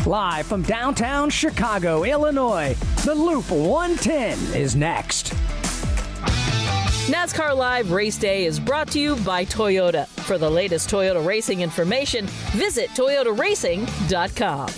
Live from downtown Chicago, Illinois, the Loop 110 is next. NASCAR Live Race Day is brought to you by Toyota. For the latest Toyota racing information, visit toyotaracing.com.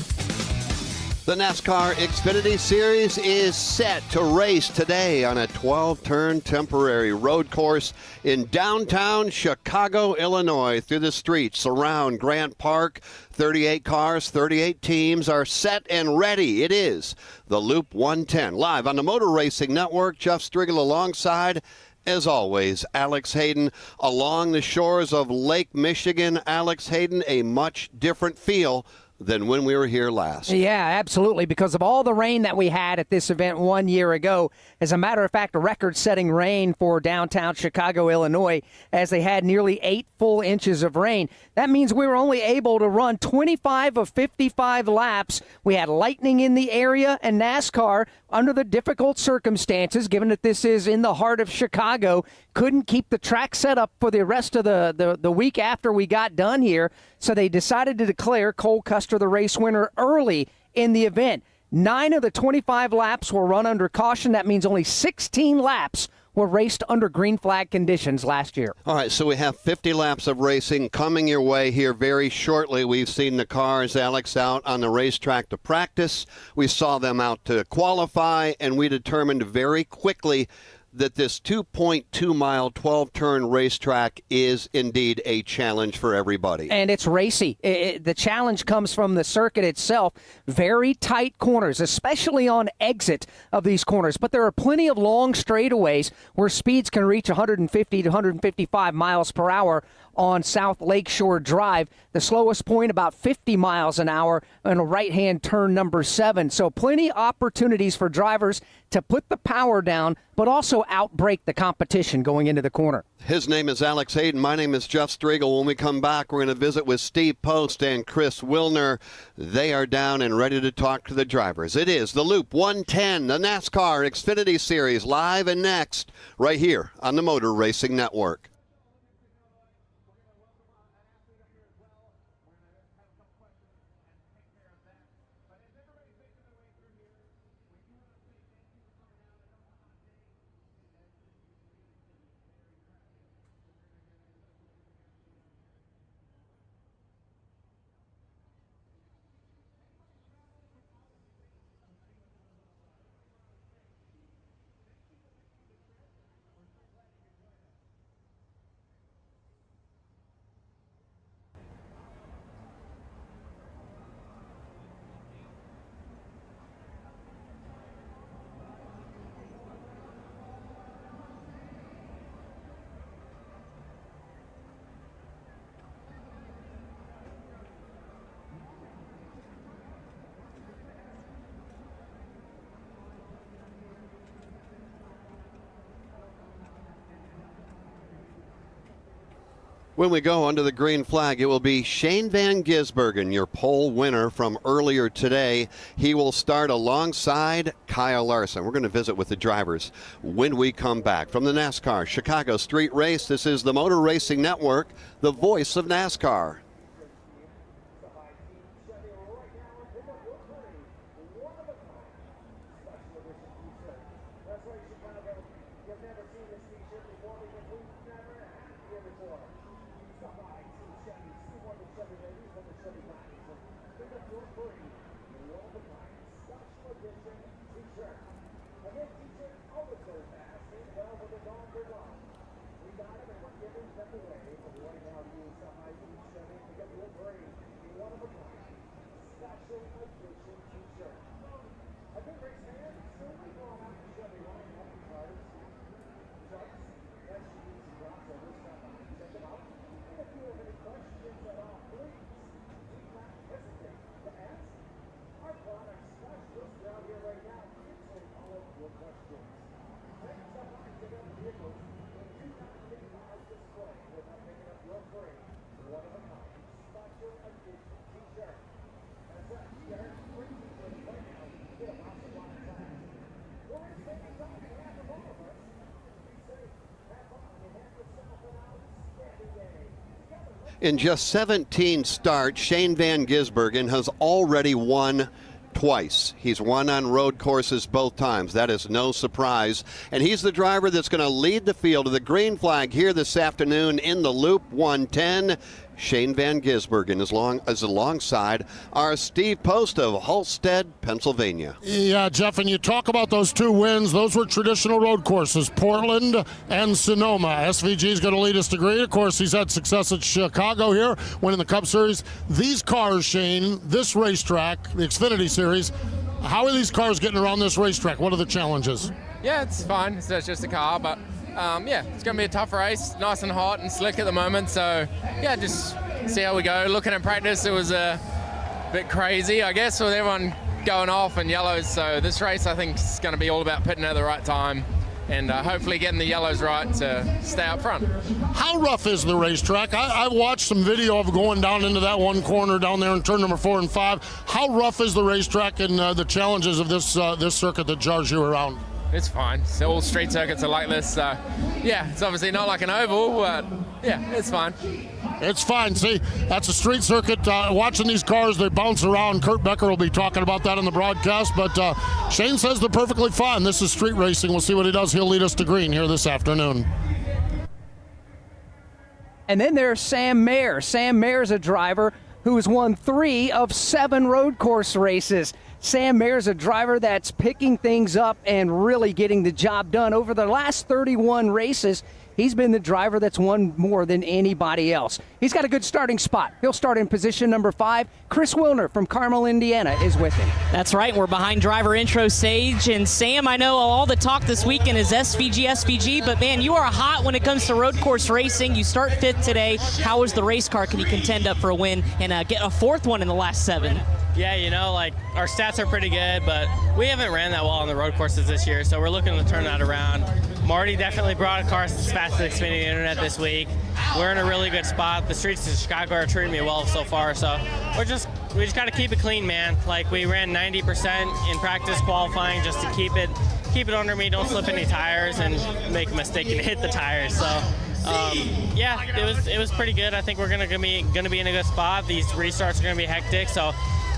The NASCAR Xfinity Series is set to race today on a 12-turn temporary road course in downtown Chicago, Illinois, through the streets around Grant Park. 38 cars, 38 teams are set and ready. It is the Loop 110. Live on the Motor Racing Network, Jeff Striegel alongside, as always, Alex Hayden. Along the shores of Lake Michigan, Alex Hayden, a much different feel than when we were here last. Yeah, absolutely, because of all the rain that we had at this event 1 year ago. As a matter of fact, a record-setting rain for downtown Chicago, Illinois, as they had nearly 8 full inches of rain. That means we were only able to run 25 of 55 laps. We had lightning in the area, and NASCAR, under the difficult circumstances, given that this is in the heart of Chicago, couldn't keep the track set up for the rest of the week after we got done here. So they decided to declare Cole Custer the race winner early in the event. 9 of the 25 laps were run under caution. That means only 16 laps were raced under green flag conditions last year. All right, so we have 50 laps of racing coming your way here very shortly. We've seen the cars, Alex, out on the racetrack to practice. We saw them out to qualify, and we determined very quickly that this 2.2-mile, 12-turn racetrack is indeed a challenge for everybody. And it's racy. The challenge comes from the circuit itself. Very tight corners, especially on exit of these corners. But there are plenty of long straightaways where speeds can reach 150 to 155 miles per hour on South Lakeshore Drive. The slowest point about 50 miles an hour on a right-hand turn number 7. So plenty opportunities for drivers to put the power down, but also outbrake the competition going into the corner. His name is Alex Hayden. My name is Jeff Striegel. When we come back, we're going to visit with Steve Post and Chris Wilner. They are down and ready to talk to the drivers. It is the Loop 110, the NASCAR Xfinity Series, live and next, right here on the Motor Racing Network. When we go under the green flag, it will be Shane Van Gisbergen, your pole winner from earlier today. He will start alongside Kyle Larson. We're going to visit with the drivers when we come back. From the NASCAR Chicago Street Race, this is the Motor Racing Network, the voice of NASCAR. In just 17 starts, Shane Van Gisbergen has already won twice. He's won on road courses both times. That is no surprise. And he's the driver that's going to lead the field to the green flag here this afternoon in the Loop 110. Shane Van Gisbergen is alongside our Steve Post of Halstead, Pennsylvania. Yeah, Jeff, and you talk about those two wins. Those were traditional road courses, Portland and Sonoma. SVG is going to lead us to green. Of course, he's had success at Chicago here, winning the Cup Series. These cars, Shane, this racetrack, the Xfinity Series, how are these cars getting around this racetrack? What are the challenges? Yeah, it's fine. So it's just a car, but yeah, it's going to be a tough race. Nice and hot and slick at the moment. So, yeah, just see how we go. Looking at practice, it was a bit crazy, I guess, with everyone going off and yellows. So this race, I think, is going to be all about pitting at the right time and hopefully getting the yellows right to stay up front. How rough is the racetrack? I watched some video of going down into that one corner down there in turn number 4 and 5. How rough is the racetrack and the challenges of this circuit that jars you around? It's fine. So all street circuits are like this. So, yeah, it's obviously not like an oval, but, yeah, it's fine. It's fine. See, that's a street circuit. Watching these cars, they bounce around. Kurt Becker will be talking about that in the broadcast. But Shane says they're perfectly fine. This is street racing. We'll see what he does. He'll lead us to green here this afternoon. And then there's Sam Mayer. Sam Mayer's a driver who has won 3 of 7 road course races. Sam Mayer's a driver that's picking things up and really getting the job done. Over the last 31 races, he's been the driver that's won more than anybody else. He's got a good starting spot. He'll start in position number 5. Chris Wilner from Carmel, Indiana is with him. That's right. We're behind driver intro stage. And Sam, I know all the talk this weekend is SVG, but man, you are hot when it comes to road course racing. You start 5th today. How is the race car? Can you contend up for a win and get a 4th one in the last 7? Yeah, you know, like our stats are pretty good, but we haven't ran that well on the road courses this year, so we're looking to turn that around. Marty definitely brought a car as fast as Xfinity Internet this week. We're in a really good spot. The streets of Chicago are treating me well so far, so we just got to keep it clean, man. Like we ran 90% in practice qualifying just to keep it under me, don't slip any tires and make a mistake and hit the tires. So yeah, it was pretty good. I think we're gonna be in a good spot. These restarts are gonna be hectic, so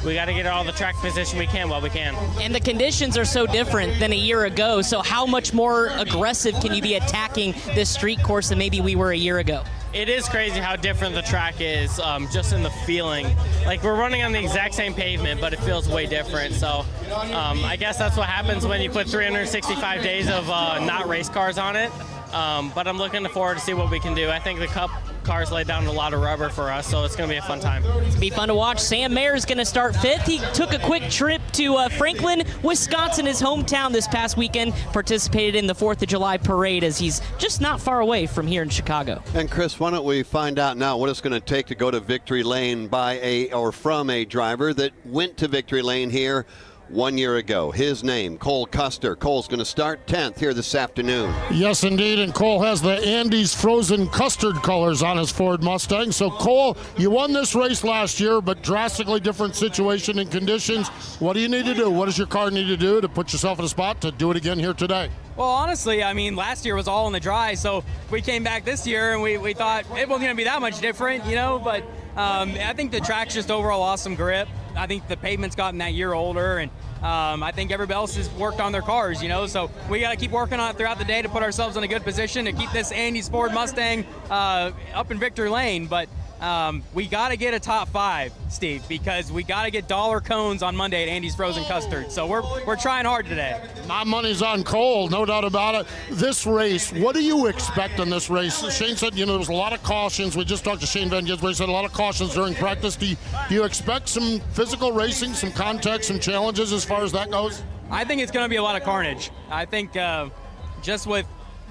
we got to get all the track position we can while we can. And the conditions are so different than a year ago, so how much more aggressive can you be attacking this street course than maybe we were a year ago? It is crazy how different the track is, just in the feeling. Like we're running on the exact same pavement, but it feels way different. So I guess that's what happens when you put 365 days of not race cars on it. But I'm looking forward to see what we can do. I think the Cup cars laid down a lot of rubber for us, so it's going to be a fun time. It's going to be fun to watch. Sam Mayer is going to start 5th. He took a quick trip to Franklin, Wisconsin, his hometown this past weekend, participated in the 4th of July parade as he's just not far away from here in Chicago. And Chris, why don't we find out now what it's going to take to go to victory lane from a driver that went to victory lane here 1 year ago. His name, Cole Custer. Cole's going to start 10th here this afternoon. Yes, indeed, and Cole has the Andes frozen custard colors on his Ford Mustang. So, Cole, you won this race last year, but drastically different situation and conditions. What do you need to do? What does your car need to do to put yourself in a spot to do it again here today? Well, honestly, I mean, last year was all in the dry, so we came back this year and we thought it wasn't going to be that much different, you know, but I think the track's just overall awesome grip. I think the pavement's gotten that year older, and I think everybody else has worked on their cars, you know, so we got to keep working on it throughout the day to put ourselves in a good position to keep this Andy's Ford Mustang up in victory lane. But we got to get a top 5, Steve, because we got to get dollar cones on Monday at Andy's Frozen Custard. So we're trying hard today. My money's on Cole, no doubt about it. This race, what do you expect in this race? Shane said, you know, there was a lot of cautions. We just talked to Shane Van Gisbergen. He said a lot of cautions during practice. Do you expect some physical racing, some contact, some challenges as far as that goes? I think it's going to be a lot of carnage. I think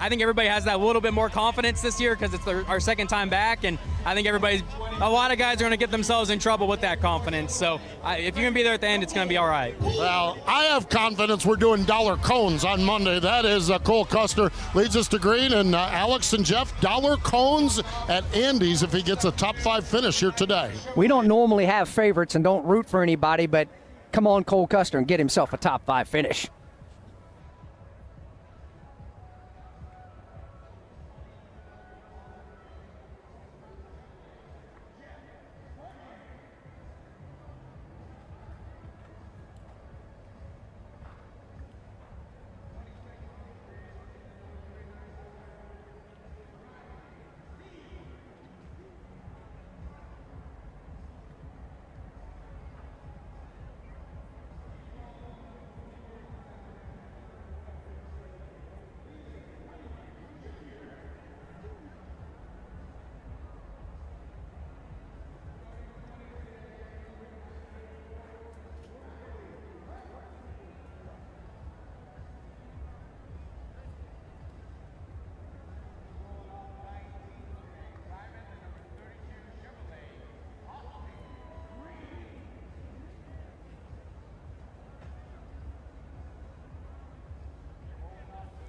I think everybody has that little bit more confidence this year because it's our second time back, and I think a lot of guys are going to get themselves in trouble with that confidence. So if you're going to be there at the end, it's going to be all right. Well, I have confidence we're doing dollar cones on Monday. That is Cole Custer leads us to green, and Alex and Jeff, dollar cones at Andy's if he gets a top 5 finish here today. We don't normally have favorites and don't root for anybody, but come on, Cole Custer, and get himself a top 5 finish.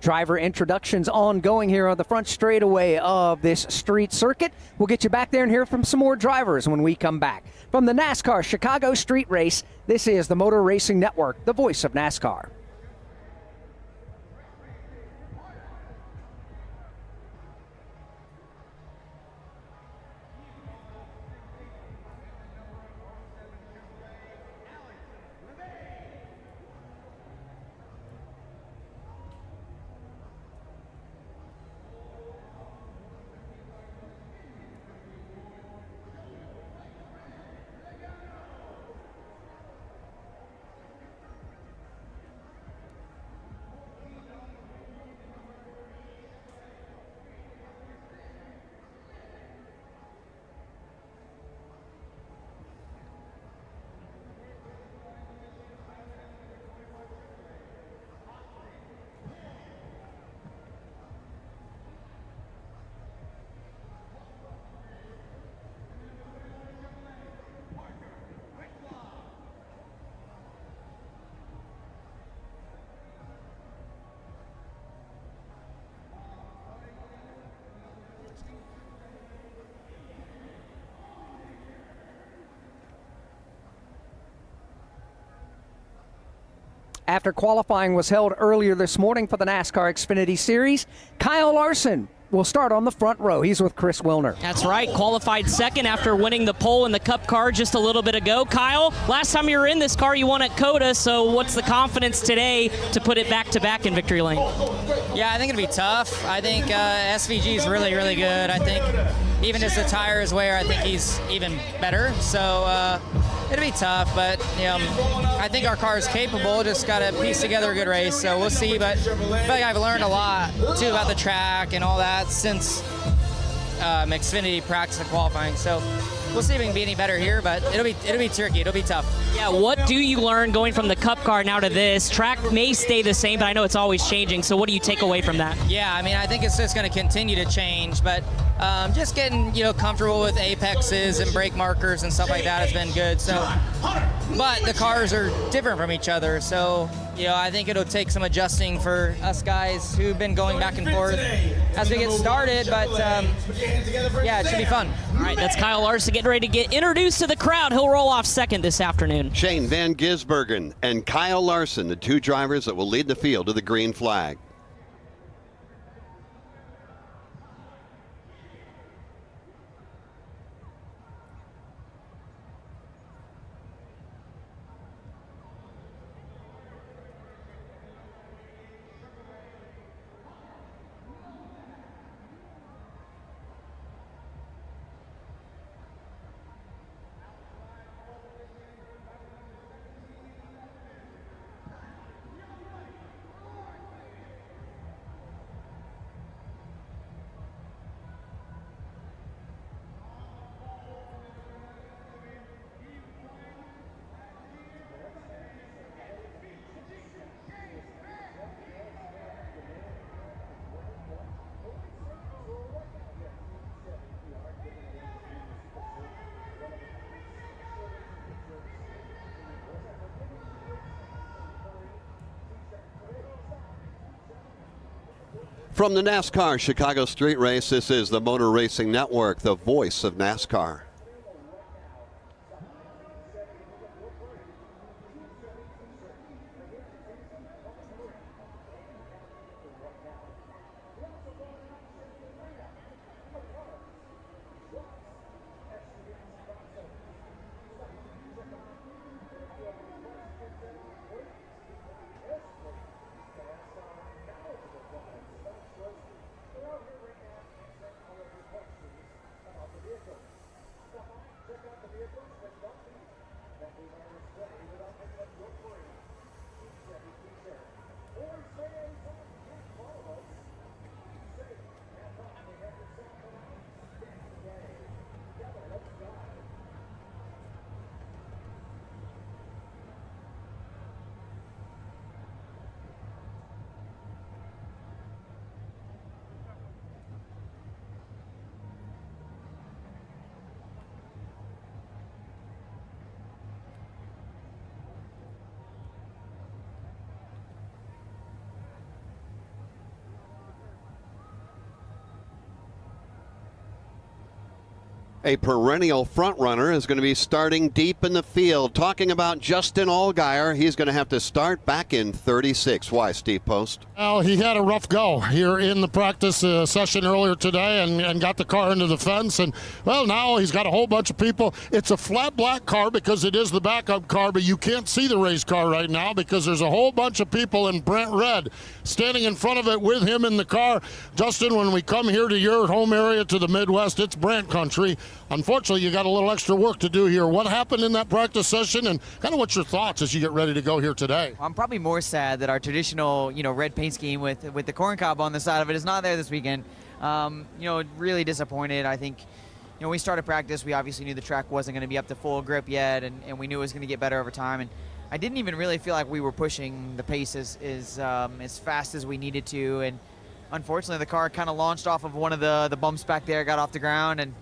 Driver introductions ongoing here on the front straightaway of this street circuit. We'll get you back there and hear from some more drivers when we come back. From the NASCAR Chicago Street Race, this is the Motor Racing Network, the voice of NASCAR. After qualifying was held earlier this morning for the NASCAR Xfinity Series, Kyle Larson will start on the front row. He's with Chris Wilner. That's right. Qualified second after winning the pole in the Cup car just a little bit ago. Kyle, last time you were in this car, you won at COTA, so what's the confidence today to put it back-to-back in victory lane? Yeah, I think it'll be tough. I think SVG is really, really good. I think even as the tires wear, I think he's even better. So it'll be tough, but I think our car is capable. Just got to piece together a good race. So we'll see. But I feel like I've learned a lot too about the track and all that since Xfinity practice and qualifying. So we'll see if we can be any better here. But it'll be tricky. It'll be tough. Yeah. What do you learn going from the Cup car now to this? Track may stay the same, but I know it's always changing. So what do you take away from that? Yeah. I mean, I think it's just going to continue to change, but. Just getting comfortable with apexes and brake markers and stuff like that has been good. So, but the cars are different from each other, so I think it'll take some adjusting for us guys who've been going back and forth as we get started. But yeah, it should be fun. All right, that's Kyle Larson getting ready to get introduced to the crowd. He'll roll off second this afternoon. Shane Van Gisbergen and Kyle Larson, the two drivers that will lead the field to the green flag. From the NASCAR Chicago Street Race, this is the Motor Racing Network, the voice of NASCAR. A perennial front-runner is going to be starting deep in the field. Talking about Justin Allgaier, he's going to have to start back in 36. Why, Steve Post? Well, he had a rough go here in the practice session earlier today and got the car into the fence. And, well, now he's got a whole bunch of people. It's a flat black car because it is the backup car, but you can't see the race car right now because there's a whole bunch of people in Brent Red standing in front of it with him in the car. Justin, when we come here to your home area, to the Midwest, it's Brent country. Unfortunately, you got a little extra work to do here. What happened in that practice session, and kind of what's your thoughts as you get ready to go here today? I'm probably more sad that our traditional, red paint scheme with the corn cob on the side of it is not there this weekend. Really disappointed. I think, when we started practice, we obviously knew the track wasn't going to be up to full grip yet, and we knew it was going to get better over time. And I didn't even really feel like we were pushing the pace as fast as we needed to. And unfortunately, the car kind of launched off of one of the bumps back there, got off the ground, and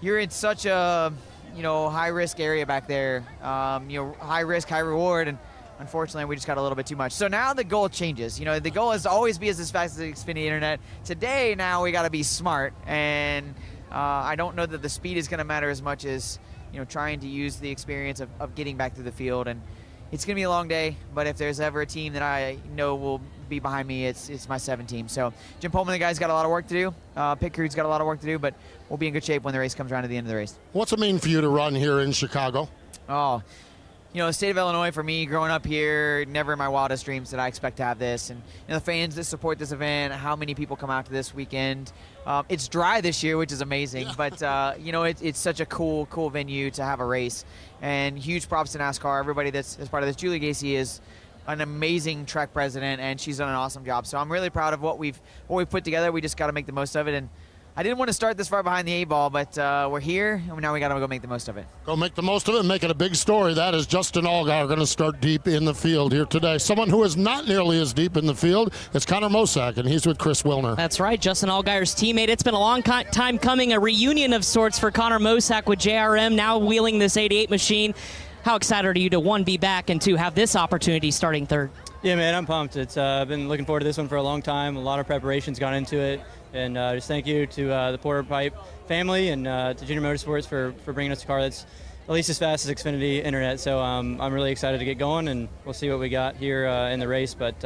you're in such a, high-risk area back there, high risk, high reward, and unfortunately, we just got a little bit too much. So now the goal changes. The goal is to always be as fast as the Xfinity Internet. Today, now we got to be smart, and I don't know that the speed is going to matter as much as, trying to use the experience of getting back to the field. And it's going to be a long day, but if there's ever a team that I know will be behind me, it's my 7 team. So Jim Pullman, the guy's got a lot of work to do. Pit crew's got a lot of work to do, but we'll be in good shape when the race comes around to the end of the race. What's it mean for you to run here in Chicago? Oh, the state of Illinois, for me, growing up here, never in my wildest dreams did I expect to have this. And the fans that support this event, how many people come out to this weekend. It's dry this year, which is amazing, but it's such a cool venue to have a race. And huge props to NASCAR, everybody that's part of this. Julie Gacy is an amazing track president, and she's done an awesome job. So I'm really proud of what we've put together. We just got to make the most of it. And I didn't want to start this far behind the 8 ball, but we're here, and now we got to go make the most of it. Go make the most of it and make it a big story. That is Justin Allgaier going to start deep in the field here today. Someone who is not nearly as deep in the field is Connor Mosack, and he's with Chris Wilner. That's right, Justin Allgaier's teammate. It's been a long time coming, a reunion of sorts for Connor Mosack with JRM, now wheeling this 88 machine. How excited are you to, 1, be back, and 2, have this opportunity starting third? Yeah, man, I'm pumped. I've been looking forward to this one for a long time. A lot of preparation's gone into it. And just thank you to the Porter Pipe family and to Junior Motorsports for bringing us a car that's at least as fast as Xfinity Internet. So I'm really excited to get going, and we'll see what we got here in the race. But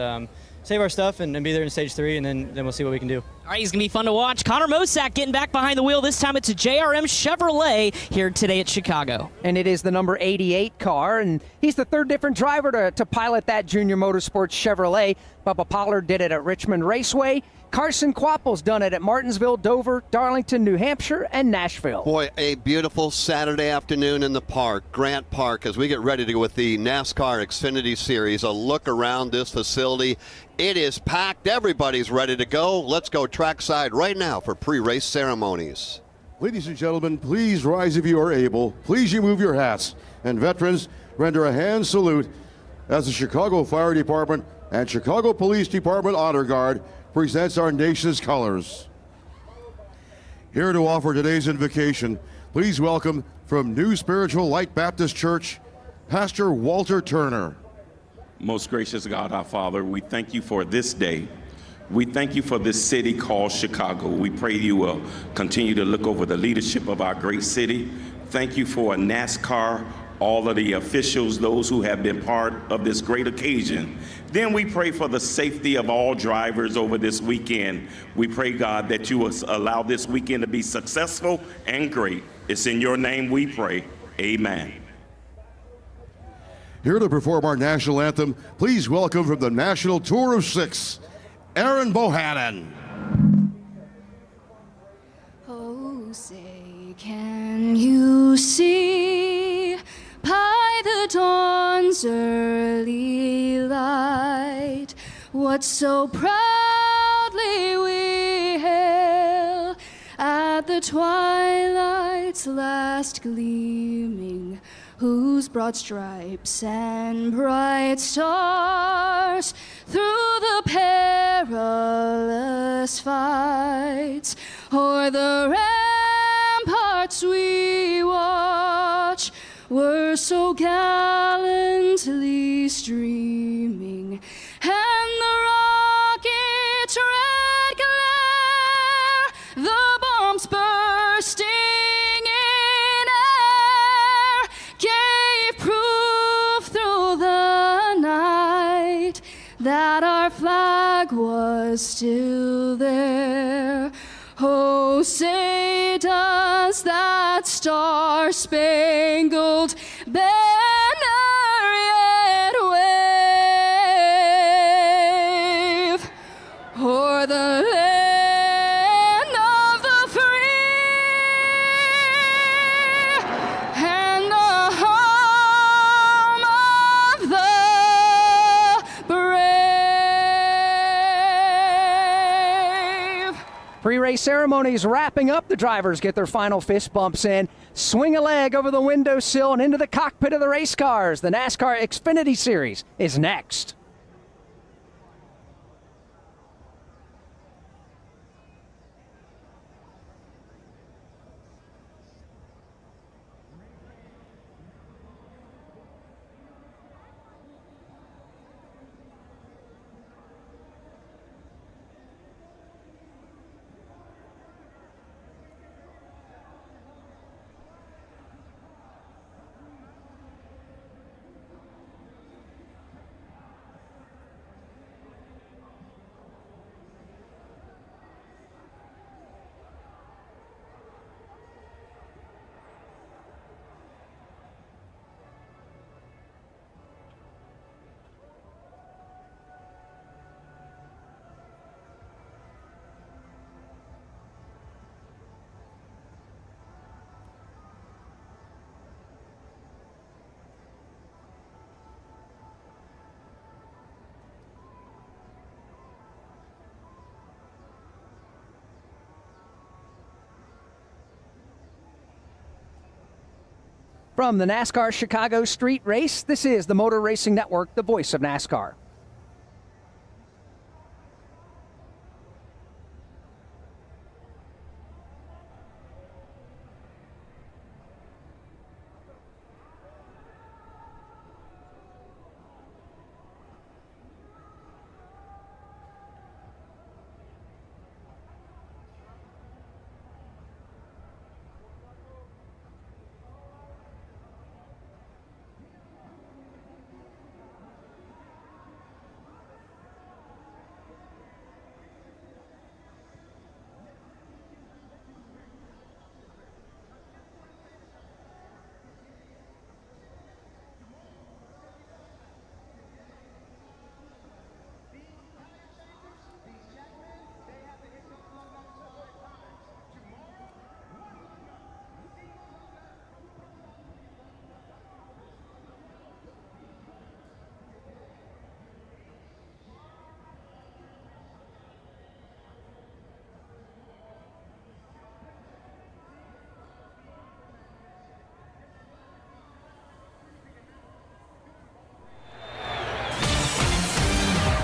save our stuff and be there in stage 3, and then we'll see what we can do. All right, he's going to be fun to watch. Connor Mosack getting back behind the wheel. This time it's a JRM Chevrolet here today at Chicago. And it is the number 88 car, and he's the 3rd different driver to pilot that Junior Motorsports Chevrolet. Bubba Pollard did it at Richmond Raceway. Carson Quapple's done it at Martinsville, Dover, Darlington, New Hampshire, and Nashville. Boy, a beautiful Saturday afternoon in the park, Grant Park, as we get ready to go with the NASCAR Xfinity Series. A look around this facility. It is packed. Everybody's ready to go. Let's go trackside right now for pre-race ceremonies. Ladies and gentlemen, please rise if you are able. Please remove your hats. And veterans, render a hand salute as the Chicago Fire Department and Chicago Police Department Honor Guard presents our nation's colors. Here to offer today's invocation, please welcome from New Spiritual Light Baptist Church, Pastor Walter Turner. Most gracious God, our Father, we thank you for this day. We thank you for this city called Chicago. We pray you will continue to look over the leadership of our great city. Thank you for NASCAR, all of the officials, those who have been part of this great occasion. Then we pray for the safety of all drivers over this weekend. We pray, God, that you will allow this weekend to be successful and great. It's in your name we pray. Amen. Here to perform our national anthem, please welcome from the National Tour of 6, Aaron Bohannon. Oh, say, can you see by the dawn's early light what so proudly we hail at the twilight's last gleaming, whose broad stripes and bright stars through the perilous fights o'er the ramparts we watch were so gallantly streaming, and the rocket's red glare, the bombs bursting that our flag was still there. Oh, say does that star-spangled banner yet wave o'er the land of the free and the home of the brave. Pre-race ceremonies wrapping up. The drivers get their final fist bumps in, swing a leg over the windowsill and into the cockpit of the race cars. The NASCAR Xfinity Series is next. From the NASCAR Chicago Street Race, this is the Motor Racing Network, the voice of NASCAR.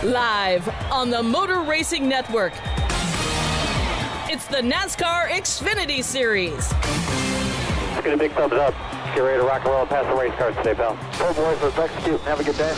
Live on the Motor Racing Network, it's the NASCAR Xfinity Series. Let's get a big thumbs up. Get ready to rock and roll past the race cars today, pal. Pull boys, let's execute. Have a good day.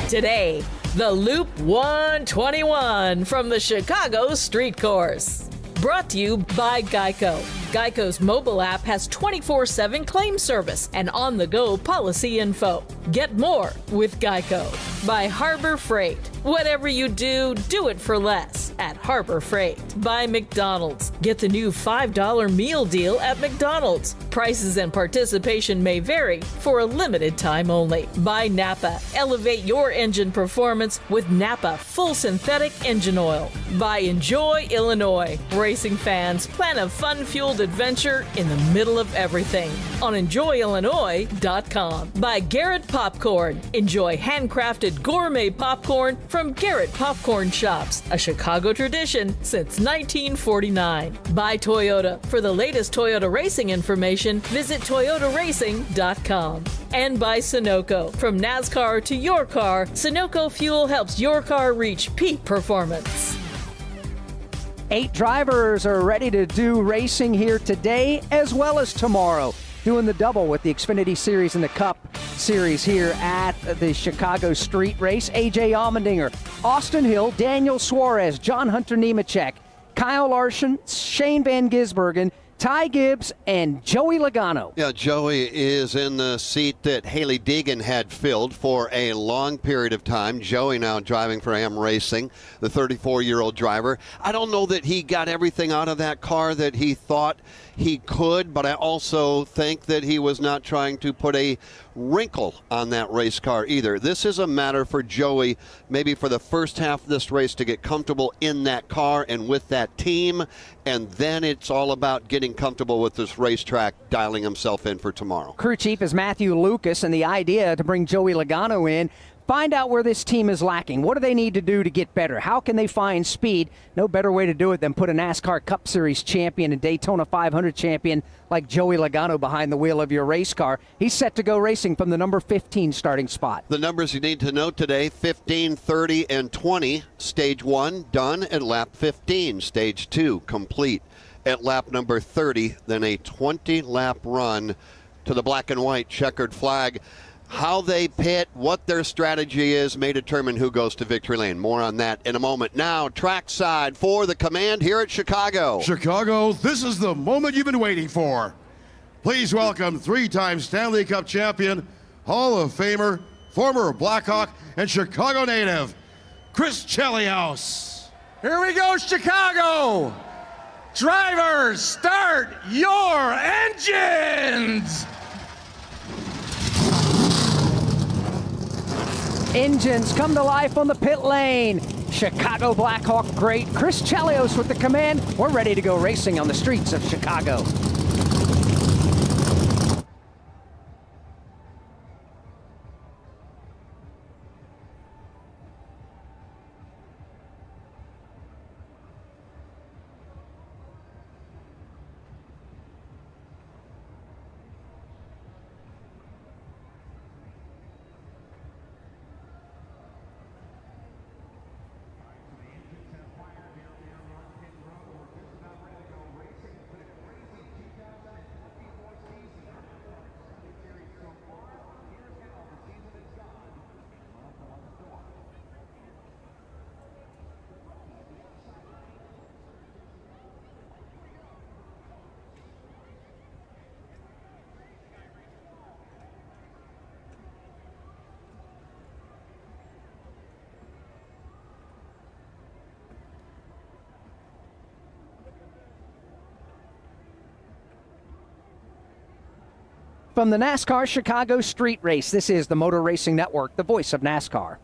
Today, the Loop 121 from the Chicago Street Course. Brought to you by Geico. Geico's mobile app has 24/7 claim service and on-the-go policy info. Get more with Geico. By Harbor Freight. Whatever you do, do it for less at Harbor Freight. By McDonald's. Get the new $5 meal deal at McDonald's. Prices and participation may vary for a limited time only. By Napa. Elevate your engine performance with Napa Full Synthetic Engine Oil. By Enjoy Illinois. Racing fans, plan a fun-fueled adventure in the middle of everything on enjoyillinois.com. By Garrett Popcorn. Enjoy handcrafted gourmet popcorn from Garrett Popcorn Shops, a Chicago tradition since 1949. By Toyota. For the latest Toyota racing information, visit toyotaracing.com. And by Sunoco. From NASCAR to your car, Sunoco Fuel helps your car reach peak performance. 8 drivers are ready to do racing here today as well as tomorrow, doing the double with the Xfinity Series and the Cup Series here at the Chicago Street Race. A.J. Allmendinger, Austin Hill, Daniel Suarez, John Hunter Nemechek, Kyle Larson, Shane Van Gisbergen, Ty Gibbs and Joey Logano. Yeah, Joey is in the seat that Haley Deegan had filled for a long period of time. Joey now driving for AM Racing, the 34-year-old driver. I don't know that he got everything out of that car that he thought he could, but I also think that he was not trying to put a wrinkle on that race car either. This is a matter for Joey, maybe for the first half of this race, to get comfortable in that car and with that team, and then it's all about getting comfortable with this racetrack, dialing himself in for tomorrow. Crew chief is Matthew Lucas, and the idea to bring Joey Logano in, find out where this team is lacking. What do they need to do to get better? How can they find speed? No better way to do it than put a NASCAR Cup Series champion and Daytona 500 champion like Joey Logano behind the wheel of your race car. He's set to go racing from the number 15 starting spot. The numbers you need to note today, 15, 30, and 20. Stage 1 done at lap 15. Stage 2 complete at lap number 30. Then a 20-lap run to the black and white checkered flag. How they pit, what their strategy is, may determine who goes to victory lane. More on that in a moment. Now, trackside for the command here at Chicago. Chicago, this is the moment you've been waiting for. Please welcome three-time Stanley Cup champion, Hall of Famer, former Blackhawk, and Chicago native, Chris Chelios. Here we go, Chicago! Drivers, start your engines! Engines come to life on the pit lane. Chicago Blackhawk great Chris Chelios with the command. We're ready to go racing on the streets of Chicago. From the NASCAR Chicago Street Race, this is the Motor Racing Network, the voice of NASCAR.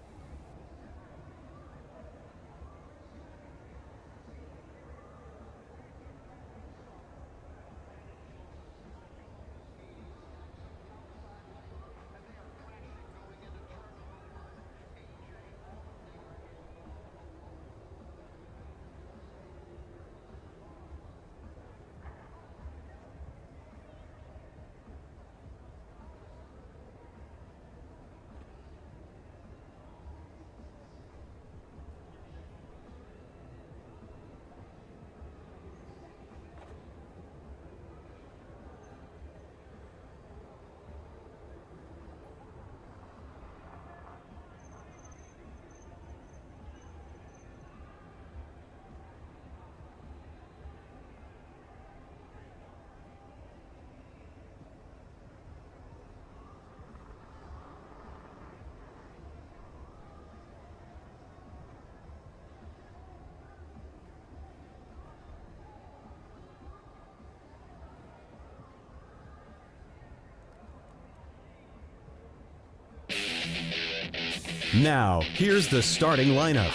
Now, here's the starting lineup.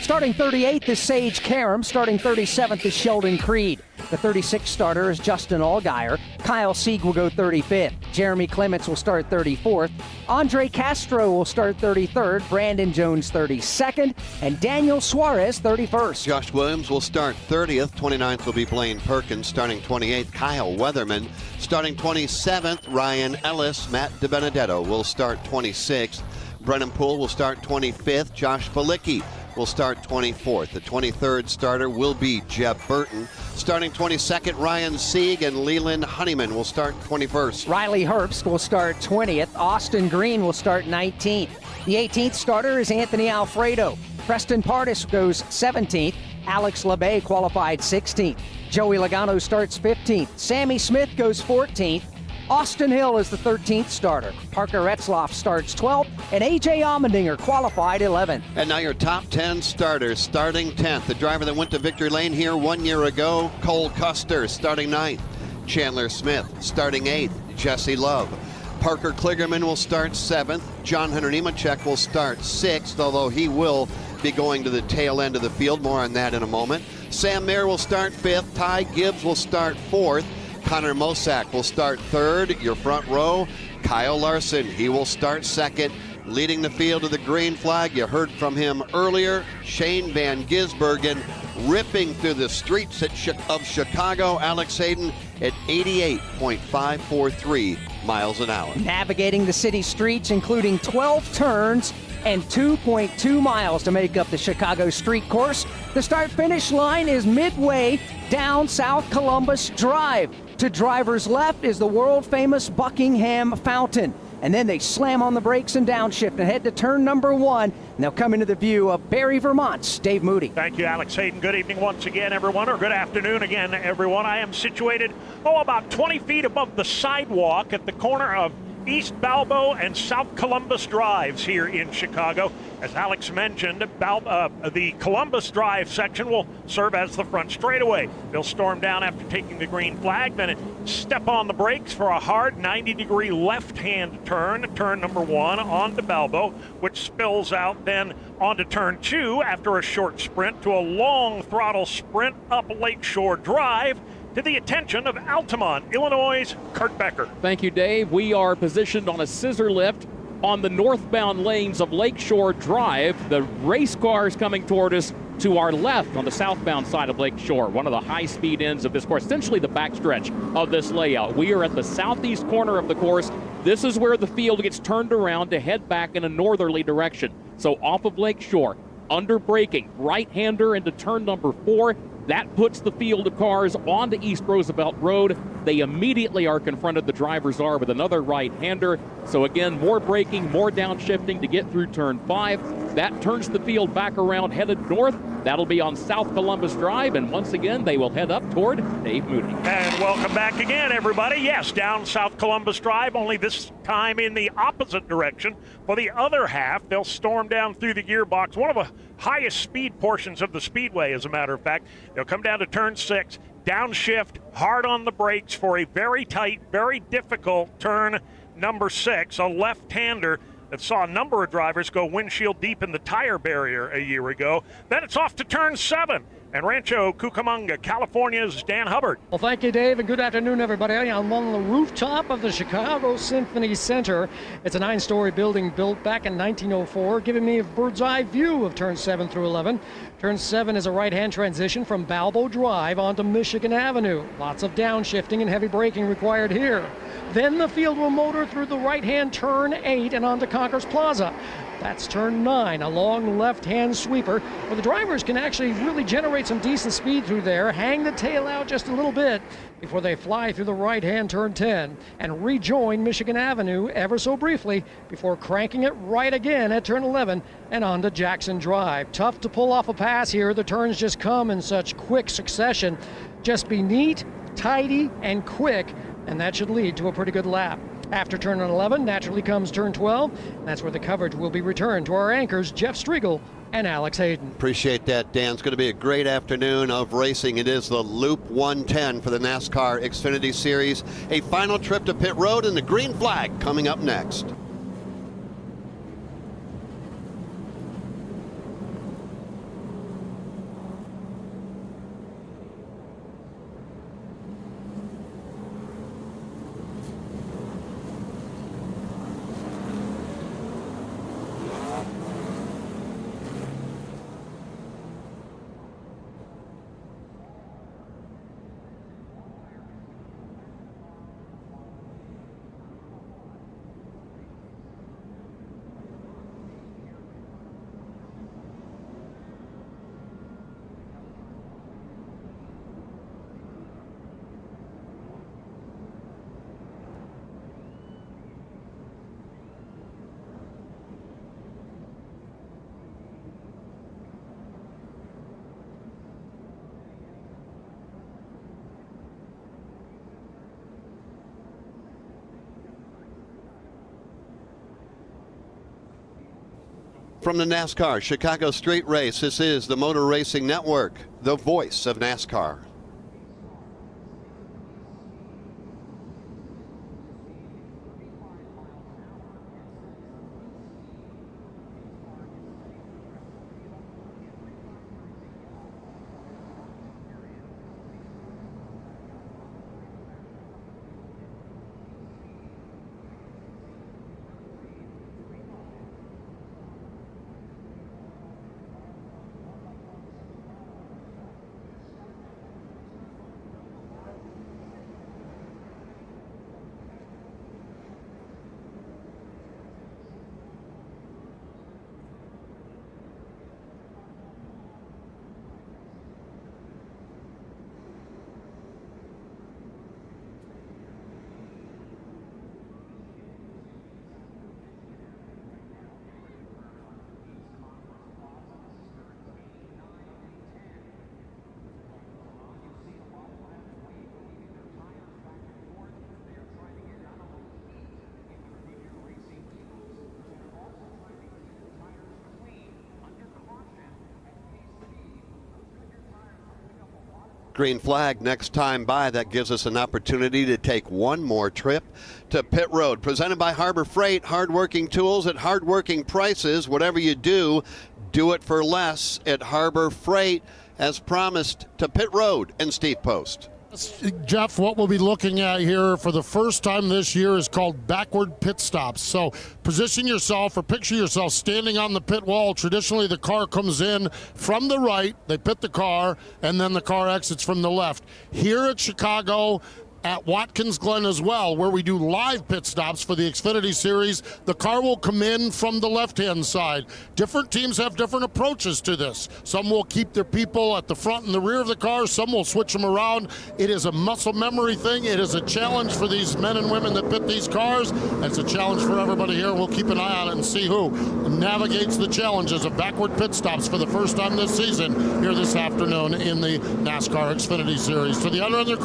Starting 38th is Sage Karam. Starting 37th is Sheldon Creed. The 36th starter is Justin Allgaier. Kyle Sieg will go 35th. Jeremy Clements will start 34th. Andre Castro will start 33rd. Brandon Jones 32nd. And Daniel Suarez 31st. Josh Williams will start 30th. 29th will be Blaine Perkins. Starting 28th, Kyle Weatherman. Starting 27th, Ryan Ellis. Matt DiBenedetto will start 26th. Brennan Poole will start 25th. Josh Balicki will start 24th. The 23rd starter will be Jeb Burton. Starting 22nd, Ryan Sieg, and Leland Honeyman will start 21st. Riley Herbst will start 20th. Austin Green will start 19th. The 18th starter is Anthony Alfredo. Preston Pardis goes 17th. Alex LeBay qualified 16th. Joey Logano starts 15th. Sammy Smith goes 14th. Austin Hill is the 13th starter. Parker Retzlaff starts 12th, and A.J. Allmendinger qualified 11th. And now your top 10 starters. Starting 10th, the driver that went to victory lane here 1 year ago, Cole Custer, starting 9th. Chandler Smith, starting 8th. Jesse Love. Parker Kligerman will start 7th. John Hunter Nemechek will start 6th, although he will be going to the tail end of the field. More on that in a moment. Sam Mayer will start 5th. Ty Gibbs will start 4th. Connor Mosack will start 3rd. Your front row, Kyle Larson, he will start 2nd. Leading the field to the green flag, you heard from him earlier, Shane Van Gisbergen ripping through the streets of Chicago. Alex Hayden at 88.543 miles an hour. Navigating the city streets, including 12 turns and 2.2 miles to make up the Chicago street course. The start-finish line is midway down South Columbus Drive. To driver's left is the world-famous Buckingham Fountain. And then they slam on the brakes and downshift and head to turn number 1. And they'll come into the view of Barrie, Vermont's Dave Moody. Thank you, Alex Hayden. Good evening once again, everyone, or good afternoon again, everyone. I am situated, about 20 feet above the sidewalk at the corner of East Balbo and South Columbus Drives here in Chicago. As Alex mentioned, the Columbus Drive section will serve as the front straightaway. They'll storm down after taking the green flag, then step on the brakes for a hard 90-degree left-hand turn number 1 onto Balbo, which spills out then onto turn 2 after a short sprint to a long throttle sprint up Lakeshore Drive, to the attention of Altamont, Illinois' Kurt Becker. Thank you, Dave. We are positioned on a scissor lift on the northbound lanes of Lakeshore Drive. The race cars coming toward us to our left on the southbound side of Lakeshore, one of the high-speed ends of this course, essentially the backstretch of this layout. We are at the southeast corner of the course. This is where the field gets turned around to head back in a northerly direction. So off of Lakeshore, under braking, right-hander into turn number 4. That puts the field of cars onto East Roosevelt Road. They immediately are confronted, the drivers are, with another right-hander. So again, more braking, more downshifting to get through turn 5. That turns the field back around, headed north. That'll be on South Columbus Drive, and once again, they will head up toward Dave Moody. And welcome back again, everybody. Yes, down South Columbus Drive, only this time in the opposite direction. For the other half, they'll storm down through the gearbox, one of the highest speed portions of the speedway, as a matter of fact. They'll come down to turn 6, downshift, hard on the brakes for a very tight, very difficult turn number 6, a left-hander that saw a number of drivers go windshield deep in the tire barrier a year ago. Then it's off to turn 7. And Rancho Cucamonga, California's Dan Hubbard. Well, thank you, Dave, and good afternoon, everybody. I'm on the rooftop of the Chicago Symphony Center. It's a 9-story building built back in 1904, giving me a bird's-eye view of turn 7 through 11. Turn 7 is a right-hand transition from Balbo Drive onto Michigan Avenue. Lots of downshifting and heavy braking required here. Then the field will motor through the right-hand turn 8 and onto Concourse Plaza. That's turn 9, a long left-hand sweeper, where the drivers can actually really generate some decent speed through there, hang the tail out just a little bit before they fly through the right-hand turn 10 and rejoin Michigan Avenue ever so briefly before cranking it right again at turn 11 and onto Jackson Drive. Tough to pull off a pass here. The turns just come in such quick succession. Just be neat, tidy, and quick, and that should lead to a pretty good lap. After turn 11, naturally comes turn 12. And that's where the coverage will be returned to our anchors, Jeff Striegel and Alex Hayden. Appreciate that, Dan. It's going to be a great afternoon of racing. It is the Loop 110 for the NASCAR Xfinity Series. A final trip to pit road and the green flag coming up next. From the NASCAR Chicago Street Race, this is the Motor Racing Network, the voice of NASCAR. Green flag next time by. That gives us an opportunity to take one more trip to Pit Road. Presented by Harbor Freight. Hardworking tools at hardworking prices. Whatever you do, do it for less at Harbor Freight. As promised, to Pit Road and Steve Post. Jeff, what we'll be looking at here for the first time this year is called backward pit stops. So position yourself or picture yourself standing on the pit wall. Traditionally, the car comes in from the right, they pit the car, and then the car exits from the left. Here at Chicago, at Watkins Glen as well, where we do live pit stops for the Xfinity Series, the car will come in from the left-hand side. Different teams have different approaches to this. Some will keep their people at the front and the rear of the car. Some will switch them around. It is a muscle memory thing. It is a challenge for these men and women that pit these cars. It's a challenge for everybody here. We'll keep an eye on it and see who navigates the challenges of backward pit stops for the first time this season here this afternoon in the NASCAR Xfinity Series. To the other end of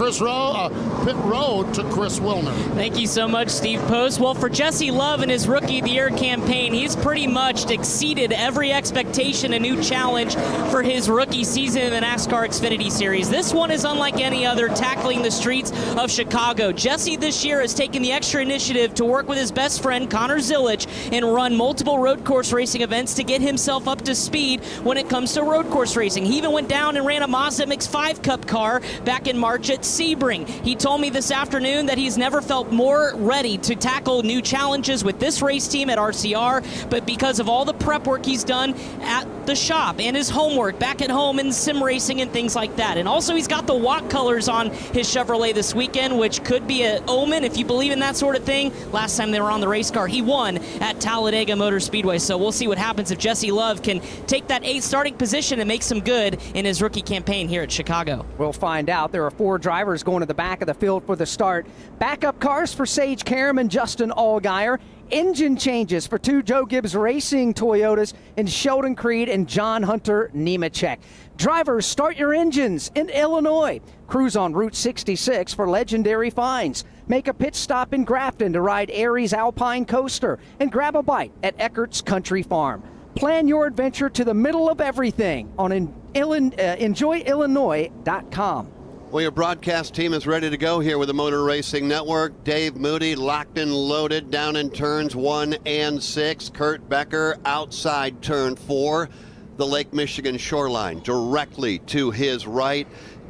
Pit Road to Chris Wilner. Thank you so much, Steve Post. Well, for Jesse Love and his Rookie of the Year campaign, he's pretty much exceeded every expectation, a new challenge for his rookie season in the NASCAR Xfinity Series. This one is unlike any other, tackling the streets of Chicago. Jesse this year has taken the extra initiative to work with his best friend, Connor Zilic, and run multiple road course racing events to get himself up to speed when it comes to road course racing. He even went down and ran a Mazda MX-5 Cup car back in March at Sebring. He told me this afternoon that he's never felt more ready to tackle new challenges with this race team at RCR, but because of all the prep work he's done at the shop and his homework back at home in sim racing and things like that. And also he's got the walk colors on his Chevrolet this weekend, which could be an omen if you believe in that sort of thing. Last time they were on the race car, he won at Talladega Motor Speedway. So we'll see what happens if Jesse Love can take that 8th starting position and make some good in his rookie campaign here at Chicago. We'll find out. There are 4 drivers going to the back of the field for the start. Backup cars for Sage Karam and Justin Allgaier. Engine changes for 2 Joe Gibbs Racing Toyotas in Sheldon Creed and John Hunter Nemechek. Drivers, start your engines in Illinois. Cruise on Route 66 for legendary finds. Make a pit stop in Grafton to ride Aries Alpine Coaster and grab a bite at Eckert's Country Farm. Plan your adventure to the middle of everything on enjoyillinois.com. Well, your broadcast team is ready to go here with the Motor Racing Network. Dave Moody locked and loaded down in turns 1 and 6. Kurt Becker outside turn 4. The Lake Michigan shoreline directly to his right.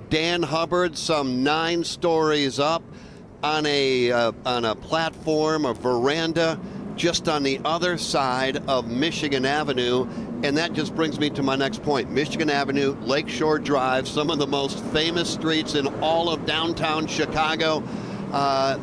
Dan Hubbard some 9 stories up on a platform, a veranda, just on the other side of Michigan Avenue. And that just brings me to my next point. Michigan Avenue, Lakeshore Drive, some of the most famous streets in all of downtown Chicago.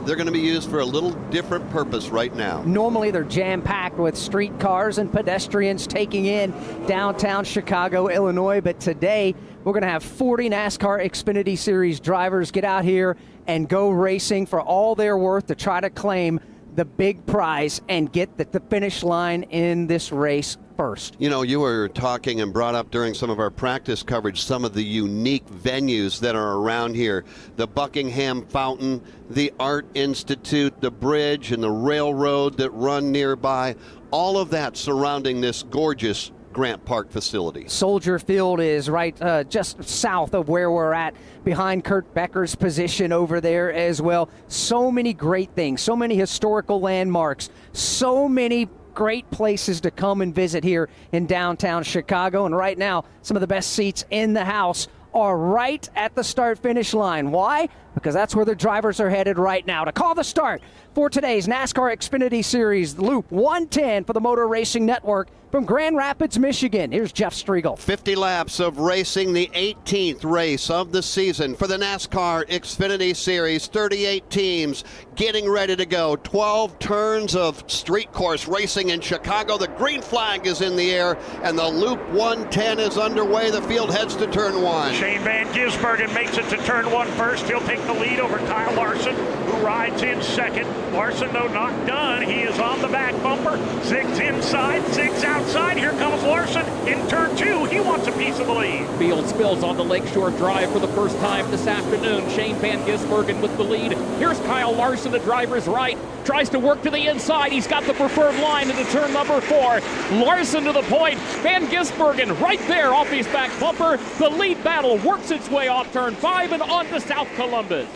They're going to be used for a little different purpose right now. Normally they're jam-packed with streetcars and pedestrians taking in downtown Chicago, Illinois, but today we're going to have 40 NASCAR Xfinity Series drivers get out here and go racing for all they're worth to try to claim the big prize and get the finish line in this race first. You know, you were talking and brought up during some of our practice coverage some of the unique venues that are around here. The Buckingham Fountain, the Art Institute, the bridge and the railroad that run nearby, all of that surrounding this gorgeous Grant Park facility. Soldier Field is right just south of where we're at, behind Kurt Becker's position over there as well. So many great things, so many historical landmarks, so many great places to come and visit here in downtown Chicago. And right now, some of the best seats in the house are right at the start-finish line. Why? Because that's where the drivers are headed right now. To call the start for today's NASCAR Xfinity Series Loop 110 for the Motor Racing Network from Grand Rapids, Michigan, here's Jeff Striegel. 50 laps of racing, the 18th race of the season for the NASCAR Xfinity Series. 38 teams getting ready to go. 12 turns of street course racing in Chicago. The green flag is in the air, and the Loop 110 is underway. The field heads to turn 1. Shane Van Gisbergen makes it to turn 1 first. He'll take the lead over Kyle Larson, who rides in second. Larson, though, not done. He is on the back bumper. Zigs inside, zigs outside. Here comes Larson in turn 2. He wants a piece of the lead. Field spills on the Lakeshore Drive for the first time this afternoon. Shane Van Gisbergen with the lead. Here's Kyle Larson, the driver's right. Tries to work to the inside. He's got the preferred line into turn number 4. Larson to the point. Van Gisbergen right there off his back bumper. The lead battle works its way off turn 5 and on to South Columbus.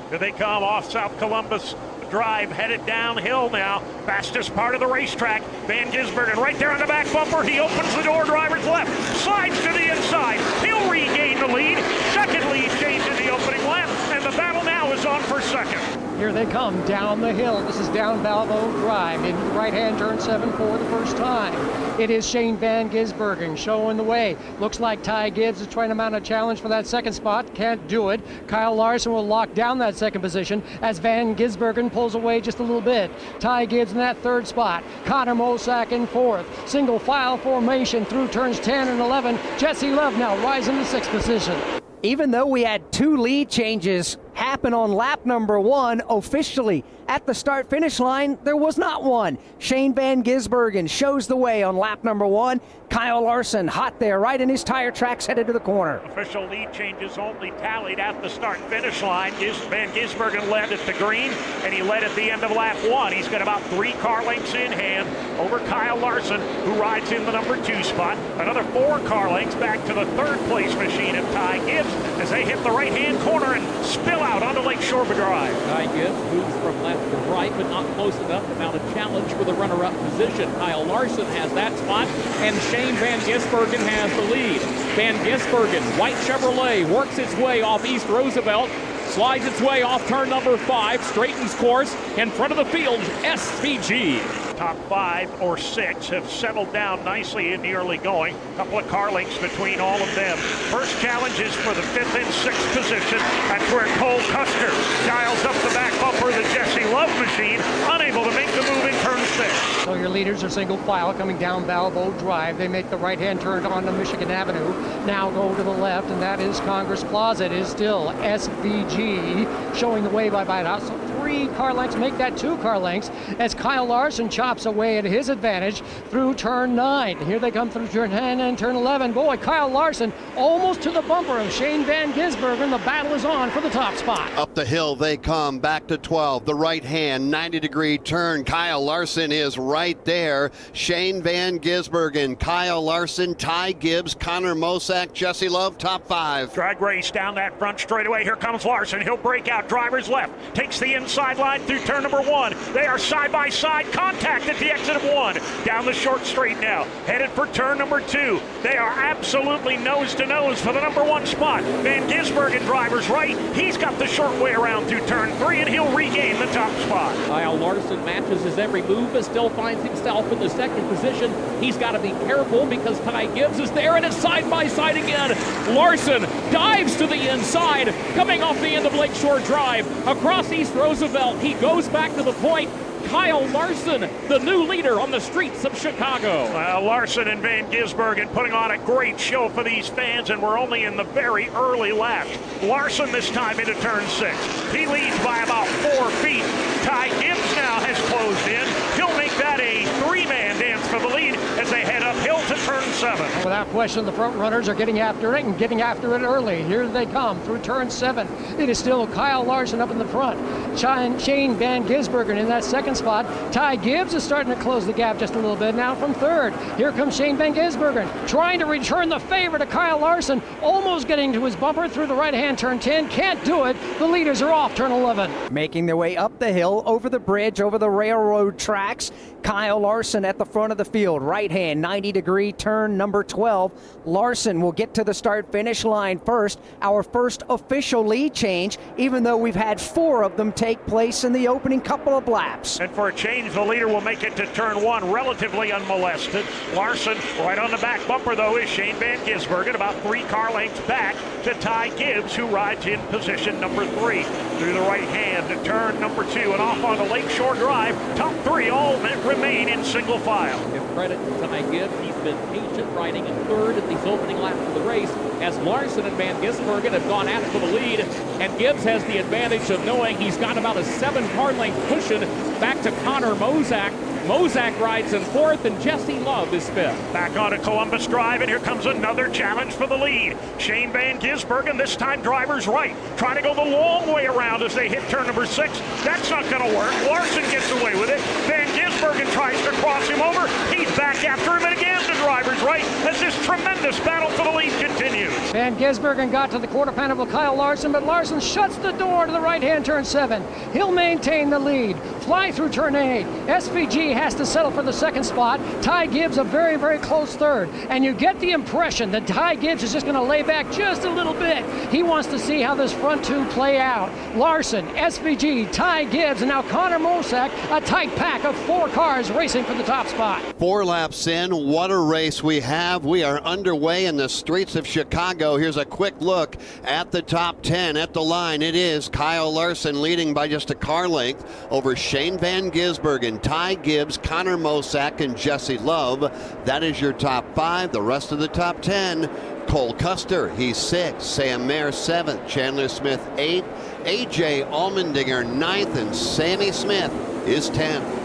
Here they come off South Columbus Drive, headed downhill now. Fastest part of the racetrack. Van Gisbergen right there on the back bumper. He opens the door, driver's left. Slides to the inside. He'll regain the lead. Second lead change in the opening lap. And the battle now is on for second. Here they come down the hill. This is down Balboa Drive into the right-hand turn 7 for the first time. It is Shane Van Gisbergen showing the way. Looks like Ty Gibbs is trying to mount a challenge for that second spot. Can't do it. Kyle Larson will lock down that second position as Van Gisbergen pulls away just a little bit. Ty Gibbs in that third spot. Connor Mosack in fourth. Single file formation through turns 10 and 11. Jesse Love now rising to sixth position. Even though we had 2 lead changes happen on lap number 1, officially at the start-finish line, there was not one. Shane Van Gisbergen shows the way on lap number 1. Kyle Larson hot there, right in his tire tracks, headed to the corner. Official lead changes only tallied at the start-finish line. Van Gisbergen led at the green, and he led at the end of lap 1. He's got about 3 car lengths in hand over Kyle Larson, who rides in the number 2 spot. Another 4 car lengths back to the third-place machine of Ty Gibbs as they hit the right-hand corner and spill out onto Lakeshore Drive. Ty Gibbs moves from left to right, but not close enough to mount a challenge for the runner-up position. Kyle Larson has that spot, and Shane Van Gisbergen has the lead. Van Gisbergen, white Chevrolet, works its way off East Roosevelt, slides its way off turn number 5, straightens course in front of the field, SVG. Top 5 or 6 have settled down nicely in the early going. A couple of car lengths between all of them. First challenge is for the 5th and 6th position. That's where Cole Custer dials up the back bumper of the Jesse Love machine, unable to make the move in turn 6. So your leaders are single file coming down Balboa Drive. They make the right-hand turn onto Michigan Avenue. Now go to the left, and that is Congress Plaza. It is still SVG showing the way by about 3 car lengths. Make that 2 car lengths as Kyle Larson chops away at his advantage through turn 9. Here they come through turn 10 and turn 11. Boy, Kyle Larson almost to the bumper of Shane Van Gisbergen. The battle is on for the top spot. Up the hill they come, back to 12. The right hand, 90-degree turn. Kyle Larson is right there. Shane Van Gisbergen, Kyle Larson, Ty Gibbs, Connor Mosack, Jesse Love, top 5. Drag race down that front straightaway. Here comes Larson. He'll break out driver's left. Takes the inside line through turn number 1. They are side by side. Contact at the exit of 1. Down the short straight now. Headed for turn number 2. They are absolutely nose to nose for the number 1 spot. Van Gisbergen driver's right. He's got the short way around through turn 3, and he'll regain the top spot. Kyle Larson matches his every move, but still finds himself in the second position. He's got to be careful because Ty Gibbs is there, and it's side by side again. Larson dives to the inside, coming off the end of Lakeshore Drive, across East Roosevelt. He goes back to the point. Kyle Larson, the new leader on the streets of Chicago. Well, Larson and Van Gisbergen putting on a great show for these fans, and we're only in the very early laps. Larson this time into turn 6. He leads by about 4 feet. Ty Gibbs now has closed in. He'll make that a three-man dance for the lead as they head uphill to turn 7. Without question, the front runners are getting after it and getting after it early. Here they come through turn 7. It is still Kyle Larson up in the front. Shane Van Gisbergen in that second spot. Ty Gibbs is starting to close the gap just a little bit now from third. Here comes Shane Van Gisbergen trying to return the favor to Kyle Larson, almost getting to his bumper through the right-hand turn 10. Can't do it. The leaders are off turn 11. Making their way up the hill, over the bridge, over the railroad tracks. Kyle Larson at the front of the field. Right-hand 90-degree turn number 12. Larson will get to the start-finish line first. Our first official lead change, even though we've had 4 of them take place in the opening couple of laps. And for a change, the leader will make it to turn 1 relatively unmolested. Larson right on the back bumper, though, is Shane Van Gisbergen, about 3 car lengths back to Ty Gibbs, who rides in position number 3. Through the right hand to turn number 2 and off on the Lakeshore Drive. Top 3 all remain in single file. Give credit to Ty Gibbs. He's been patient riding in third in these opening laps of the race as Larson and Van Gisbergen have gone after the lead, and Gibbs has the advantage of knowing he's got about a 7 car length cushion back to Connor Mozak. Mozak rides in 4th, and Jesse Love is 5th. Back onto Columbus Drive, and here comes another challenge for the lead. Shane Van Gisbergen, this time driver's right, trying to go the long way around as they hit turn number 6. That's not going to work. Larson gets away with it. Van Gisbergen tries to cross him over. He's back after him, and again to driver's right as this tremendous battle for the lead continues. Van Gisbergen got to the quarter panel of Kyle Larson, but Larson shuts the door to the right-hand turn 7. He'll maintain the lead. Fly through turn 8. SVG has to settle for the second spot. Ty Gibbs a very, very close third. And you get the impression that Ty Gibbs is just going to lay back just a little bit. He wants to see how this front 2 play out. Larson, SVG, Ty Gibbs, and now Connor Mosak, a tight pack of 4 cars racing for the top spot. 4 laps in, what a race we have. We are underway in the streets of Chicago. Here's a quick look at the top 10. At the line, it is Kyle Larson leading by just a car length over Shane Van Gisbergen, Ty Gibbs, Connor Mosak, and Jesse Love. That is your top 5. The rest of the top 10, Cole Custer, he's 6th. Sam Mayer 7th. Chandler Smith 8th. AJ Allmendinger 9th. And Sammy Smith is 10th.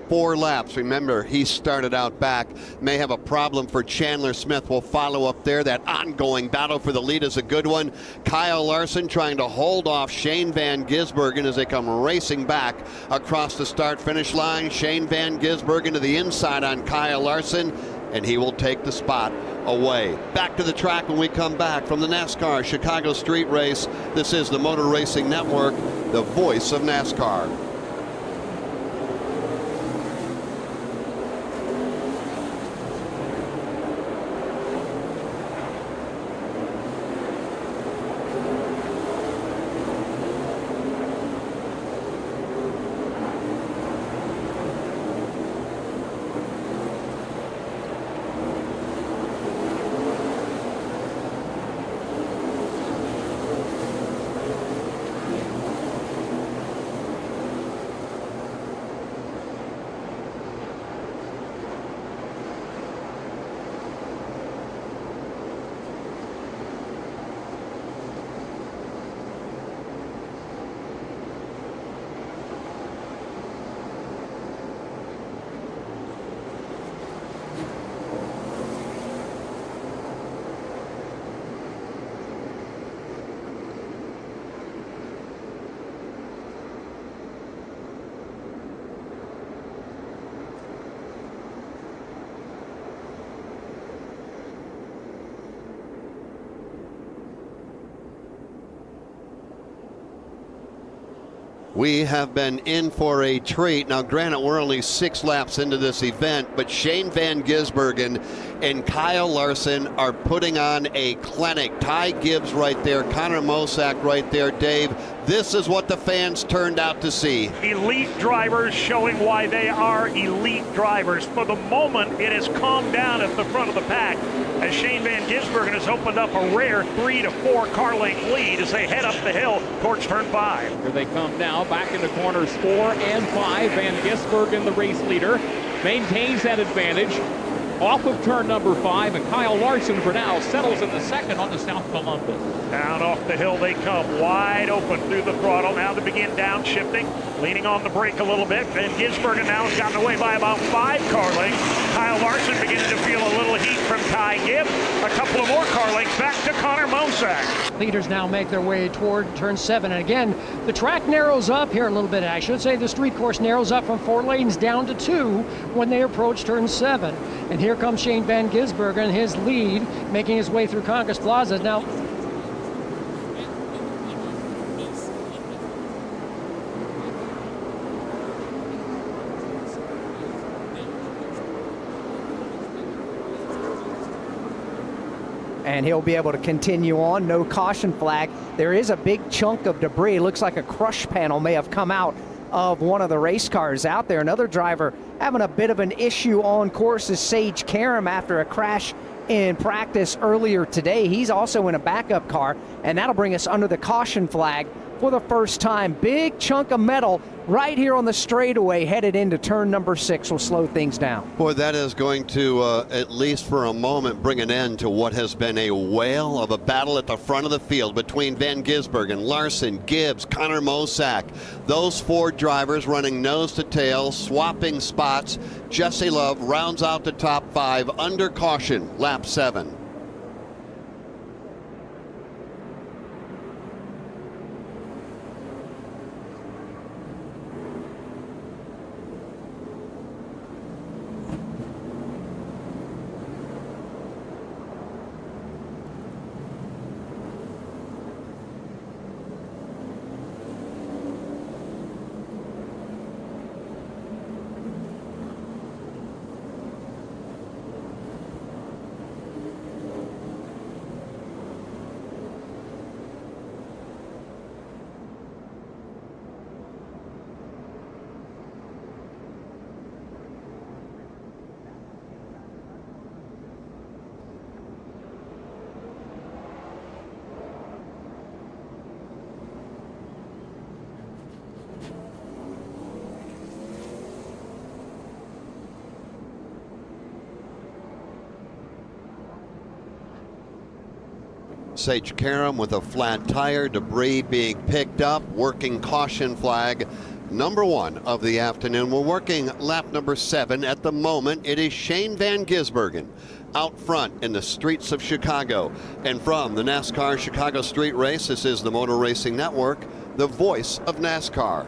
Four laps. Remember, he started out back. May have a problem for Chandler Smith. Will follow up there. That ongoing battle for the lead is a good one. Kyle Larson trying to hold off Shane Van Gisbergen as they come racing back across the start-finish line. Shane Van Gisbergen to the inside on Kyle Larson, and he will take the spot away. Back to the track when we come back from the NASCAR Chicago Street Race. This is the Motor Racing Network, the voice of NASCAR. We have been in for a treat. Now, granted, we're only 6 laps into this event, but Shane Van Gisbergen and Kyle Larson are putting on a clinic. Ty Gibbs right there, Connor Mosack right there. Dave, this is what the fans turned out to see. Elite drivers showing why they are elite drivers. For the moment, it has calmed down at the front of the pack as Shane Van Gisbergen has opened up a rare 3 to 4 car length lead as they head up the hill towards turn 5. Here they come now, back into corners 4 and 5. Van Gisbergen, the race leader, maintains that advantage off of turn number 5, and Kyle Larson for now settles in the second on the South Columbus. Down off the hill they come, wide open through the throttle. Now to begin downshifting, leaning on the brake a little bit. Van Gisbergen now has gotten away by about 5 car lengths. Kyle Larson beginning to feel a little heat from Ty Gibb. A couple of more car lengths back to Connor Mosack. Leaders now make their way toward turn 7. And again, the track narrows up here a little bit. I should say the street course narrows up from 4 lanes down to 2 when they approach turn 7. And here comes Shane Van Gisbergen, his lead, making his way through Congress Plaza. Now, and he'll be able to continue on. No caution flag. There is a big chunk of debris. It looks like a crush panel may have come out of one of the race cars out there. Another driver having a bit of an issue on course is Sage Karam after a crash in practice earlier today. He's also in a backup car, and that'll bring us under the caution flag for the first time. Big chunk of metal right here on the straightaway headed into turn number 6 will slow things down. Boy, that is going to, at least for a moment, bring an end to what has been a whale of a battle at the front of the field between Van Gisbergen, Larson, Gibbs, Connor Mosack. Those 4 drivers running nose to tail, swapping spots. Jesse Love rounds out the top 5 under caution, lap 7. Sage Karam with a flat tire, debris being picked up, working caution flag number 1 of the afternoon. We're working lap number 7 at the moment. It is Shane Van Gisbergen out front in the streets of Chicago. And from the NASCAR Chicago Street Race, this is the Motor Racing Network, the voice of NASCAR.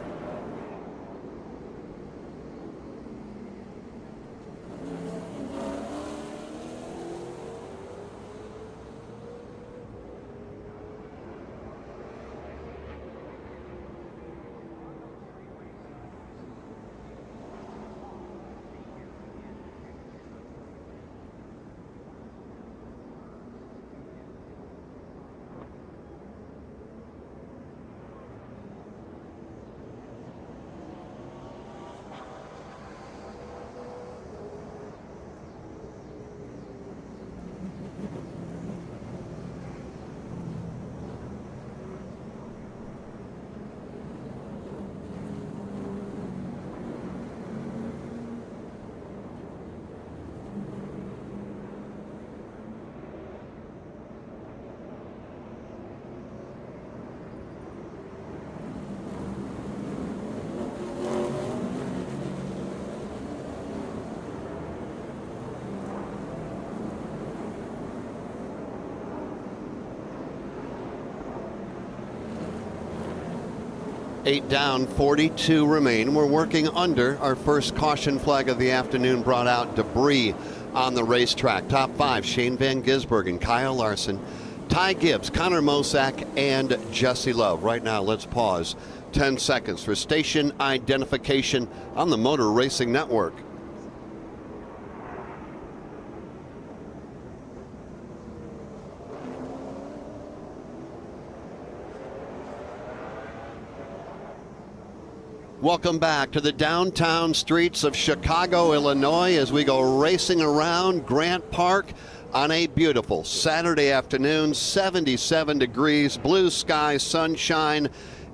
Eight down, 42 remain. We're working under our first caution flag of the afternoon, brought out debris on the racetrack. Top 5, Shane Van Gisbergen, Kyle Larson, Ty Gibbs, Connor Mosack, and Jesse Love. Right now, let's pause 10 seconds for station identification on the Motor Racing Network. Welcome back to the downtown streets of Chicago, Illinois, as we go racing around Grant Park on a beautiful Saturday afternoon. 77 degrees, blue sky, sunshine,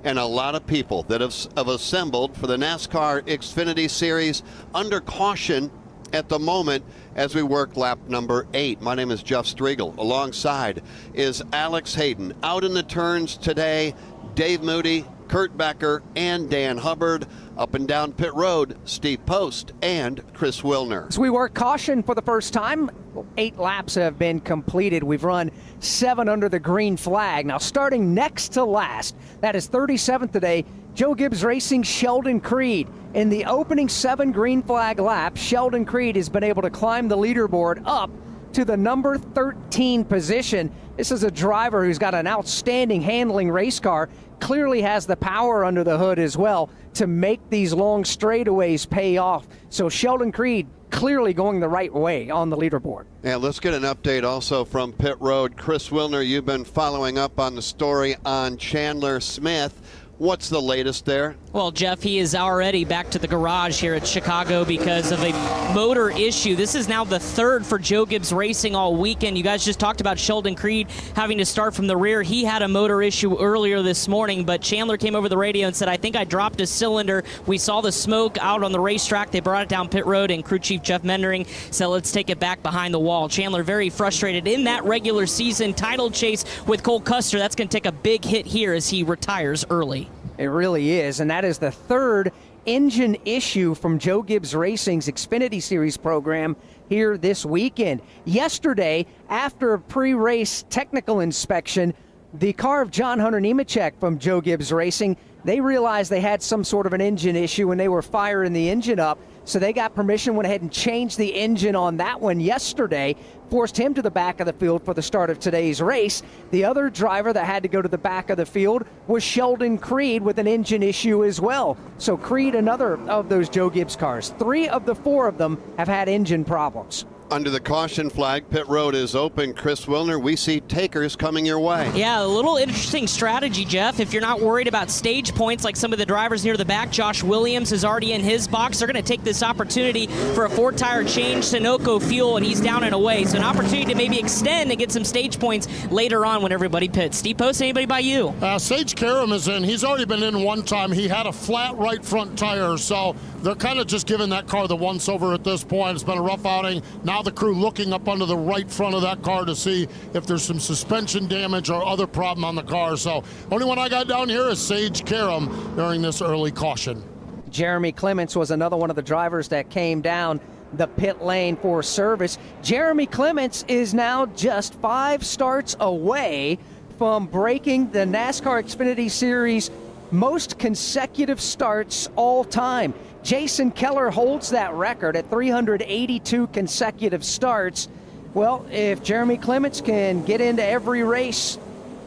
and a lot of people that have assembled for the NASCAR Xfinity Series under caution at the moment as we work lap number 8. My name is Jeff Striegel. Alongside is Alex Hayden. Out in the turns today, Dave Moody, Kurt Becker, and Dan Hubbard. Up and down pit road, Steve Post and Chris Wilner. As we work caution for the first time, 8 laps have been completed. We've run 7 under the green flag. Now starting next to last, that is 37th today, Joe Gibbs Racing Sheldon Creed. In the opening 7 green flag laps, Sheldon Creed has been able to climb the leaderboard up to the number 13 position. This is a driver who's got an outstanding handling race car, clearly has the power under the hood as well to make these long straightaways pay off. So Sheldon Creed clearly going the right way on the leaderboard. And let's get an update also from pit road. Chris Wilner, you've been following up on the story on Chandler Smith. What's the latest there? Well, Jeff, he is already back to the garage here at Chicago because of a motor issue. This is now the 3rd for Joe Gibbs Racing all weekend. You guys just talked about Sheldon Creed having to start from the rear. He had a motor issue earlier this morning, but Chandler came over the radio and said, I think I dropped a cylinder. We saw the smoke out on the racetrack. They brought it down pit road, and crew chief Jeff Mendering said, let's take it back behind the wall. Chandler very frustrated in that regular season title chase with Cole Custer. That's going to take a big hit here as he retires early. It really is, and that is the 3rd engine issue from Joe Gibbs Racing's Xfinity Series program here this weekend. Yesterday, after a pre-race technical inspection, the car of John Hunter Nemechek from Joe Gibbs Racing, they realized they had some sort of an engine issue and they were firing the engine up. So they got permission, went ahead and changed the engine on that one yesterday, forced him to the back of the field for the start of today's race. The other driver that had to go to the back of the field was Sheldon Creed with an engine issue as well. So Creed, another of those Joe Gibbs cars. 3 of the 4 of them have had engine problems. Under the caution flag, pit road is open. Chris Wilner, we see takers coming your way. Yeah, a little interesting strategy, Jeff. If you're not worried about stage points like some of the drivers near the back, Josh Williams is already in his box. They're going to take this opportunity for a 4-tire change, Sunoco fuel, and he's down and away. So an opportunity to maybe extend and get some stage points later on when everybody pits. Steve Post, anybody by you? Sage Karam is in. He's already been in one time. He had a flat right front tire, so they're kind of just giving that car the once-over at this point. It's been a rough outing. Now the crew looking up under the right front of that car to see if there's some suspension damage or other problem on the car. So only one I got down here is Sage Karam during this early caution. Jeremy Clements was another one of the drivers that came down the pit lane for service. Jeremy Clements is now just 5 starts away from breaking the NASCAR Xfinity Series most consecutive starts all time. Jason Keller holds that record at 382 consecutive starts. Well, if Jeremy Clements can get into every race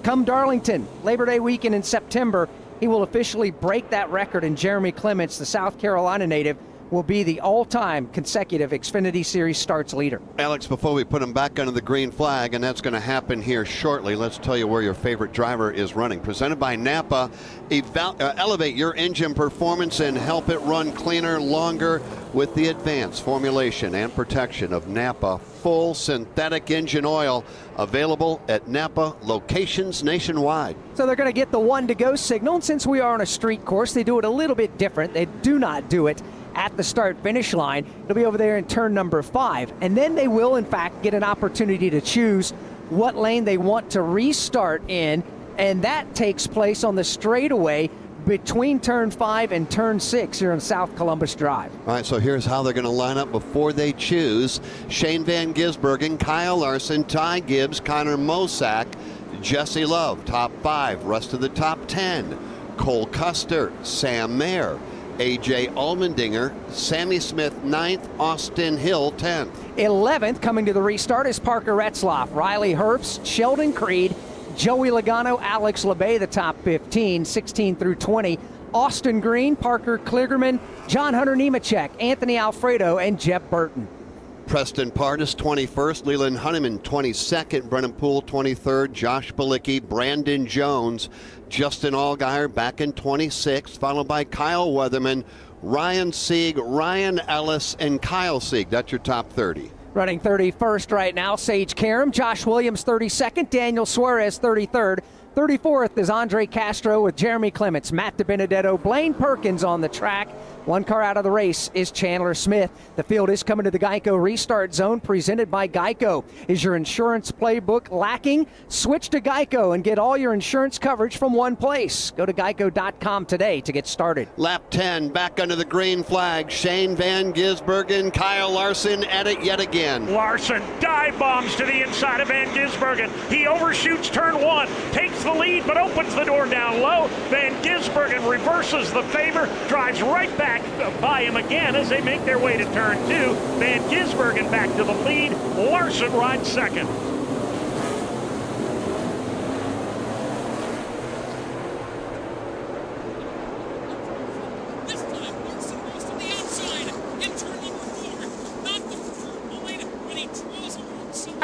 come Darlington, Labor Day weekend in September, he will officially break that record, and Jeremy Clements, the South Carolina native, will be the all-time consecutive Xfinity Series starts leader. Alex, before we put him back under the green flag, and that's going to happen here shortly, let's tell you where your favorite driver is running. Presented by Napa, elevate your engine performance and help it run cleaner, longer with the advanced formulation and protection of Napa full synthetic engine oil, available at Napa locations nationwide. So they're going to get the 1-to-go signal, and since we are on a street course, they do it a little bit different. They do not do it at the start-finish line. It'll be over there in turn number 5. And then they will, in fact, get an opportunity to choose what lane they want to restart in, and that takes place on the straightaway between turn 5 and turn 6 here on South Columbus Drive. All right, so here's how they're going to line up before they choose. Shane Van Gisbergen, Kyle Larson, Ty Gibbs, Connor Mosack, Jesse Love, top 5. Rest of the top 10. Cole Custer, Sam Mayer, A.J. Allmendinger, Sammy Smith 9th, Austin Hill 10th. 11th coming to the restart is Parker Retzlaff, Riley Herbst, Sheldon Creed, Joey Logano, Alex LeBay, the top 15, 16 through 20. Austin Green, Parker Kligerman, John Hunter Nemechek, Anthony Alfredo, and Jeff Burton. Preston Pardis 21st, Leland Honeyman 22nd, Brennan Poole 23rd, Josh Balicki, Brandon Jones, Justin Allgaier back in 26th, followed by Kyle Weatherman, Ryan Sieg, Ryan Ellis, and Kyle Sieg. That's your top 30. Running 31st right now, Sage Karam, Josh Williams 32nd, Daniel Suarez 33rd. 34th is Andre Castro with Jeremy Clements, Matt DiBenedetto, Blaine Perkins on the track. One car out of the race is Chandler Smith. The field is coming to the Geico Restart Zone presented by Geico. Is your insurance playbook lacking? Switch to Geico and get all your insurance coverage from one place. Go to geico.com today to get started. Lap 10, back under the green flag. Shane Van Gisbergen, Kyle Larson at it yet again. Larson dive bombs to the inside of Van Gisbergen. He overshoots turn 1, takes the lead, but opens the door down low. Van Gisbergen reverses the favor, drives right back by him again as they make their way to turn 2. Van Gisbergen back to the lead. Larson rides second.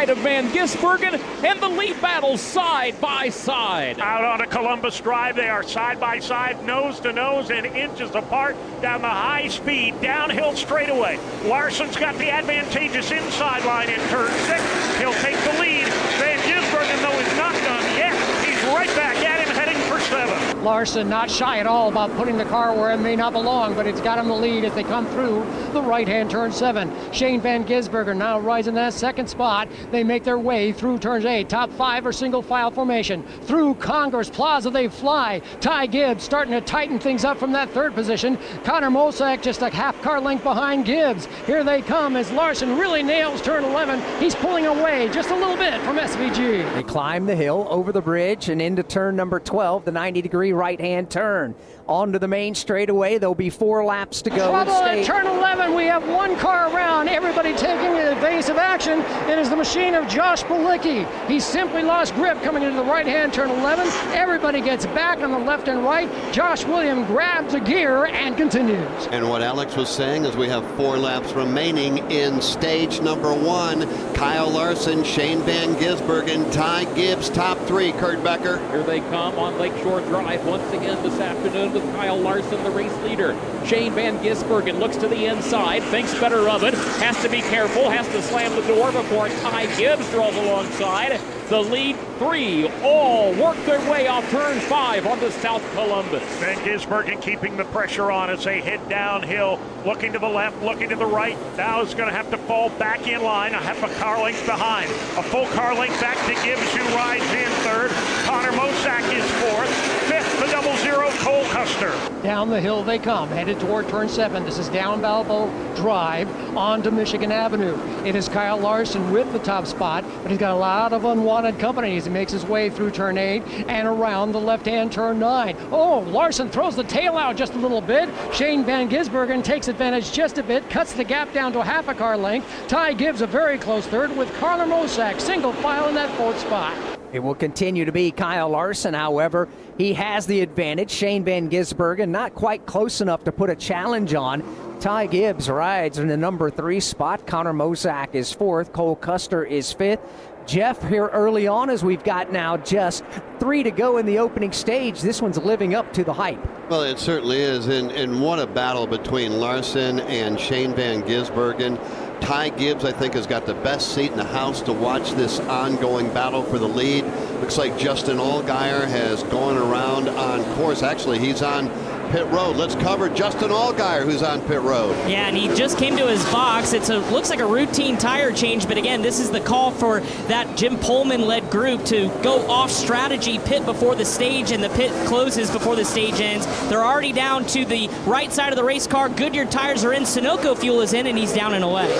Of Van Gisbergen, and the lead battle side by side. Out onto Columbus Drive, they are side by side, nose to nose, and inches apart down the high speed downhill straightaway. Larson's got the advantageous inside line in turn 6. He'll take the lead. Van Gisbergen, though, is not done yet. He's right back at him, heading for 7. Larson not shy at all about putting the car where it may not belong, but it's got him the lead as they come through the right-hand turn 7. Shane Van Gisbergen now rides in that second spot. They make their way through turns 8. Top 5 are single file formation. Through Congress Plaza they fly. Ty Gibbs starting to tighten things up from that third position. Connor Mosak just a half car length behind Gibbs. Here they come as Larson really nails turn 11. He's pulling away just a little bit from SVG. They climb the hill, over the bridge, and into turn number 12, the 90-degree right-hand turn. Onto the main straightaway. There'll be 4 laps to go. Trouble at turn 11. We have one car around. Everybody taking evasive action. It is the machine of Josh Balicki. He simply lost grip coming into the right-hand turn 11. Everybody gets back on the left and right. Josh Williams grabs a gear and continues. And what Alex was saying is we have 4 laps remaining in stage number 1. Kyle Larson, Shane Van Gisbergen, Ty Gibbs, top 3. Kurt Becker. Here they come on Lakeshore Drive once again this afternoon with Kyle Larson, the race leader. Shane Van Gisbergen looks to the inside, thinks better of it, has to be careful, has to slam the door before Ty Gibbs draws alongside. The lead 3 all work their way off turn 5 onto South Columbus. Van Gisbergen keeping the pressure on as they head downhill, looking to the left, looking to the right. Now is going to have to fall back in line, a half a car length behind. A full car length back to Gibbs, who rides in 3rd. Connor Mosak is 4th. 5th, the 00 Cole Custer. Down the hill they come, headed toward turn 7. This is down Balboa Drive onto Michigan Avenue. It is Kyle Larson with the top spot, but he's got a lot of unwanted company as he makes his way through turn 8 and around the left-hand turn 9. Oh, Larson throws the tail out just a little bit. Shane Van Gisbergen takes advantage just a bit, cuts the gap down to a half a car length. Ty Gibbs a very close 3rd with Connor Mosak single file in that 4th spot. It will continue to be Kyle Larson, however. He has the advantage. Shane Van Gisbergen not quite close enough to put a challenge on. Ty Gibbs rides in the number 3 spot. Connor Mosak is 4th. Cole Custer is 5th. Jeff, here early on, as we've got now just 3 to go in the opening stage, this one's living up to the hype. Well, it certainly is, and what a battle between Larson and Shane Van Gisbergen. Ty Gibbs, I think, has got the best seat in the house to watch this ongoing battle for the lead. Looks like Justin Allgaier has gone around on course. Actually, he's on pit road. Let's cover Justin Allgaier, who's on pit road. Yeah, and he just came to his box. Looks like a routine tire change, but again, this is the call for that Jim Pullman-led group to go off strategy, pit before the stage, and the pit closes before the stage ends. They're already down to the right side of the race car. Goodyear tires are in. Sunoco fuel is in, and he's down and away.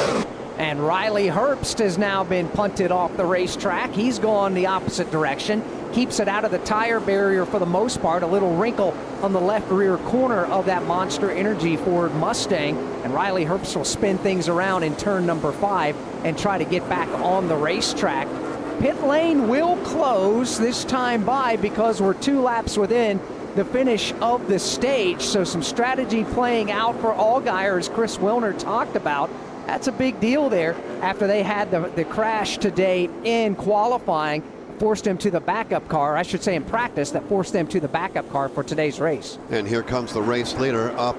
And Riley Herbst has now been punted off the racetrack. He's gone the opposite direction. Keeps it out of the tire barrier for the most part. A little wrinkle on the left rear corner of that Monster Energy Ford Mustang. And Riley Herbst will spin things around in turn number 5 and try to get back on the racetrack. Pit lane will close this time by because we're 2 laps within the finish of the stage. So some strategy playing out for Allgaier, as Chris Wilner talked about. That's a big deal there after they had the crash today in qualifying, forced him to the backup car, I should say in practice, that forced them to the backup car for today's race. And here comes the race leader up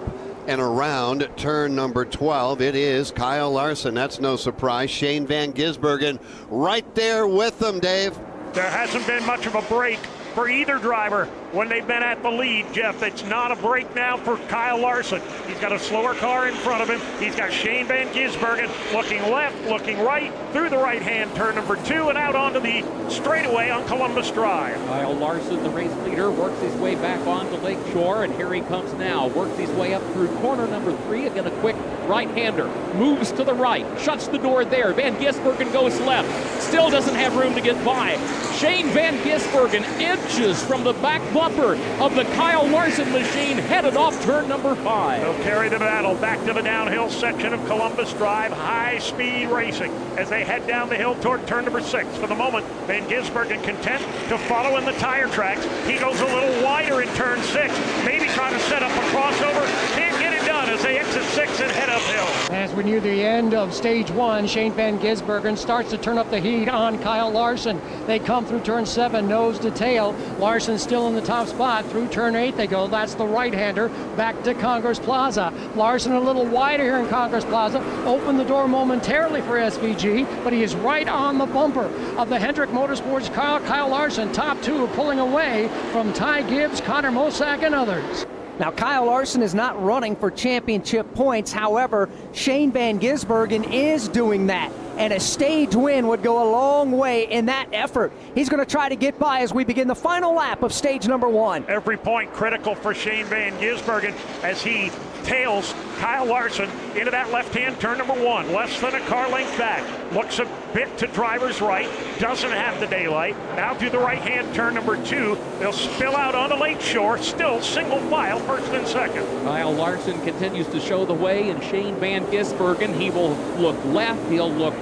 and around turn number 12. It is Kyle Larson. That's no surprise. Shane Van Gisbergen right there with them, Dave. There hasn't been much of a break for either driver when they've been at the lead, Jeff. It's not a break now for Kyle Larson. He's got a slower car in front of him. He's got Shane Van Gisbergen looking left, looking right, through the right-hand turn number 2 and out onto the straightaway on Columbus Drive. Kyle Larson, the race leader, works his way back onto Lakeshore, and here he comes now. Works his way up through corner number 3. Again, a quick right-hander. Moves to the right, shuts the door there. Van Gisbergen goes left. Still doesn't have room to get by. Shane Van Gisbergen inches from the back bumper of the Kyle Larson machine, headed off turn number 5. They'll carry the battle back to the downhill section of Columbus Drive. High-speed racing as they head down the hill toward turn number 6. For the moment, Van Gisbergen content to follow in the tire tracks. He goes a little wider in turn 6, maybe trying to set up a crossover. Can't get it done as they exit 6 and head uphill. As we near the end of stage 1, Shane Van Gisbergen starts to turn up the heat on Kyle Larson. They come through turn 7, nose to tail. Larson still in the top spot. Through turn 8 they go. That's the right-hander back to Congress Plaza. Larson a little wider here in Congress Plaza. Opened the door momentarily for SVG, but he is right on the bumper of the Hendrick Motorsports car. Kyle Larson, top 2, pulling away from Ty Gibbs, Connor Mosack, and others. Now, Kyle Larson is not running for championship points. However, Shane Van Gisbergen is doing that, and a stage win would go a long way in that effort. He's going to try to get by as we begin the final lap of stage number 1. Every point critical for Shane Van Gisbergen as he tails Kyle Larson into that left-hand turn number 1, less than a car length back. Looks a bit to driver's right, doesn't have the daylight. Now through the right-hand turn number 2, they'll spill out onto Lakeshore, still single file, first and second. Kyle Larson continues to show the way, and Shane Van Gisbergen, he will look left, he'll look.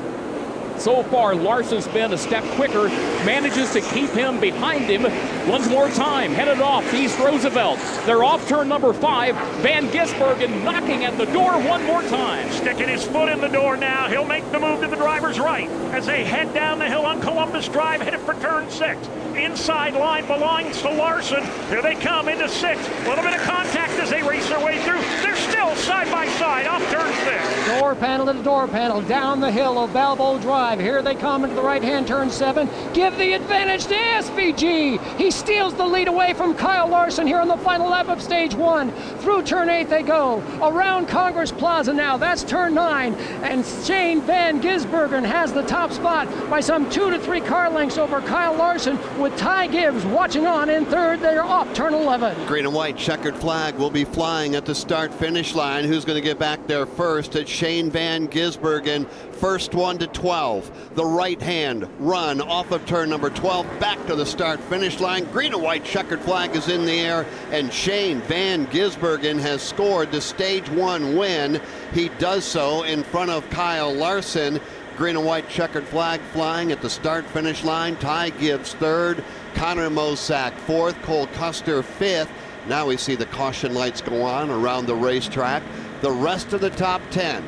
So far, Larson's been a step quicker, manages to keep him behind him. One more time, headed off East Roosevelt. They're off turn number 5. Van Gisbergen knocking at the door one more time. Sticking his foot in the door now. He'll make the move to the driver's right as they head down the hill on Columbus Drive, headed for turn 6. Inside line belongs to Larson. Here they come into 6. A little bit of contact as they race their way through. They're still side by side off turn 6. Door panel to the door panel, down the hill of Balboa Drive. Here they come into the right-hand turn 7. Give the advantage to SVG. He steals the lead away from Kyle Larson here on the final lap of stage 1. Through turn 8 they go. Around Congress Plaza now. That's turn 9. And Shane Van Gisbergen has the top spot by some 2 to 3 car lengths over Kyle Larson, with Ty Gibbs watching on in third. They're off turn 11. Green and white checkered flag will be flying at the start-finish line. Who's going to get back there first? It's Shane Van Gisbergen, first one to 12. The right-hand run off of turn number 12, back to the start-finish line. Green and white checkered flag is in the air, and Shane Van Gisbergen has scored the stage 1 win. He does so in front of Kyle Larson. Green and white checkered flag flying at the start-finish line. Ty Gibbs third, Connor Mosack fourth, Cole Custer fifth. Now we see the caution lights go on around the racetrack. The rest of the top 10.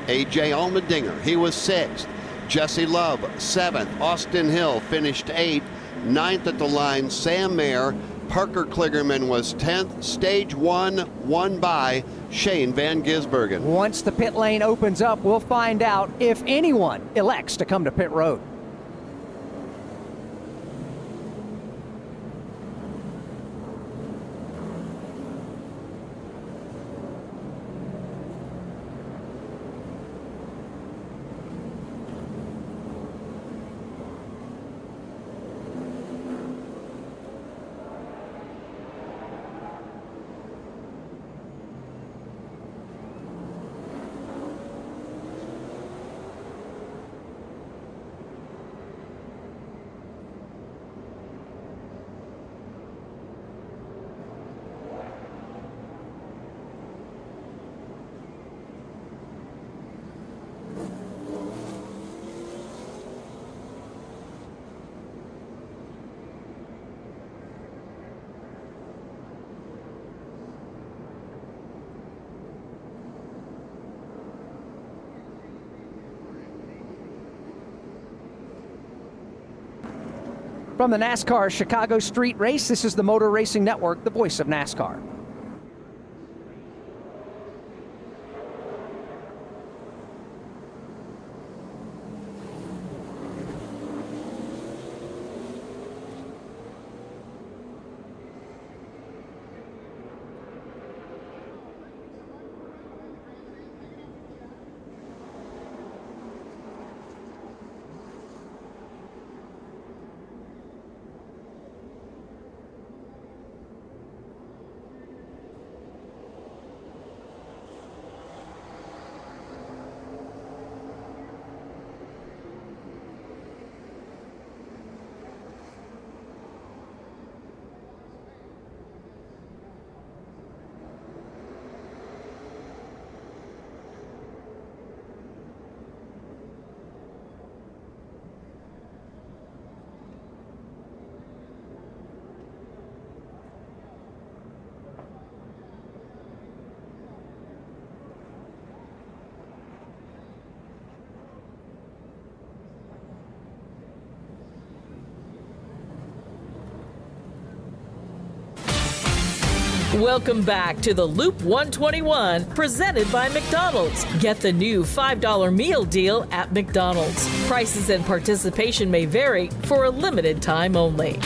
A.J. Allmendinger, he was 6th. Jesse Love, 7th. Austin Hill finished 8th. 9th at the line, Sam Mayer. Parker Kligerman was 10th. Stage 1 won by Shane Van Gisbergen. Once the pit lane opens up, we'll find out if anyone elects to come to pit road. From the NASCAR Chicago Street Race, this is the Motor Racing Network, the voice of NASCAR. Welcome back to the Loop 121, presented by McDonald's. Get the new $5 meal deal at McDonald's. Prices and participation may vary for a limited time only.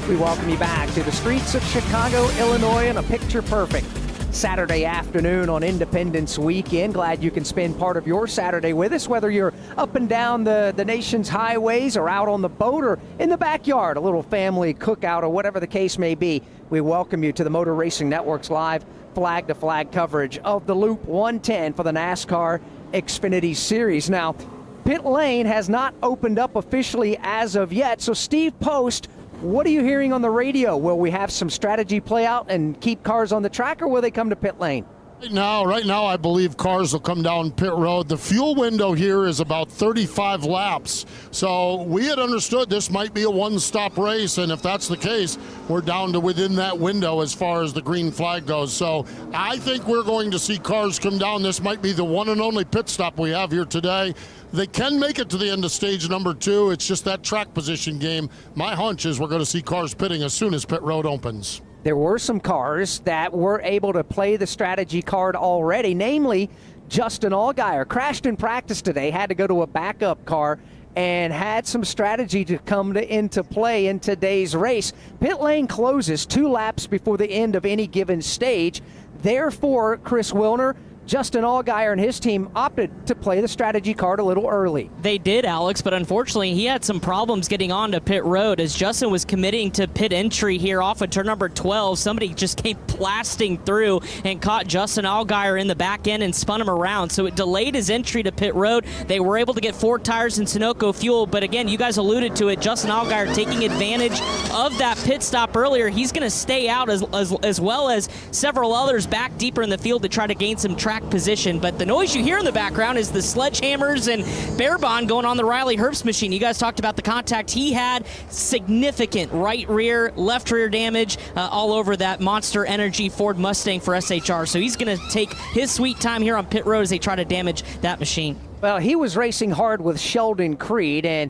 We welcome you back to the streets of Chicago, Illinois on a picture-perfect Saturday afternoon on Independence Weekend. Glad you can spend part of your Saturday with us, whether you're up and down the nation's highways or out on the boat or in the backyard, a little family cookout or whatever the case may be. We welcome you to the Motor Racing Network's live flag-to-flag coverage of the Loop 110 for the NASCAR Xfinity Series. Now, pit lane has not opened up officially as of yet, so Steve Post, what are you hearing on the radio? Will we have some strategy play out and keep cars on the track, or will they come to pit lane? Right now, I believe cars will come down pit road. The fuel window here is about 35 laps. So we had understood this might be a one-stop race, and if that's the case, we're down to within that window as far as the green flag goes. So I think we're going to see cars come down. This might be the one and only pit stop we have here today. They can make it to the end of stage number 2. It's just that track position game. My hunch is we're going to see cars pitting as soon as pit road opens. There were some cars that were able to play the strategy card already, namely Justin Allgaier. Crashed in practice today, had to go to a backup car, and had some strategy to come into play in today's race. Pit lane closes 2 laps before the end of any given stage. Therefore, Chris Wilner, Justin Allgaier and his team opted to play the strategy card a little early. They did, Alex, but unfortunately he had some problems getting onto pit road as Justin was committing to pit entry here off of turn number 12. Somebody just came blasting through and caught Justin Allgaier in the back end and spun him around, so it delayed his entry to pit road. They were able to get 4 tires and Sunoco fuel, but again, you guys alluded to it, Justin Allgaier taking advantage of that pit stop earlier. He's going to stay out as well as several others back deeper in the field to try to gain some track position, but the noise you hear in the background is the sledgehammers and bear bond going on the Riley Herbst machine. You guys talked about the contact he had, significant right rear, left rear damage all over that Monster Energy Ford Mustang for SHR, so he's going to take his sweet time here on pit road as they try to damage that machine. Well, he was racing hard with Sheldon Creed and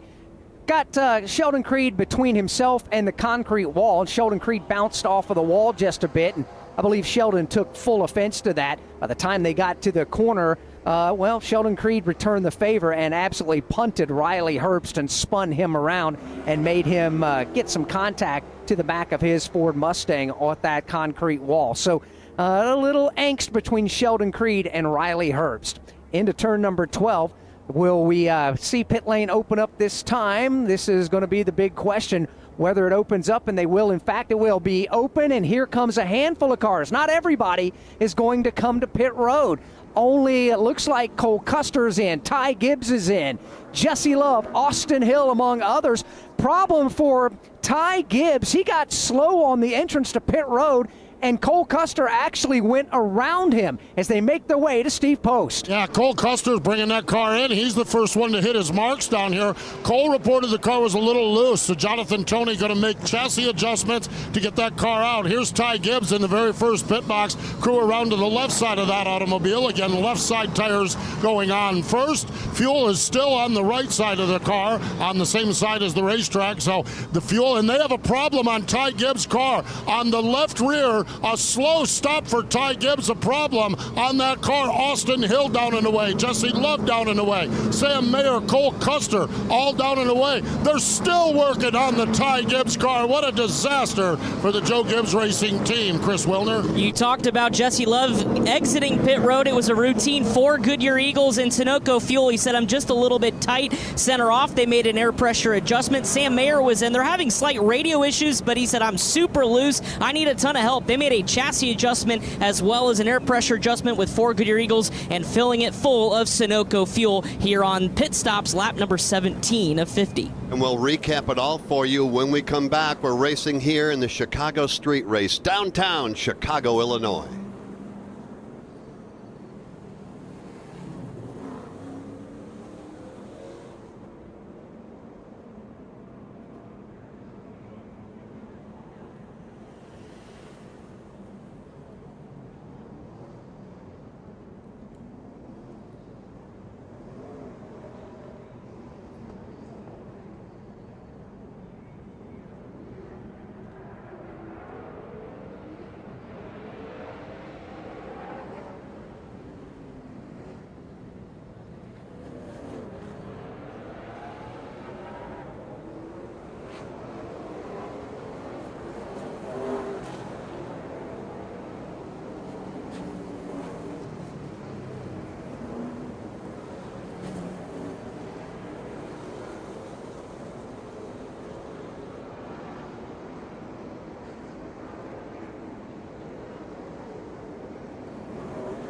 got Sheldon Creed between himself and the concrete wall, and Sheldon Creed bounced off of the wall just a bit, and I believe Sheldon took full offense to that. By the time they got to the corner, Sheldon Creed returned the favor and absolutely punted Riley Herbst and spun him around and made him get some contact to the back of his Ford Mustang off that concrete wall. So a little angst between Sheldon Creed and Riley Herbst. Into turn number 12. Will we see pit lane open up this time? This is going to be the big question, whether it opens up, and they will. In fact, it will be open, and here comes a handful of cars. Not everybody is going to come to pit road. Only, it looks like Cole Custer's in, Ty Gibbs is in, Jesse Love, Austin Hill, among others. Problem for Ty Gibbs, he got slow on the entrance to pit road and Cole Custer actually went around him as they make their way to Steve Post. Yeah, Cole Custer's bringing that car in. He's the first one to hit his marks down here. Cole reported the car was a little loose, so Jonathan Toney going to make chassis adjustments to get that car out. Here's Ty Gibbs in the very first pit box. Crew around to the left side of that automobile. Again, left side tires going on first. Fuel is still on the right side of the car, on the same side as the racetrack. So the fuel, and they have a problem on Ty Gibbs' car. On the left rear, a slow stop for Ty Gibbs, a problem on that car. Austin Hill down and away. Jesse Love down and away. Sam Mayer, Cole Custer, all down and away. They're still working on the Ty Gibbs car. What a disaster for the Joe Gibbs Racing team. Chris Wilner. You talked about Jesse Love exiting pit road. It was a routine for Goodyear Eagles and Sunoco Fuel. He said, I'm just a little bit tight. Center off. They made an air pressure adjustment. Sam Mayer was in. They're having slight radio issues, but he said, I'm super loose. I need a ton of help. They made a chassis adjustment as well as an air pressure adjustment with 4 Goodyear Eagles and filling it full of Sunoco Fuel here on pit stops, lap number 17 of 50. And we'll recap it all for you when we come back. We're racing here in the Chicago Street Race, downtown Chicago, Illinois.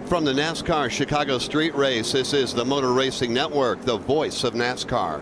From the NASCAR Chicago Street Race, this is the Motor Racing Network, the voice of NASCAR.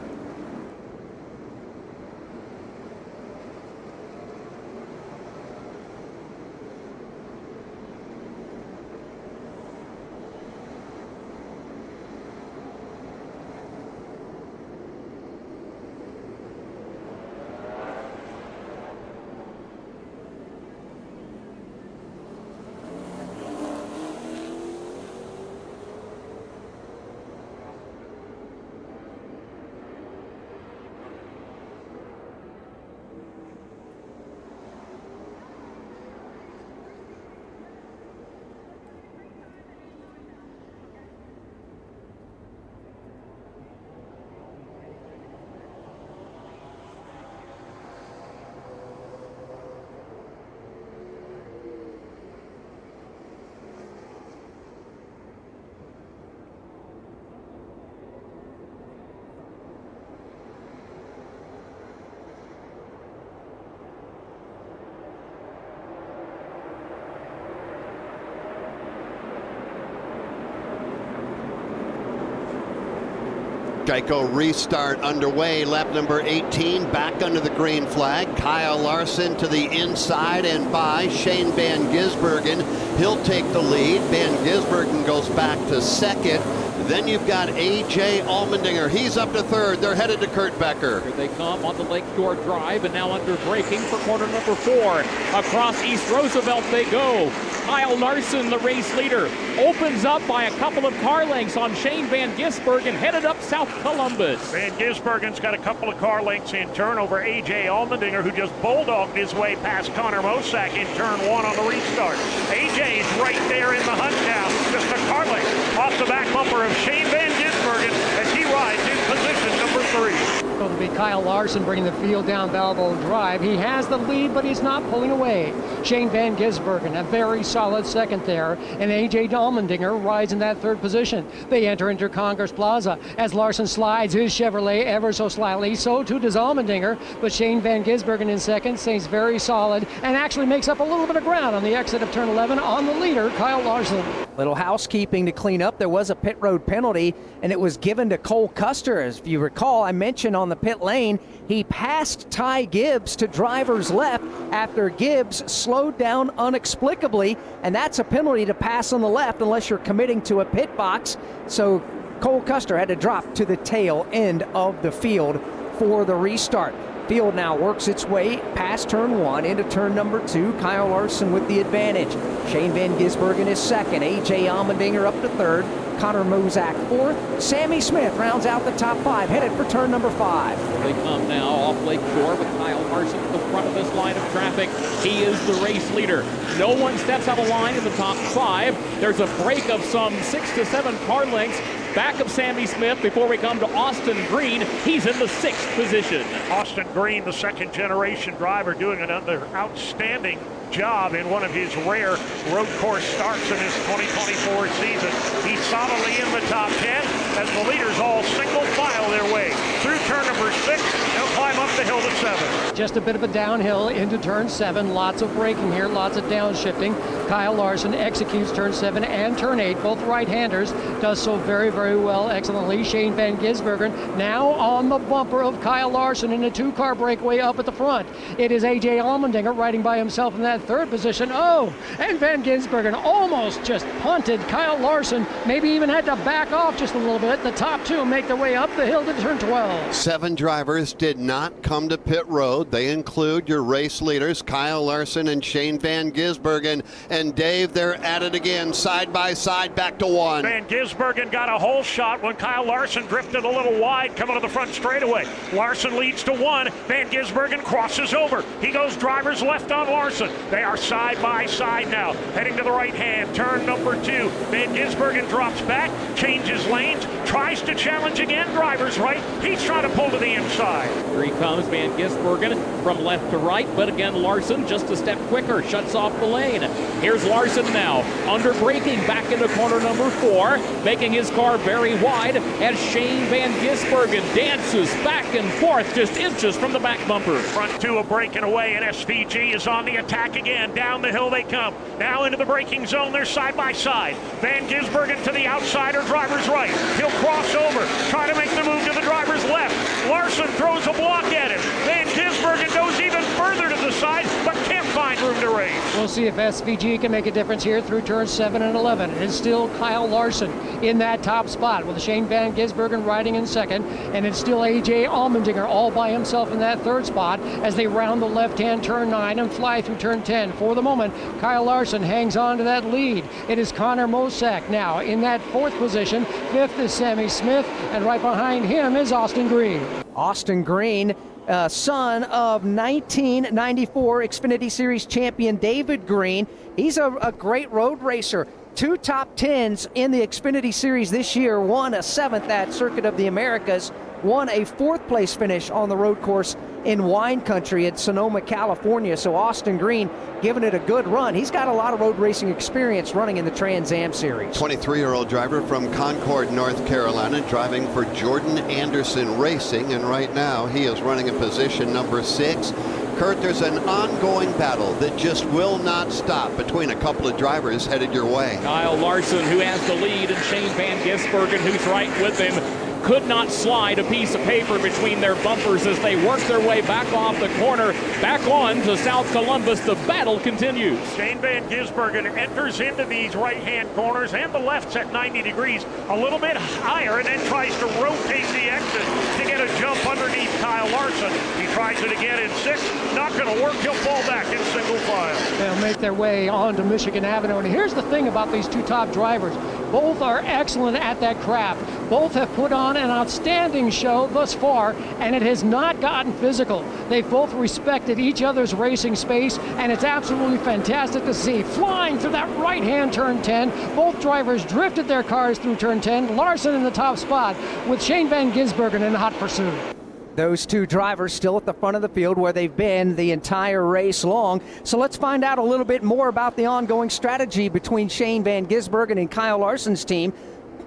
Geico restart underway, lap number 18, back under the green flag. Kyle Larson to the inside and by Shane Van Gisbergen. He'll take the lead. Van Gisbergen goes back to second. Then you've got A.J. Allmendinger. He's up to third. They're headed to Kurt Becker. Here they come on the Lakeshore Drive and now under braking for corner number 4. Across East Roosevelt they go. Kyle Larson, the race leader, opens up by a couple of car lengths on Shane Van Gisbergen, headed up South Columbus. Van Gisbergen's got a couple of car lengths in turn over A.J. Allmendinger, who just bulldogged his way past Connor Mosack in turn 1 on the restart. A.J.'s right there in the hunt now, just a car length off the back bumper of Shane Van Gisbergen as he rides in position number 3. It'll be Kyle Larson bringing the field down Balboa Drive. He has the lead, but he's not pulling away. Shane Van Gisbergen, a very solid second there, and A.J. Allmendinger rides in that third position. They enter into Congress Plaza as Larson slides his Chevrolet ever so slightly. So too does Allmendinger, but Shane Van Gisbergen in second stays very solid and actually makes up a little bit of ground on the exit of turn 11 on the leader, Kyle Larson. Little housekeeping to clean up. There was a pit road penalty, and it was given to Cole Custer. As if you recall, I mentioned on the pit lane, he passed Ty Gibbs to driver's left after Gibbs slowed down inexplicably, and that's a penalty to pass on the left unless you're committing to a pit box. So Cole Custer had to drop to the tail end of the field for the restart. Field now works its way past turn 1 into turn number 2. Kyle Larson with the advantage. Shane Van Gisbergen is second. A.J. Allmendinger up to third. Connor Mozak fourth. Sammy Smith rounds out the top 5, headed for turn number 5. They come now off Lake Shore with Kyle Larson at the front of this line of traffic. He is the race leader. No one steps out of line in the top 5. There's a break of some 6 to 7 car lengths back of Sammy Smith before we come to Austin Green. He's in the 6th position. Austin Green, the second-generation driver, doing another outstanding job in one of his rare road course starts in his 2024 season. He's solidly in the top 10 as the leaders all single file their way through turn number 6. They'll climb up the hill to 7. Just a bit of a downhill into turn 7. Lots of braking here, lots of downshifting. Kyle Larson executes turn 7 and turn 8, both right-handers. Does so very, very well, excellently. Shane Van Gisbergen now on the bumper of Kyle Larson in a 2-car breakaway up at the front. It is A.J. Allmendinger riding by himself in that 3rd position. Oh, and Van Gisbergen almost just punted Kyle Larson. Maybe even had to back off just a little bit. The top 2 make their way up the hill to turn 12. 7 drivers did not come to pit road. They include your race leaders, Kyle Larson and Shane Van Gisbergen. And Dave, they're at it again, side by side, back to 1. Van Gisbergen got a hole shot when Kyle Larson drifted a little wide coming to the front straightaway. Larson leads to 1. Van Gisbergen crosses over. He goes driver's left on Larson. They are side by side now, heading to the right hand, turn number 2. Van Gisbergen drops back, changes lanes, tries to challenge again, driver's right. He's trying to pull to the inside. Here he comes, Van Gisbergen from left to right, but again Larson just a step quicker, shuts off the lane. Here's Larson now, under braking back into corner number 4, making his car very wide as Shane Van Gisbergen dances back and forth just inches from the back bumper. Front 2 are breaking away, and SVG is on the attack again. Down the hill they come. Now into the braking zone. They're side by side. Van Gisbergen to the outside or driver's right. He'll cross over, try to make the move to the driver's left. Larson throws a block at him. Van Gisbergen goes even further to the side, but can't find room to race. We'll see if SVG can make a difference here through turns 7 and 11. It is still Kyle Larson in that top spot with Shane Van Gisbergen riding in second, and it's still A.J. Allmendinger all by himself in that 3rd spot as they round the left-hand turn 9 and fly through turn 10. For the moment, Kyle Larson hangs on to that lead. It is Connor Mozak now in that 4th position. 5th is Sammy Smith, and right behind him is Austin Green. Austin Green, son of 1994 Xfinity Series champion David Green. He's a great road racer. 2 top 10s in the Xfinity Series this year, won a 7th at Circuit of the Americas, won a 4th place finish on the road course in wine country at Sonoma, California. So Austin Green giving it a good run. He's got a lot of road racing experience running in the Trans Am Series. 23-year-old driver from Concord, North Carolina, driving for Jordan Anderson Racing, and right now he is running in position number 6. Kurt, there's an ongoing battle that just will not stop between a couple of drivers headed your way. Kyle Larson, who has the lead, and Shane Van Gisbergen, who's right with him, could not slide a piece of paper between their bumpers as they work their way back off the corner, back on to South Columbus. The battle continues. Shane Van Gisbergen enters into these right-hand corners and the lefts at 90 degrees, a little bit higher, and then tries to rotate the exit to get a jump underneath Kyle Larson. He tries it again in 6th. Not going to work. He'll fall back in single file. They'll make their way onto Michigan Avenue. And here's the thing about these 2 top drivers. Both are excellent at that craft. Both have put on an outstanding show thus far, and it has not gotten physical. They've both respected each other's racing space, and it's absolutely fantastic to see. Flying through that right-hand turn 10, both drivers drifted their cars through turn 10. Larson in the top spot with Shane Van Gisbergen in hot pursuit. Those 2 drivers still at the front of the field where they've been the entire race long. So let's find out a little bit more about the ongoing strategy between Shane Van Gisbergen and Kyle Larson's team.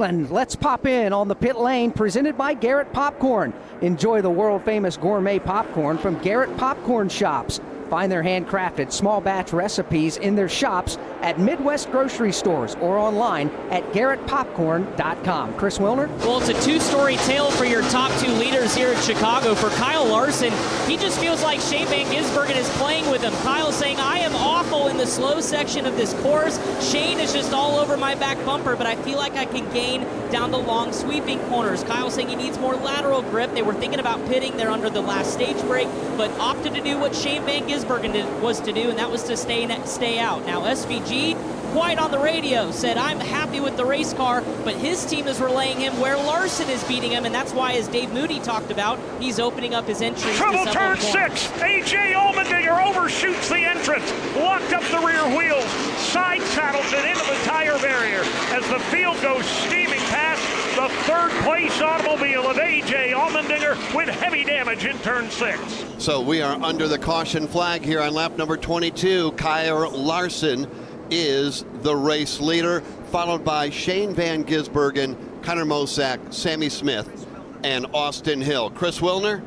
And let's pop in on the pit lane presented by Garrett Popcorn. Enjoy the world-famous gourmet popcorn from Garrett Popcorn Shops. Find their handcrafted small batch recipes in their shops at Midwest grocery stores or online at GarrettPopcorn.com. Chris Wilner? Well, it's a two-story tale for your top two leaders here in Chicago. For Kyle Larson, he just feels like Shane Van Gisbergen is playing with him. Kyle saying, I am awful in the slow section of this course. Shane is just all over my back bumper, but I feel like I can gain down the long sweeping corners. Kyle saying he needs more lateral grip. They were thinking about pitting there under the last stage break, but opted to do what Shane Van Gisbergen was to do, and that was to stay out. Now SVG, quiet on the radio, said, I'm happy with the race car, but his team is relaying him where Larson is beating him, and that's why, as Dave Moody talked about, he's opening up his entries. Trouble to turn corners. 6. A.J. Allmendinger overshoots the entrance, locked up the rear wheels, side saddles it into the tire barrier as the field goes steaming past the third-place automobile of A.J. Allmendinger with heavy damage in turn 6. So we are under the caution flag here on lap number 22. Kyle Larson is the race leader, followed by Shane Van Gisbergen, Connor Mosack, Sammy Smith, and Austin Hill. Chris Wilner?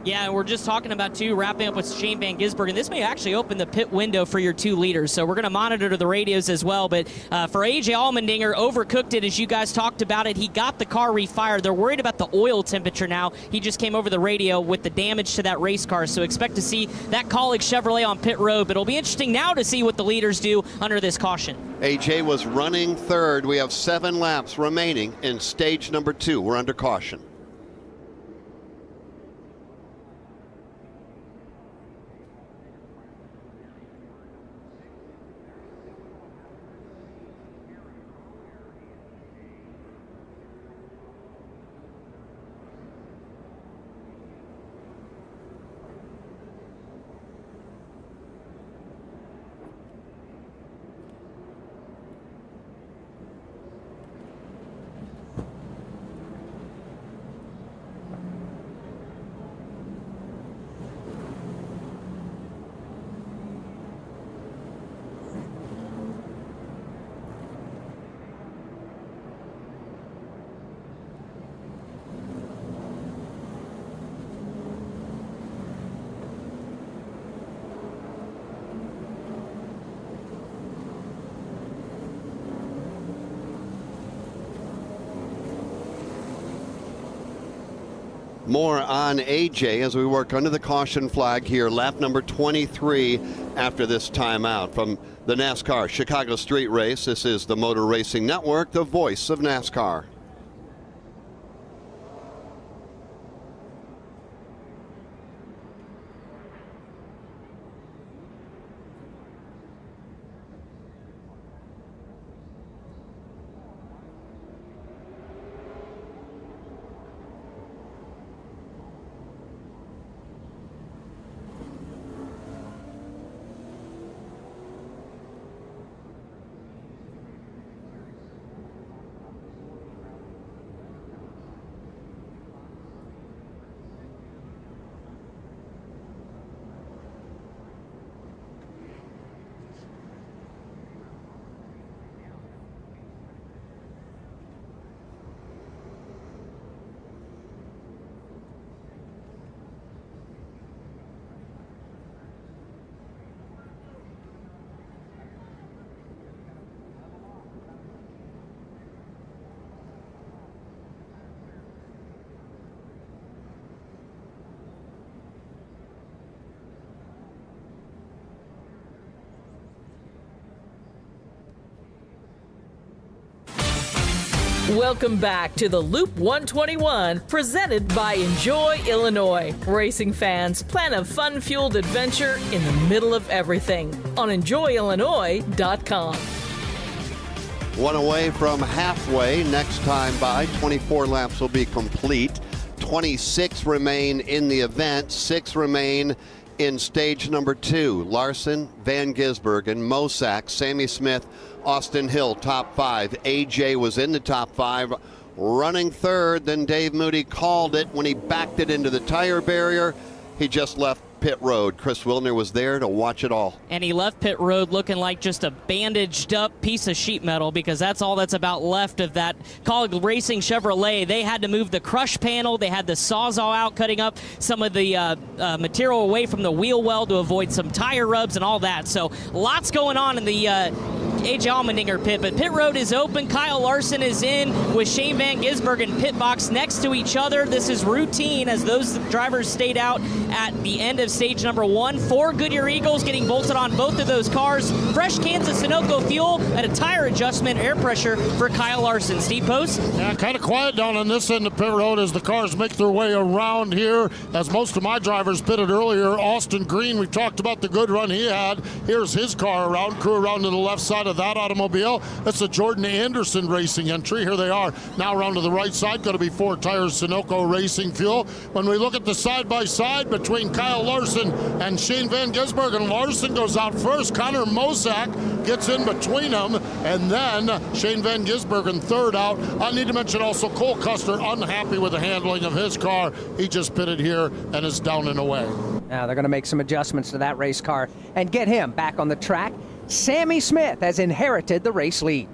Yeah, and we're just talking about, too, wrapping up with Shane Van Gisbergen. This may actually open the pit window for your two leaders, so we're going to monitor the radios as well. But for A.J. Allmendinger, overcooked it, as you guys talked about it. He got the car refired. They're worried about the oil temperature now. He just came over the radio with the damage to that race car, so expect to see that Colleague Chevrolet on pit road. But it'll be interesting now to see what the leaders do under this caution. A.J. was running third. We have 7 laps remaining in stage number 2. We're under caution. More on AJ as we work under the caution flag here, lap number 23 after this timeout. From the NASCAR Chicago Street Race, this is the Motor Racing Network, the voice of NASCAR. Welcome back to the Loop 121, presented by Enjoy Illinois. Racing fans, plan a fun-fueled adventure in the middle of everything on enjoyillinois.com. One away from halfway. Next time by, 24 laps will be complete. 26 remain in the event. 6 remain in stage number 2. Larson, Van Gisbergen, Mosack, Sammy Smith, Austin Hill, top 5. AJ was in the top 5, running third. Then Dave Moody called it when he backed it into the tire barrier. He just left pit road. Chris Wilner was there to watch it all. And he left pit road looking like just a bandaged up piece of sheet metal, because that's all that's about left of that Cog Racing Chevrolet. They had to move the crush panel. They had the Sawzall out, cutting up some of the material away from the wheel well to avoid some tire rubs and all that. So lots going on in the AJ Allmendinger pit, but pit road is open. Kyle Larson is in with Shane Van Gisbergen in pit box next to each other. This is routine as those drivers stayed out at the end of stage number 1. 4 Goodyear Eagles getting bolted on both of those cars. Fresh Kansas Sunoco fuel at a tire adjustment, air pressure for Kyle Larson. Steve Post? Yeah, kind of quiet down on this end of pit road as the cars make their way around here. As most of my drivers pitted earlier, Austin Green, we talked about the good run he had. Here's his car around, crew around to the left side of that automobile. That's the Jordan Anderson Racing entry. Here they are now around to the right side. Going to be 4 tires Sunoco Racing fuel. When we look at the side-by-side between Kyle Larson and Shane Van Gisbergen, Larson goes out first. Connor Mosak gets in between them, and then Shane Van Gisbergen third out. I need to mention also Cole Custer, unhappy with the handling of his car. He just pitted here and is down and away. Now they're going to make some adjustments to that race car and get him back on the track. Sammy Smith has inherited the race lead.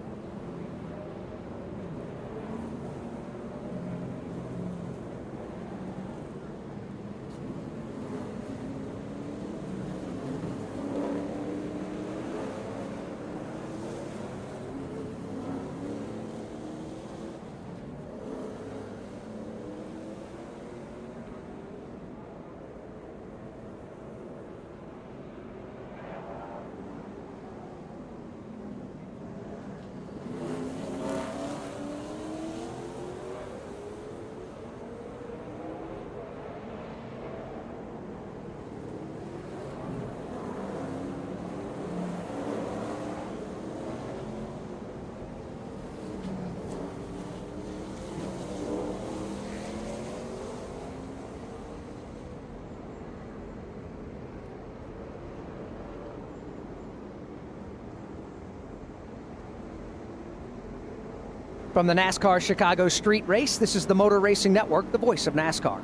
From the NASCAR Chicago Street Race, this is the Motor Racing Network, the voice of NASCAR.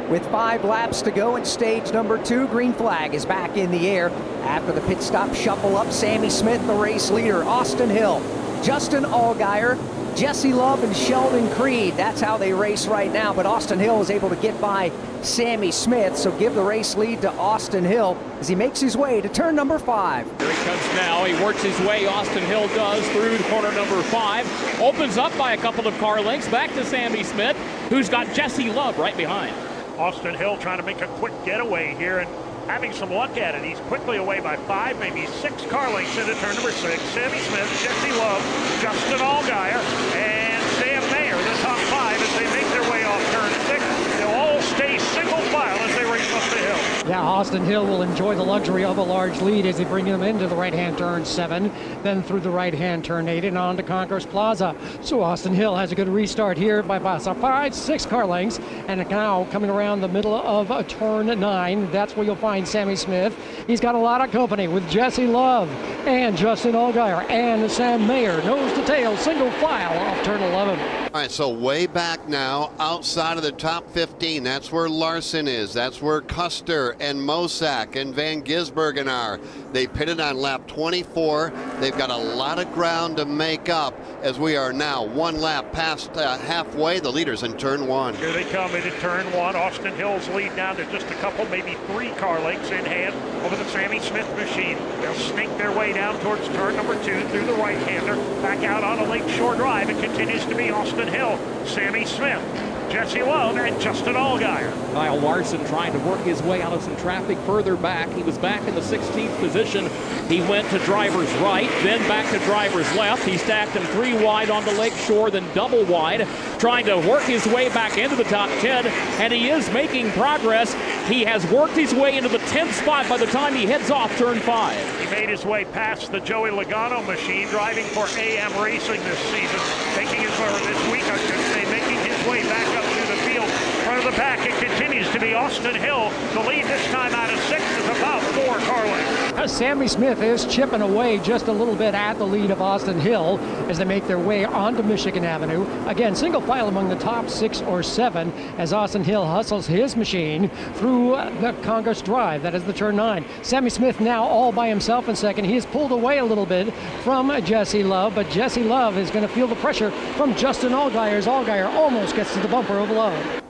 With 5 laps to go in stage number 2, green flag is back in the air. After the pit stop shuffle up, Sammy Smith, the race leader, Austin Hill, Justin Allgaier, Jesse Love, and Sheldon Creed. That's how they race right now, but Austin Hill is able to get by Sammy Smith, so give the race lead to Austin Hill as he makes his way to turn number 5. Here he comes now. He works his way, Austin Hill does, through corner number 5. Opens up by a couple of car lengths back to Sammy Smith, who's got Jesse Love right behind. Austin Hill trying to make a quick getaway here and having some luck at it. He's quickly away by 5, maybe 6 car lengths into turn number 6. Sammy Smith, Jesse Love, Justin Allgaier, and Sam Mayer, the top 5 as they make their way off turn 6. They'll all stay single file as they race up the hill. Yeah, Austin Hill will enjoy the luxury of a large lead as they bring them into the right-hand turn 7, then through the right-hand turn 8 and on to Concourse Plaza. So Austin Hill has a good restart here by 5, 6 car lengths, and now coming around the middle of turn 9. That's where you'll find Sammy Smith. He's got a lot of company with Jesse Love and Justin Allgaier and Sam Mayer, nose to tail, single file off turn 11. All right, so way back now, outside of the top 15, that's where Larson is. That's where Custer and Mosak and Van Gisbergen are. They pitted on lap 24. They've got a lot of ground to make up as we are now one lap past halfway. The leaders in turn 1. Here they come into turn 1. Austin Hill's lead down to just a couple, maybe 3 car lengths in hand over the Sammy Smith machine. They'll snake their way down towards turn number 2 through the right-hander, back out on a Lakeshore Drive. It continues to be Austin Hill, Sammy Smith, Jesse Love, and Justin Allgaier. Kyle Larson trying to work his way out of some traffic further back. He was back in the 16th position. He went to driver's right, then back to driver's left. He stacked him 3 wide on the Lakeshore, then double wide, trying to work his way back into the top 10, and he is making progress. He has worked his way into the 10th spot by the time he heads off turn 5. He made his way past the Joey Logano machine, driving for AM Racing this season, this week, I should say, making his way back up to the field. Front of the pack, it continues to be Austin Hill. The lead this time out of 6 is about 4 car lengths. Sammy Smith is chipping away just a little bit at the lead of Austin Hill as they make their way onto Michigan Avenue. Again, single file among the top 6 or 7 as Austin Hill hustles his machine through the Congress Drive. That is the turn 9. Sammy Smith now all by himself in second. He has pulled away a little bit from Jesse Love, but Jesse Love is going to feel the pressure from Justin Allgaier as Allgaier almost gets to the bumper of Love.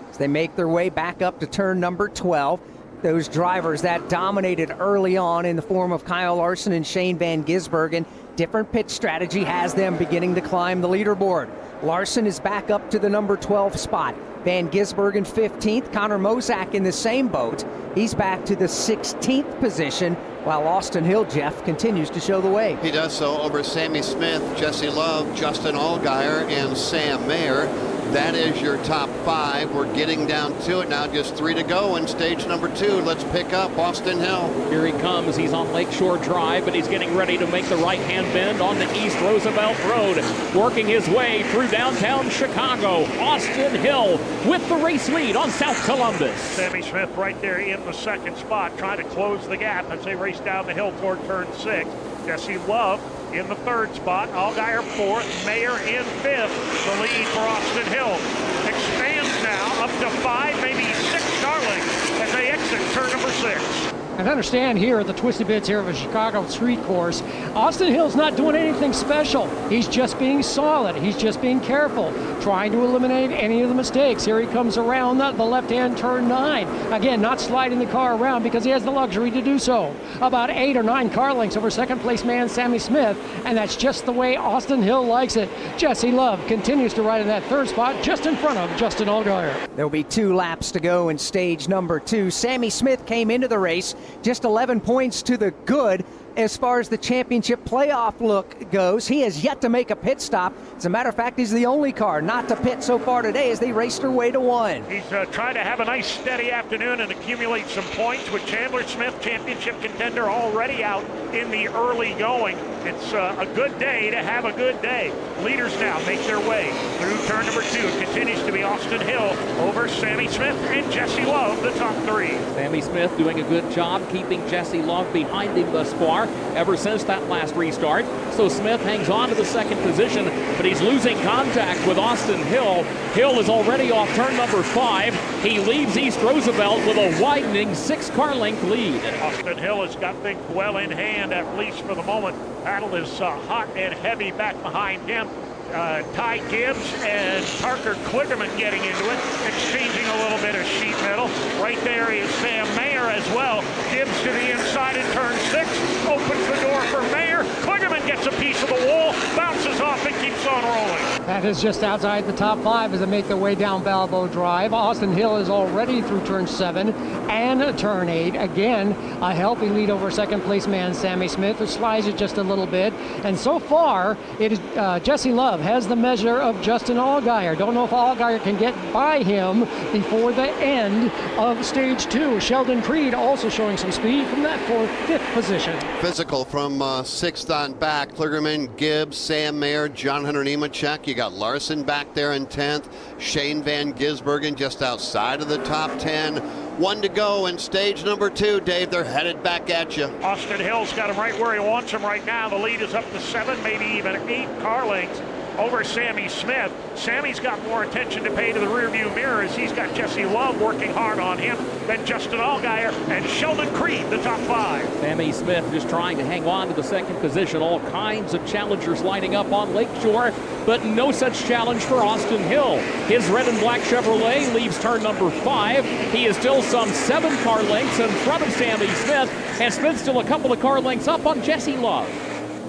As they make their way back up to turn number 12, those drivers that dominated early on in the form of Kyle Larson and Shane Van Gisbergen, different pit strategy has them beginning to climb the leaderboard. Larson is back up to the number 12 spot. Van Gisbergen 15th. Connor Mosak in the same boat. He's back to the 16th position, while Austin Hill, Jeff, continues to show the way. He does so over Sammy Smith, Jesse Love, Justin Allgaier, and Sam Mayer. That is your top 5. We're getting down to it now. Just 3 to go in stage number 2. Let's pick up Austin Hill. Here he comes. He's on Lakeshore Drive, but he's getting ready to make the right-hand bend on the East Roosevelt Road. Working his way through downtown Chicago. Austin Hill with the race lead on South Columbus. Sammy Smith right there in the 2nd spot, trying to close the gap as they race down the hill toward turn 6. Jesse Love in the 3rd spot, Allgaier 4th, Mayer in 5th. The lead for Austin Hill expands now up to 5, maybe 6 car lengths as they exit turn number 6. And understand here at the twisty bits here of a Chicago street course, Austin Hill's not doing anything special. He's just being solid. He's just being careful, trying to eliminate any of the mistakes. Here he comes around the left-hand turn 9. Again, not sliding the car around because he has the luxury to do so. About 8 or 9 car lengths over second-place man Sammy Smith, and that's just the way Austin Hill likes it. Jesse Love continues to ride in that 3rd spot just in front of Justin Allgaier. There'll be 2 laps to go in stage number 2. Sammy Smith came into the race just 11 points to the good as far as the championship playoff look goes. He has yet to make a pit stop. As a matter of fact, he's the only car not to pit so far today as they raced their way to 1. He's trying to have a nice steady afternoon and accumulate some points with Chandler Smith, championship contender, already out in the early going. It's a good day to have a good day. Leaders now make their way through turn number 2. It continues to be Austin Hill over Sammy Smith and Jesse Love, the top 3. Sammy Smith doing a good job keeping Jesse Love behind him thus far ever since that last restart. So Smith hangs on to the 2nd position, but he's losing contact with Austin Hill. Hill is already off turn number 5. He leaves East Roosevelt with a widening 6-car length lead. Austin Hill has got things well in hand, at least for the moment. Battle is hot and heavy back behind him. Ty Gibbs and Parker Kligerman getting into it, exchanging a little bit of sheet metal. Right there is Sam Mayer as well. Gibbs to the inside in turn 6, opens the door for Mayer. Kligerman gets a piece of the wall, bounces off and keeps on rolling. That is just outside the top 5 as they make their way down Balboa Drive. Austin Hill is already through turn 7 and turn 8. Again, a healthy lead over second-place man Sammy Smith, who slides it just a little bit. And so far, it is Jesse Love has the measure of Justin Allgaier. Don't know if Allgaier can get by him before the end of stage 2. Sheldon Creed also showing some speed from that 5th position. Physical from 6th on back. Kligerman, Gibbs, Sam Mayer, John Hunter Nemechek. You got Larson back there in 10th. Shane Van Gisbergen just outside of the top 10. 1 to go in stage number 2, Dave. They're headed back at you. Austin Hill's got him right where he wants him right now. The lead is up to 7, maybe even 8 car lengths over Sammy Smith. Sammy's got more attention to pay to the rearview mirror as he's got Jesse Love working hard on him, then Justin Allgaier and Sheldon Creed, the top 5. Sammy Smith just trying to hang on to the second position. All kinds of challengers lining up on Lakeshore, but no such challenge for Austin Hill. His red and black Chevrolet leaves turn number 5. He is still some 7 car lengths in front of Sammy Smith, and Smith still a couple of car lengths up on Jesse Love.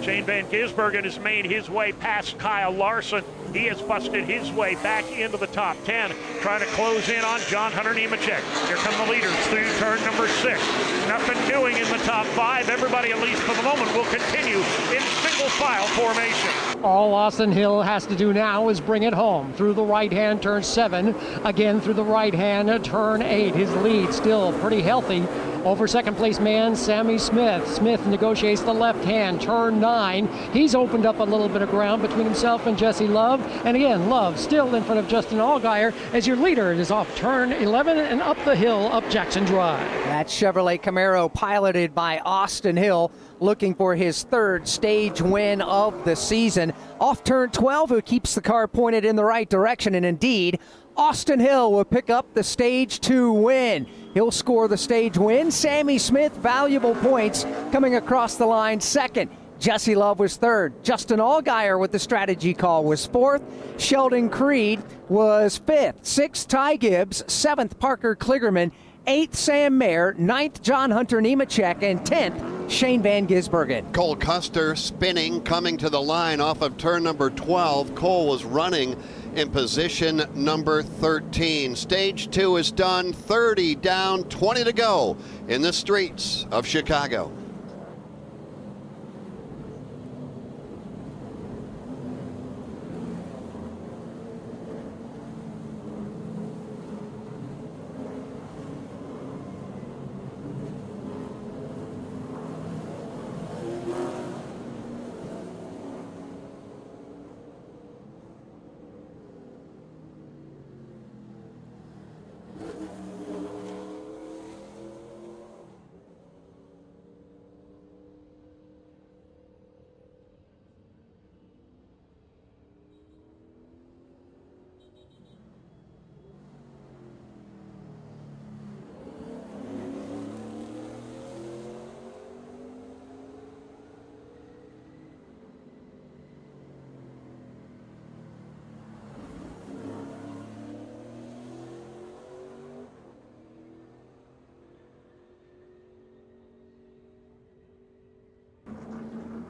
Shane Van Gisbergen has made his way past Kyle Larson. He has busted his way back into the top 10, trying to close in on John Hunter Nemechek. Here come the leaders through turn number 6. Nothing doing in the top 5. Everybody, at least for the moment, will continue in single file formation. All Austin Hill has to do now is bring it home. Through the right hand, turn 7. Again through the right hand, turn 8. His lead still pretty healthy over second place man Sammy Smith. Smith negotiates the left hand, turn 9. He's opened up a little bit of ground between himself and Jesse Love. And again, Love still in front of Justin Allgaier as your leader is off turn 11 and up the hill up Jackson Drive. That Chevrolet Camaro piloted by Austin Hill, looking for his 3rd stage win of the season. Off turn 12, who keeps the car pointed in the right direction, and indeed, Austin Hill will pick up the stage 2 win. He'll score the stage win. Sammy Smith, valuable points coming across the line 2nd. Jesse Love was 3rd. Justin Allgaier with the strategy call was 4th. Sheldon Creed was 5th. 6th, Ty Gibbs. 7th, Parker Kligerman. 8th, Sam Mayer. 9th, John Hunter Nemechek. And 10th, Shane Van Gisbergen. Cole Custer spinning, coming to the line off of turn number 12. Cole was running in position number 13. Stage 2 is done. 30 down, 20 to go in the streets of Chicago.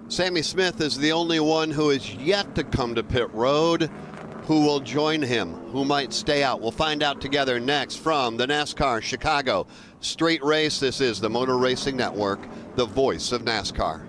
Sammy Smith is the only one who is yet to come to pit road. Who will join him? Who might stay out? We'll find out together next from the NASCAR Chicago Street Race. This is the Motor Racing Network, the voice of NASCAR.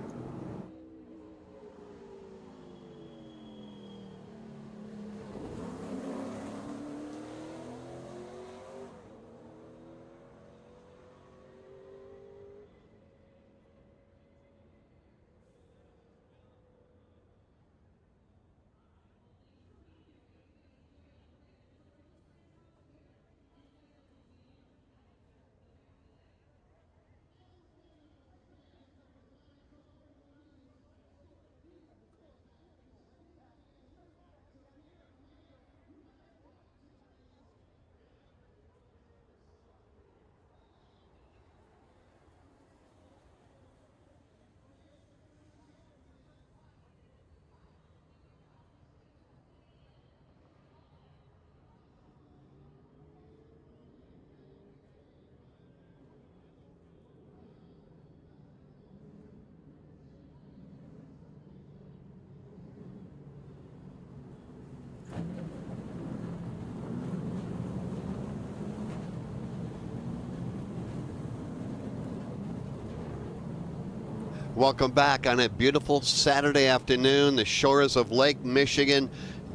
Welcome back on a beautiful Saturday afternoon. The shores of Lake Michigan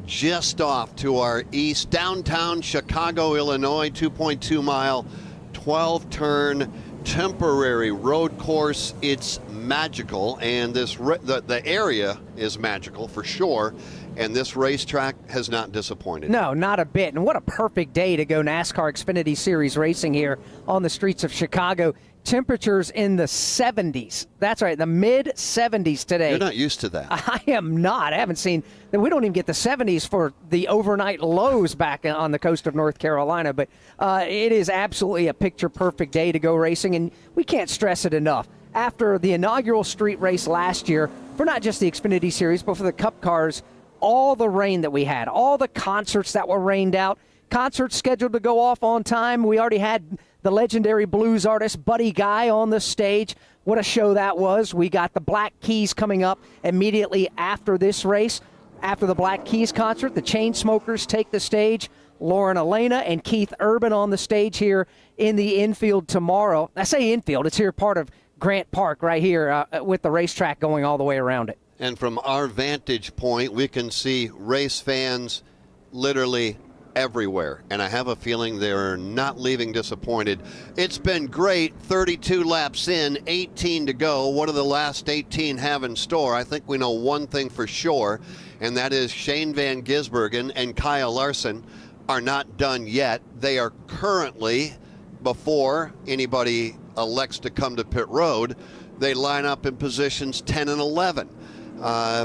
just off to our east. Downtown Chicago, Illinois, 2.2 mile, 12-turn temporary road course. It's magical, and the area is magical for sure. And this racetrack has not disappointed. No, not a bit. And what a perfect day to go NASCAR Xfinity Series racing here on the streets of Chicago. temperatures in the 70s. That's right, the mid 70s today. You're not used to that. I am not. I haven't seen that. We don't even get the 70s for the overnight lows back on the coast of North Carolina, but it is absolutely a picture-perfect day to go racing, and we can't stress it enough. After the inaugural street race last year, for not just the Xfinity Series, but for the Cup cars, all the rain that we had, all the concerts that were rained out, concerts scheduled to go off on time. We already had the legendary blues artist Buddy Guy on the stage. What a show that was. We got the Black Keys coming up immediately after this race. After the Black Keys concert, the Chainsmokers take the stage. Lauren Elena and Keith Urban on the stage here in the infield tomorrow. I say infield, it's here part of Grant Park right here with the racetrack going all the way around it. And from our vantage point, we can see race fans literally everywhere, and I have a feeling they're not leaving disappointed. It's been great. 32 laps in, 18 to go. What do the last 18 have in store? I think we know one thing for sure, and that is Shane Van Gisbergen and Kyle Larson are not done yet. They are currently, before anybody elects to come to pit road, they line up in positions 10 and 11.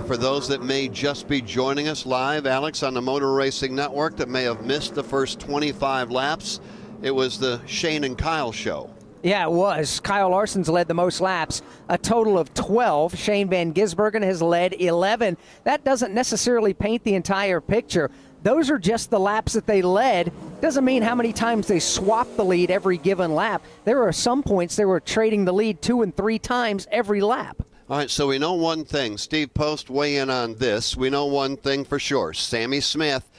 For those that may just be joining us live, Alex, on the Motor Racing Network that may have missed the first 25 laps, it was the Shane and Kyle show. Yeah, it was. Kyle Larson's led the most laps, a total of 12. Shane Van Gisbergen has led 11. That doesn't necessarily paint the entire picture. Those are just the laps that they led. Doesn't mean how many times they swapped the lead every given lap. There are some points they were trading the lead 2 and 3 times every lap. All right, so we know one thing. Steve Post, weigh in on this. We know one thing for sure. Sammy Smith,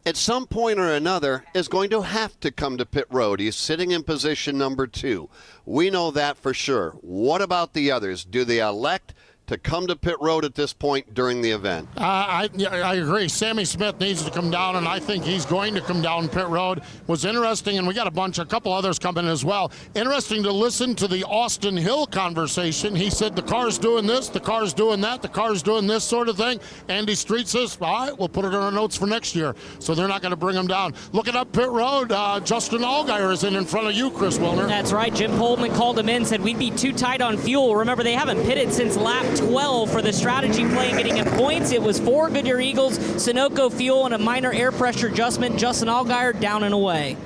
at some point or another, is going to have to come to pit road. He's sitting in position number 2. We know that for sure. What about the others? Do they elect to come to pit road at this point during the event? I agree. Sammy Smith needs to come down, and I think he's going to come down pit road. Was interesting, and we got a couple others coming as well. Interesting to listen to the Austin Hill conversation. He said the car's doing this, the car's doing that, the car's doing this sort of thing. Andy Street says, all right, we'll put it in our notes for next year. So they're not going to bring him down. Looking up pit road, Justin Allgaier is in front of you, Chris Wilner. That's right. Jim Poldman called him in, said we'd be too tight on fuel. Remember, they haven't pitted since lap 12 for the strategy play getting him points. It was 4 Goodyear Eagles, Sunoco fuel, and a minor air pressure adjustment. Justin Allgaier down and away.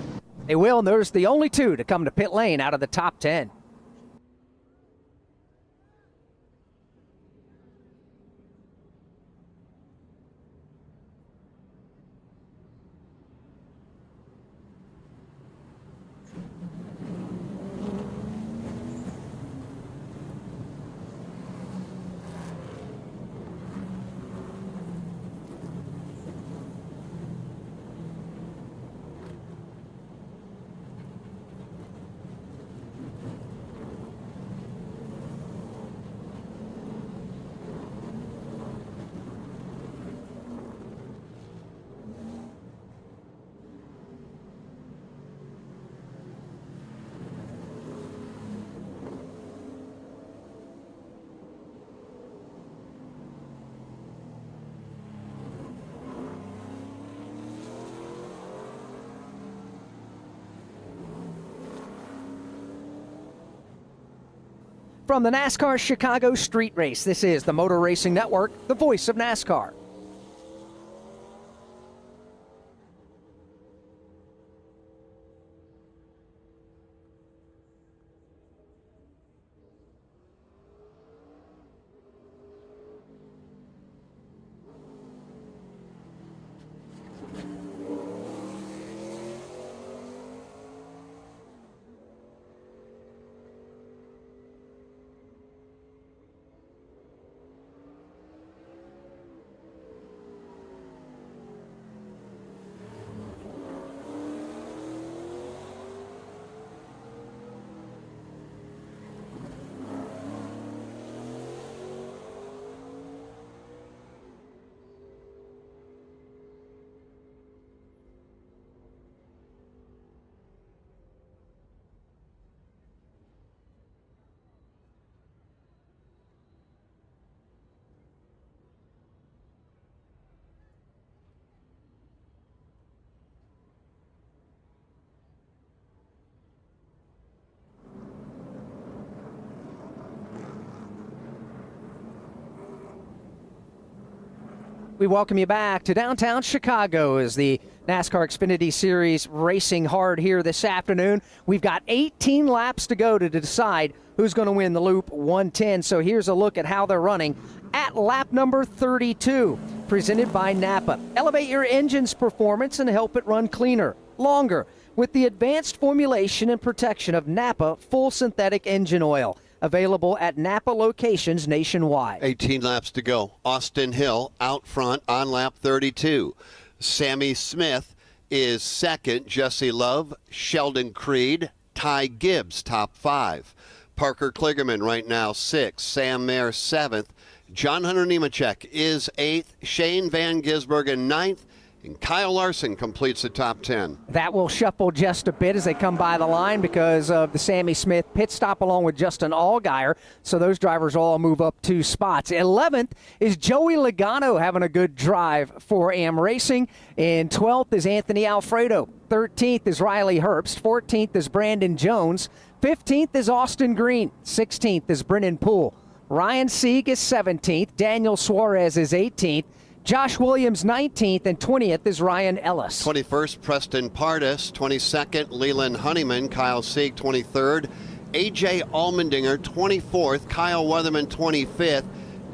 They will, and there's the only 2 to come to pit lane out of the top 10. From the NASCAR Chicago Street Race, this is the Motor Racing Network, the voice of NASCAR. We welcome you back to downtown Chicago as the NASCAR Xfinity Series racing hard here this afternoon. We've got 18 laps to go to decide who's going to win the Loop 110. So here's a look at how they're running at lap number 32, presented by Napa. Elevate your engine's performance and help it run cleaner, longer, with the advanced formulation and protection of Napa full synthetic engine oil. Available at Napa locations nationwide. 18 laps to go. Austin Hill out front on lap 32. Sammy Smith is second. Jesse Love, Sheldon Creed, Ty Gibbs, top 5. Parker Kligerman right now 6th. Sam Mayer 7th. John Hunter Nemechek is 8th. Shane Van Gisbergen 9th. And Kyle Larson completes the top 10. That will shuffle just a bit as they come by the line because of the Sammy Smith pit stop along with Justin Allgaier. So those drivers all move up 2 spots. 11th is Joey Logano having a good drive for AM Racing. And 12th is Anthony Alfredo. 13th is Riley Herbst. 14th is Brandon Jones. 15th is Austin Green. 16th is Brennan Poole. Ryan Sieg is 17th. Daniel Suarez is 18th. Josh Williams 19th, and 20th is Ryan Ellis. 21st, Preston Pardis. 22nd, Leland Honeyman. Kyle Sieg, 23rd. A.J. Allmendinger, 24th. Kyle Weatherman, 25th.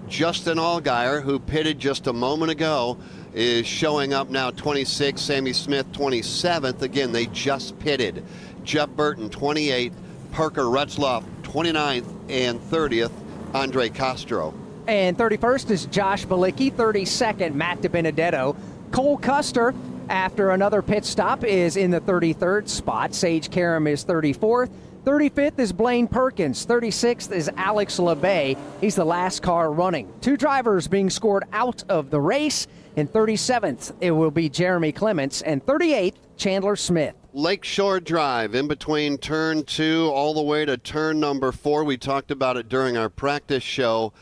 Justin Allgaier, who pitted just a moment ago, is showing up now 26th. Sammy Smith, 27th. Again, they just pitted. Jeff Burton, 28th. Parker Retzloff, 29th. And 30th, Andre Castro. And 31st is Josh Bilicki. 32nd, Matt DiBenedetto. Cole Custer, after another pit stop, is in the 33rd spot. Sage Karam is 34th. 35th is Blaine Perkins. 36th is Alex LeBay. He's the last car running. 2 drivers being scored out of the race. In 37th, it will be Jeremy Clements. And 38th, Chandler Smith. Lakeshore Drive in between turn 2 all the way to turn number 4. We talked about it during our practice show.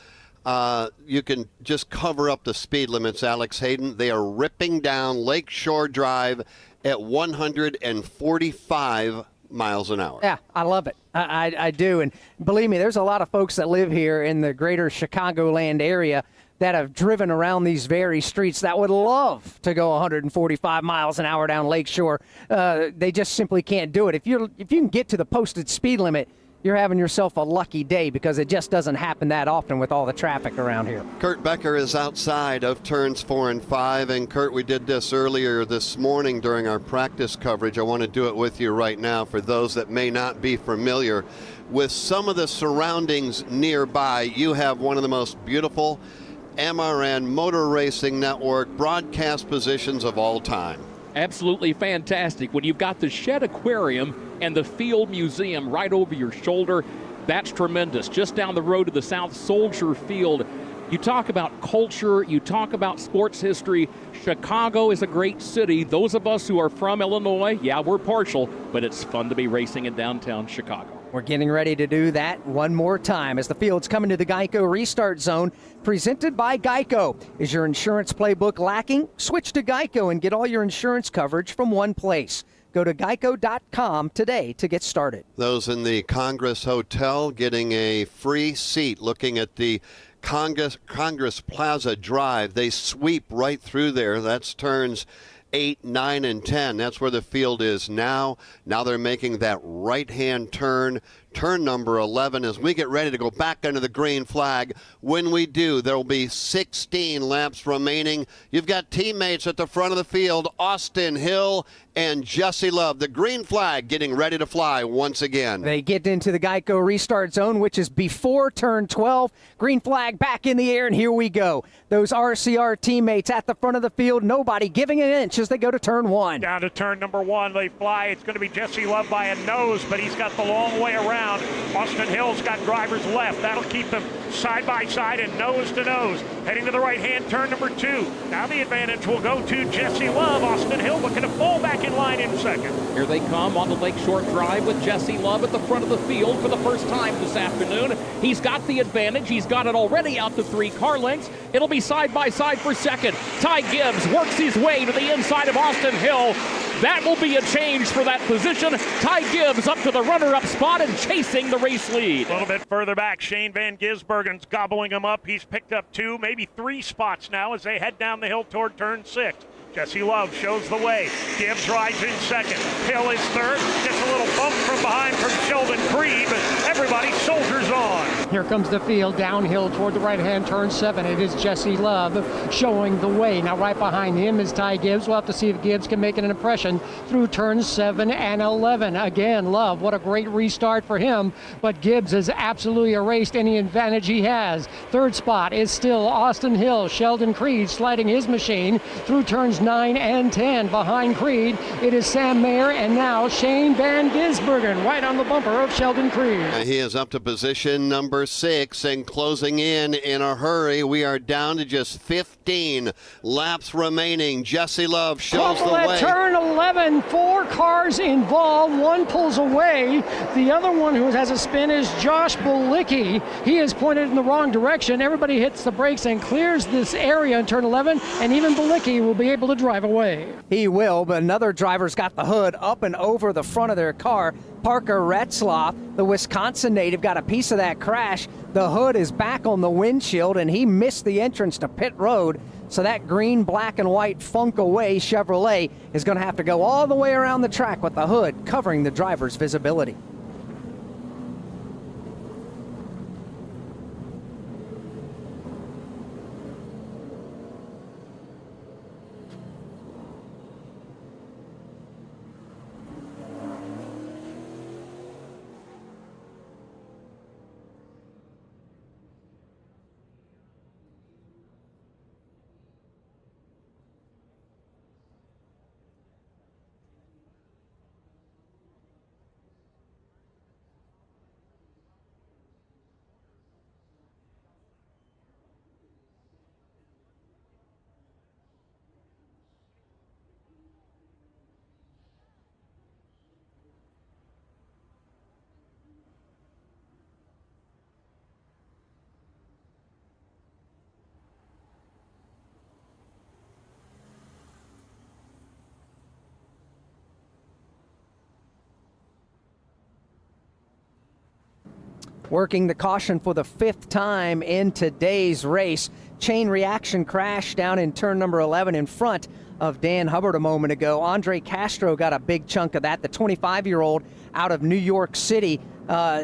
You can just cover up the speed limits, Alex Hayden. They are ripping down Lakeshore Drive at 145 miles an hour. Yeah, I love it. I do. And believe me, there's a lot of folks that live here in the greater Chicagoland area that have driven around these very streets that would love to go 145 miles an hour down Lakeshore. They just simply can't do it. If you can get to the posted speed limit, you're having yourself a lucky day because it just doesn't happen that often with all the traffic around here. Kurt Becker is outside of turns 4 and 5. And Kurt, we did this earlier this morning during our practice coverage. I want to do it with you right now for those that may not be familiar with some of the surroundings nearby. You have one of the most beautiful MRN Motor Racing Network broadcast positions of all time. Absolutely fantastic. When you've got the Shed Aquarium and the Field Museum right over your shoulder, that's tremendous. Just down the road to the South Soldier Field, you talk about culture, you talk about sports history. Chicago is a great city. Those of us who are from Illinois, yeah, we're partial, but it's fun to be racing in downtown Chicago. We're getting ready to do that one more time as the field's coming to the Geico Restart Zone, presented by Geico. Is your insurance playbook lacking? Switch to Geico and get all your insurance coverage from one place. Go to geico.com today to get started. Those in the Congress Hotel getting a free seat looking at the Congress Plaza Drive. They sweep right through there. That's turns 8, 9, and 10. That's where the field is now. Now they're making that right-hand turn number 11, as we get ready to go back under the green flag. When we do, there will be 16 laps remaining. You've got teammates at the front of the field, Austin Hill and Jesse Love. The green flag getting ready to fly once again. They get into the Geico Restart Zone, which is before turn 12. Green flag back in the air, and here we go. Those RCR teammates at the front of the field, nobody giving an inch as they go to turn 1. Down to turn number 1, they fly. It's going to be Jesse Love by a nose, but he's got the long way around. Austin Hill's got drivers left. That'll keep them side by side and nose to nose. Heading to the right-hand turn number 2. Now the advantage will go to Jesse Love. Austin Hill looking to fall back in line in second. Here they come on the Lakeshore Drive with Jesse Love at the front of the field for the first time this afternoon. He's got the advantage. He's got it already out to 3 car lengths. It'll be side by side for second. Ty Gibbs works his way to the inside of Austin Hill. That will be a change for that position. Ty Gibbs up to the runner-up spot and chasing the race lead. A little bit further back, Shane Van Gisbergen's gobbling him up. He's picked up 2, maybe 3 spots now as they head down the hill toward turn 6. Jesse Love shows the way. Gibbs rides in second. Hill is third. Gets a little bump from behind from Sheldon Creed, but everybody soldiers on. Here comes the field downhill toward the right-hand turn 7. It is Jesse Love showing the way. Now right behind him is Ty Gibbs. We'll have to see if Gibbs can make an impression through turns 7 and 11. Again, Love, what a great restart for him, but Gibbs has absolutely erased any advantage he has. Third spot is still Austin Hill. Sheldon Creed sliding his machine through turns 9 and 10. Behind Creed, it is Sam Mayer and now Shane Van Gisbergen right on the bumper of Sheldon Creed. He is up to position number 6 and closing in a hurry. We are down to just 15 laps remaining. Jesse Love shows the way. Turn 11, 4 cars involved. One pulls away. The other one who has a spin is Josh Bulicki. He is pointed in the wrong direction. Everybody hits the brakes and clears this area in turn 11, and even Bulicki will be able to drive away. He will, but another driver's got the hood up and over the front of their car. Parker Retzloff, the Wisconsin native, got a piece of that crash. The hood is back on the windshield, and he missed the entrance to pit road. So that green, black, and white Funk Away Chevrolet is going to have to go all the way around the track with the hood covering the driver's visibility. Working the caution for the 5th time in today's race. Chain reaction crash down in turn number 11 in front of Dan Hubbard a moment ago. Andre Castro got a big chunk of that, the 25-year-old out of New York City.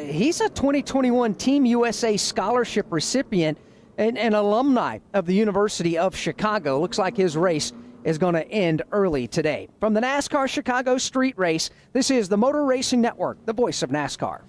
He's a 2021 Team USA scholarship recipient and an alumni of the University of Chicago. Looks like his race is going to end early today. From the NASCAR Chicago Street Race, this is the Motor Racing Network, the voice of NASCAR.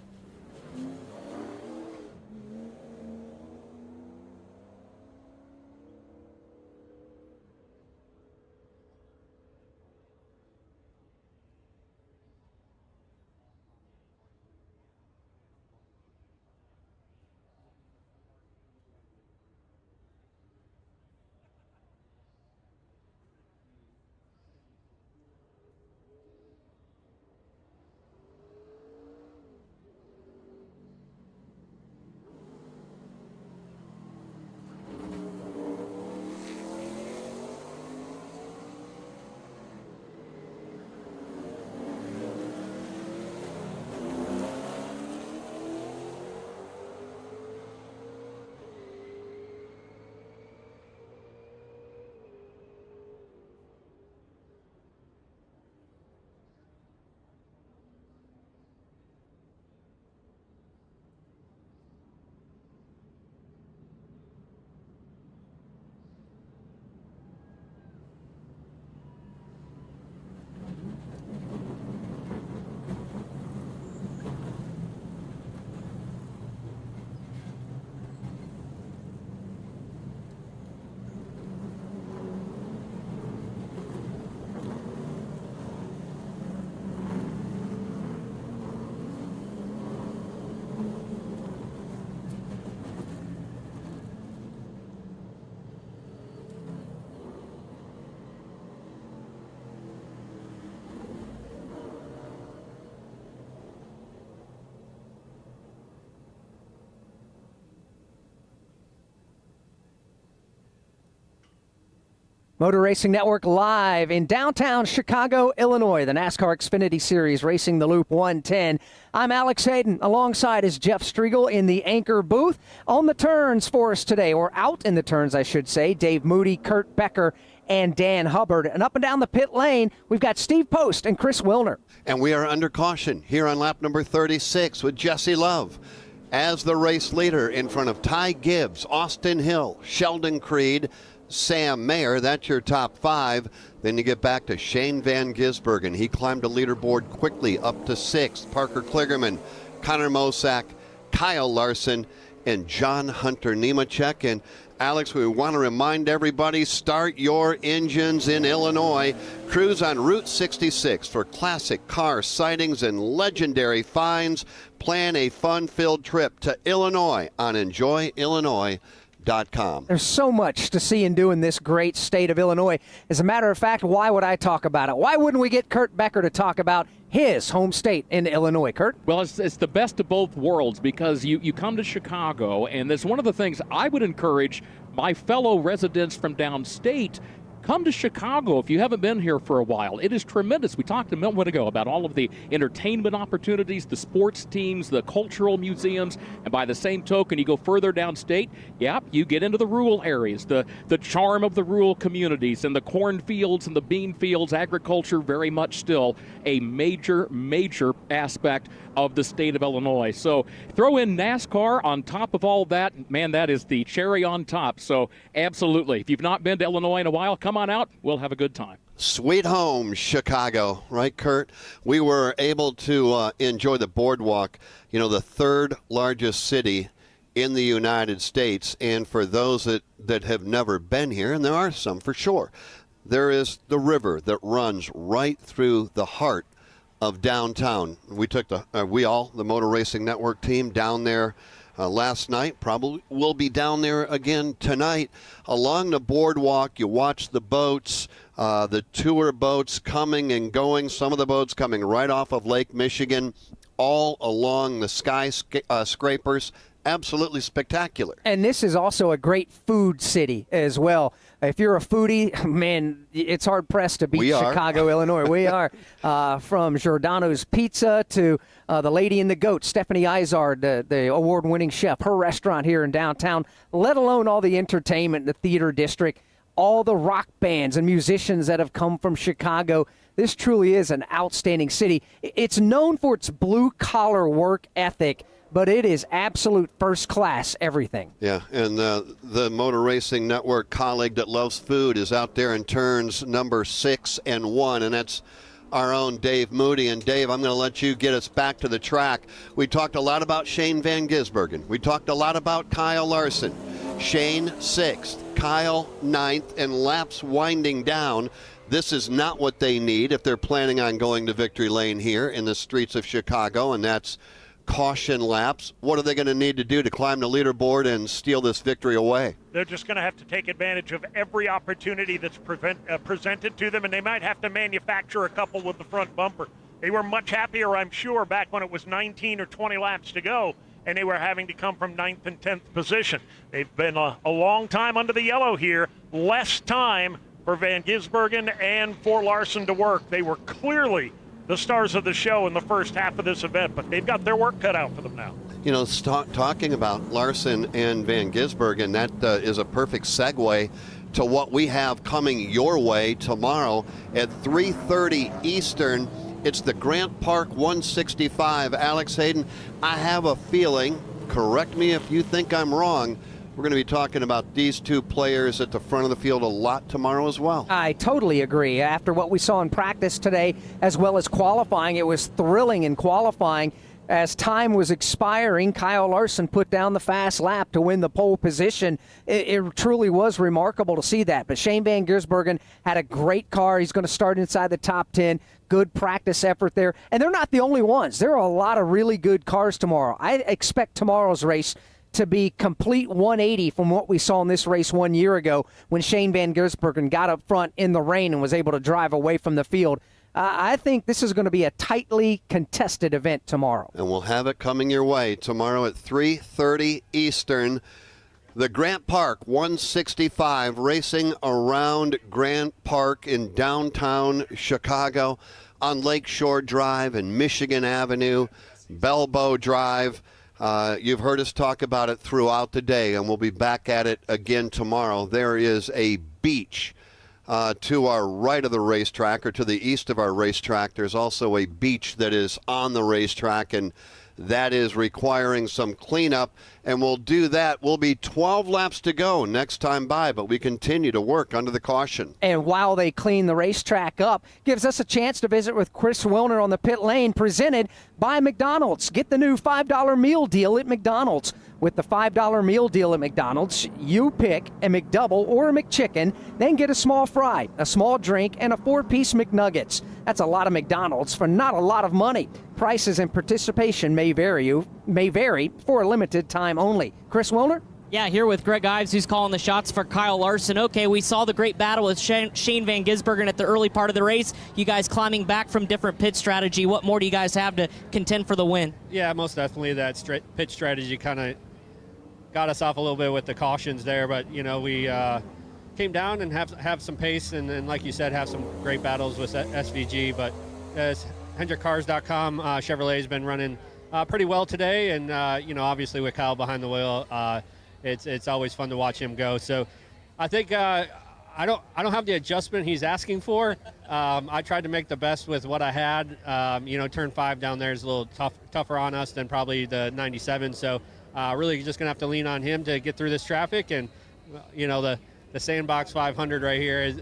Motor Racing Network live in downtown Chicago, Illinois. The NASCAR Xfinity Series racing the Loop 110. I'm Alex Hayden. Alongside is Jeff Striegel in the anchor booth. On the turns for us today, or out in the turns, I should say, Dave Moody, Kurt Becker, and Dan Hubbard. And up and down the pit lane, we've got Steve Post and Chris Wilner. And we are under caution here on lap number 36 with Jesse Love as the race leader in front of Ty Gibbs, Austin Hill, Sheldon Creed, Sam Mayer. That's your top five. Then you get back to Shane Van Gisbergen. He climbed the leaderboard quickly up to sixth. Parker Kligerman, Connor Mosack, Kyle Larson, and John Hunter Nemechek. And Alex, we want to remind everybody, start your engines in Illinois. Cruise on Route 66 for classic car sightings and legendary finds. Plan a fun-filled trip to Illinois on EnjoyIllinois.com. There's so much to see and do in this great state of Illinois. As a matter of fact, why would I talk about it? Why wouldn't we get Kurt Becker to talk about his home state in Illinois, Kurt? Well, it's the best of both worlds because you come to Chicago, and that's one of the things I would encourage my fellow residents from downstate. Come to Chicago if you haven't been here for a while. It is tremendous. We talked a moment ago about all of the entertainment opportunities, the sports teams, the cultural museums, and by the same token, you go further downstate, you get into the rural areas, the charm of the rural communities and the cornfields and the bean fields, agriculture very much still a major, major aspect of the state of Illinois. So throw in NASCAR on top of all that, man, that is the cherry on top. So absolutely, if you've not been to Illinois in a while, come on out. We'll have a good time. Sweet home, Chicago, right, Kurt? We were able to enjoy the boardwalk, the third largest city in the United States. And for those that have never been here, and there are some for sure, there is the river that runs right through the heart of downtown. We took the Motor Racing Network team down there last night. Probably will be down there again tonight. Along the boardwalk, you watch the boats, the tour boats coming and going. Some of the boats coming right off of Lake Michigan, all along the skyscrapers. Absolutely spectacular. And this is also a great food city as well. If you're a foodie, man, it's hard-pressed to beat Chicago, Illinois. We are. From Giordano's Pizza to the Lady and the Goat, Stephanie Izard, the award-winning chef, her restaurant here in downtown, let alone all the entertainment in the theater district, all the rock bands and musicians that have come from Chicago. This truly is an outstanding city. It's known for its blue-collar work ethic, but it is absolute first-class everything. Yeah, and the Motor Racing Network colleague that loves food is out there in turns number 6 and 1, and that's our own Dave Moody. And Dave, I'm going to let you get us back to the track. We talked a lot about Shane Van Gisbergen. We talked a lot about Kyle Larson. Shane 6th, Kyle 9th, and laps winding down. This is not what they need if they're planning on going to victory lane here in the streets of Chicago, and that's caution laps. What are they going to need to do to climb the leaderboard and steal this victory away? They're just going to have to take advantage of every opportunity that's presented to them, and they might have to manufacture a couple with the front bumper. They were much happier, I'm sure, back when it was 19 or 20 laps to go, and they were having to come from 9th and 10th position. They've been a long time under the yellow here, less time for Van Gisbergen and for Larson to work. They were clearly the stars of the show in the first half of this event, but they've got their work cut out for them now. Talking about Larson and Van Gisbergen, that is a perfect segue to what we have coming your way tomorrow at 3:30 Eastern. It's the Grant Park 165. Alex Hayden, I have a feeling, correct me if you think I'm wrong, we're going to be talking about these two players at the front of the field a lot tomorrow as well. I totally agree. After what we saw in practice today, as well as qualifying, it was thrilling in qualifying. As time was expiring, Kyle Larson put down the fast lap to win the pole position. It truly was remarkable to see that. But Shane Van Gisbergen had a great car. He's going to start inside the top 10. Good practice effort there. And they're not the only ones. There are a lot of really good cars tomorrow. I expect tomorrow's race to be complete 180 from what we saw in this race 1 year ago when Shane Van Gisbergen got up front in the rain and was able to drive away from the field. I think this is going to be a tightly contested event tomorrow. And we'll have it coming your way tomorrow at 3:30 Eastern. The Grant Park 165 racing around Grant Park in downtown Chicago on Lakeshore Drive and Michigan Avenue, Belbo Drive. You've heard us talk about it throughout the day, and we'll be back at it again tomorrow. There is a beach to our right of the racetrack, or to the east of our racetrack. There's also a beach that is on the racetrack, and that is requiring some cleanup, and we'll do that. We'll be 12 laps to go next time by, but we continue to work under the caution. And while they clean the racetrack up, gives us a chance to visit with Chris Wilner on the pit lane, presented by McDonald's. Get the new $5 meal deal at McDonald's. With the $5 meal deal at McDonald's, you pick a McDouble or a McChicken, then get a small fry, a small drink, and a 4-piece McNuggets. That's a lot of McDonald's for not a lot of money. Prices and participation may vary for a limited time only. Chris Wilner? Yeah, here with Greg Ives, who's calling the shots for Kyle Larson. Okay, we saw the great battle with Shane Van Gisbergen at the early part of the race. You guys climbing back from different pit strategy. What more do you guys have to contend for the win? Yeah, most definitely that pit strategy kind of got us off a little bit with the cautions there, but we came down and have some pace, and like you said, have some great battles with SVG. But as HendrickCars.com, Chevrolet has been running pretty well today, and obviously with Kyle behind the wheel, it's always fun to watch him go. So I think I don't have the adjustment he's asking for. I tried to make the best with what I had. Turn 5 down there is a little tougher on us than probably the 97. So really just going to have to lean on him to get through this traffic. And, the Sandbox 500 right here is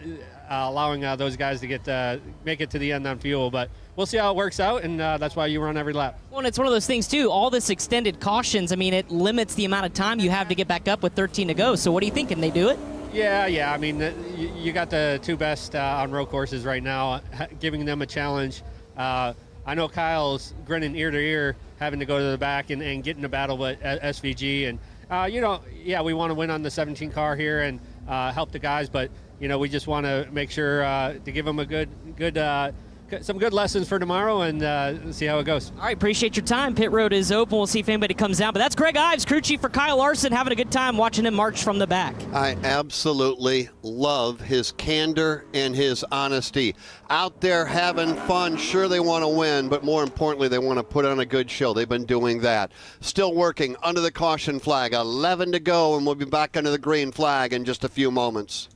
allowing those guys to make it to the end on fuel. But we'll see how it works out, and that's why you run every lap. Well, and it's one of those things, too. All this extended cautions, it limits the amount of time you have to get back up with 13 to go. So what do you think? Can they do it? Yeah. You got the two best on road courses right now, giving them a challenge. I know Kyle's grinning ear to ear, having to go to the back and get in a battle with SVG. And, we want to win on the 17 car here and help the guys, but, we just want to make sure to give them a some good lessons for tomorrow and see how it goes. All right, appreciate your time. Pit road is open. We'll see if anybody comes down. But that's Greg Ives, crew chief for Kyle Larson, having a good time watching him march from the back. I absolutely love his candor and his honesty. Out there having fun. Sure, they want to win, but more importantly, they want to put on a good show. They've been doing that. Still working under the caution flag. 11 to go, and we'll be back under the green flag in just a few moments.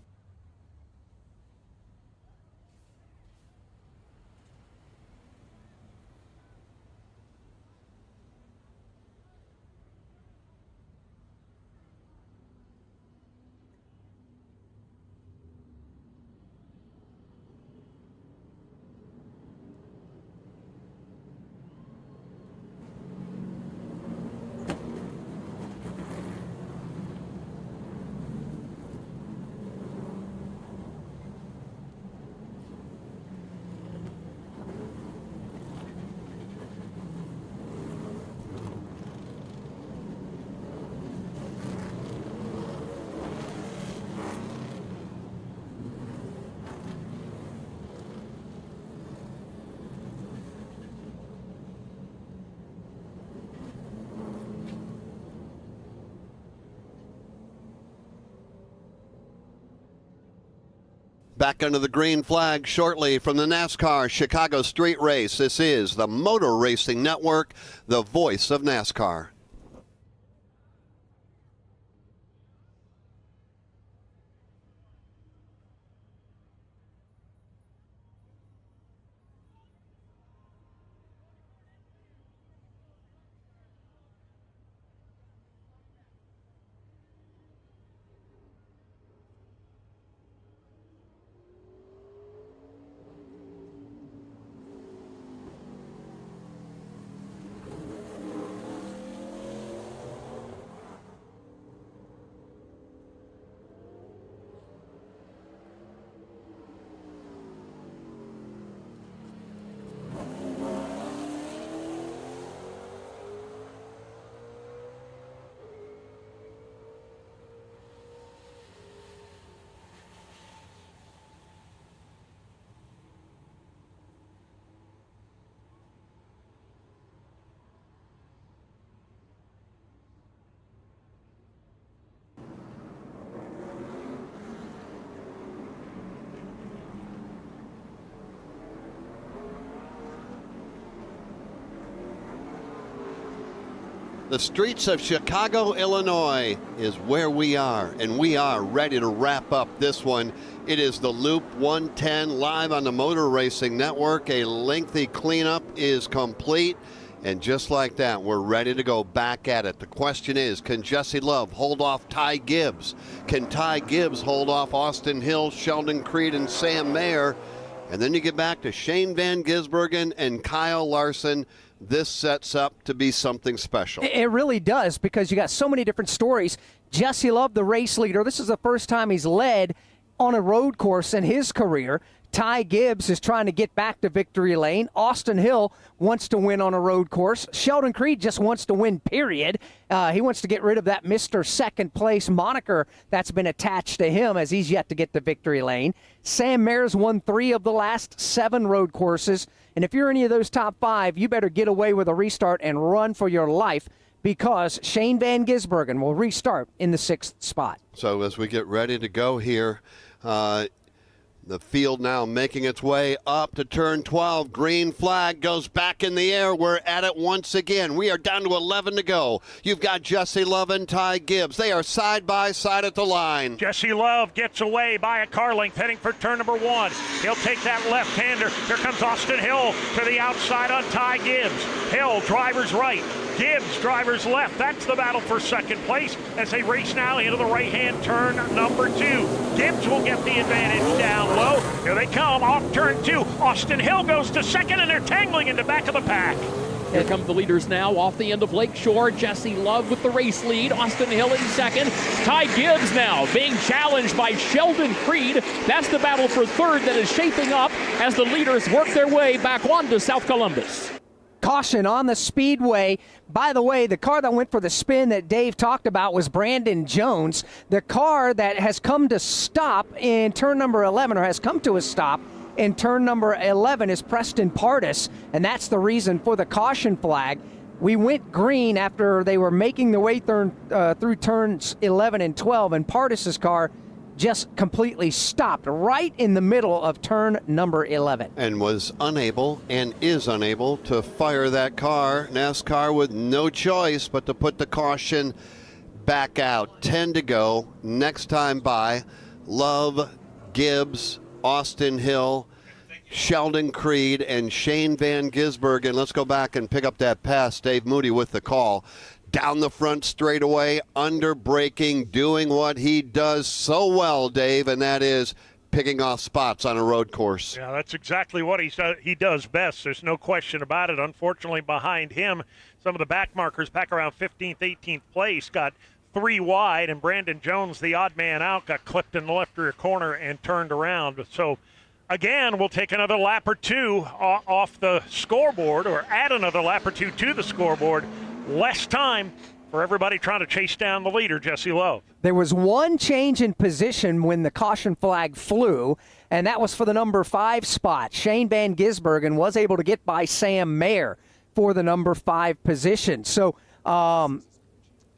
Back under the green flag shortly from the NASCAR Chicago Street Race. This is the Motor Racing Network, the voice of NASCAR. The streets of Chicago, Illinois is where we are, and we are ready to wrap up this one. It is the Loop 110 live on the Motor Racing Network. A lengthy cleanup is complete, and just like that, we're ready to go back at it. The question is, can Jesse Love hold off Ty Gibbs? Can Ty Gibbs hold off Austin Hill, Sheldon Creed, and Sam Mayer? And then you get back to Shane Van Gisbergen and Kyle Larson. This sets up to be something special. It really does, because you got so many different stories. Jesse Love, the race leader, this is the first time he's led on a road course in his career. Ty Gibbs is trying to get back to victory lane. Austin Hill wants to win on a road course. Sheldon Creed just wants to win, period. He wants to get rid of that Mr. Second Place moniker that's been attached to him, as he's yet to get to victory lane. Sam Mayer's won 3 of the last 7 road courses. And if you're any of those top 5, you better get away with a restart and run for your life, because Shane Van Gisbergen will restart in the 6th spot. So as we get ready to go here, the field now making its way up to turn 12. Green flag goes back in the air. We're at it once again. We are down to 11 to go. You've got Jesse Love and Ty Gibbs. They are side by side at the line. Jesse Love gets away by a car length heading for turn number 1. He'll take that left-hander. Here comes Austin Hill to the outside on Ty Gibbs. Hill, driver's right. Gibbs, driver's left. That's the battle for second place as they race now into the right-hand turn number 2. Gibbs will get the advantage down low. Here they come off turn 2. Austin Hill goes to second, and they're tangling in the back of the pack. Here come the leaders now off the end of Lakeshore. Jesse Love with the race lead. Austin Hill in second. Ty Gibbs now being challenged by Sheldon Creed. That's the battle for third that is shaping up as the leaders work their way back on to South Columbus. Caution on the speedway. By the way, the car that went for the spin that Dave talked about was Brandon Jones. The car that has come to stop in turn number 11, or has come to a stop in turn number 11, is Preston Pardis, and that's the reason for the caution flag. We went green after they were making their way through turns 11 and 12, and Pardis's car just completely stopped right in the middle of turn number 11. And was unable and is unable to fire that car. NASCAR with no choice but to put the caution back out. 10 to go. Next time by, Love, Gibbs, Austin Hill, Sheldon Creed, and Shane Van Gisbergen. Let's go back and pick up that pass. Dave Moody with the call. Down the front straightaway, under braking, doing what he does so well, Dave, and that is picking off spots on a road course. Yeah, that's exactly what he does best. There's no question about it. Unfortunately, behind him, some of the back markers back around 15th, 18th place got 3 wide, and Brandon Jones, the odd man out, got clipped in the left rear corner and turned around. So, again, we'll take another lap or 2 off the scoreboard, or add another lap or 2 to the scoreboard. Less time for everybody trying to chase down the leader, Jesse Love. There was one change in position when the caution flag flew, and that was for the number 5 spot. Shane Van Gisbergen was able to get by Sam Mayer for the number 5 position. So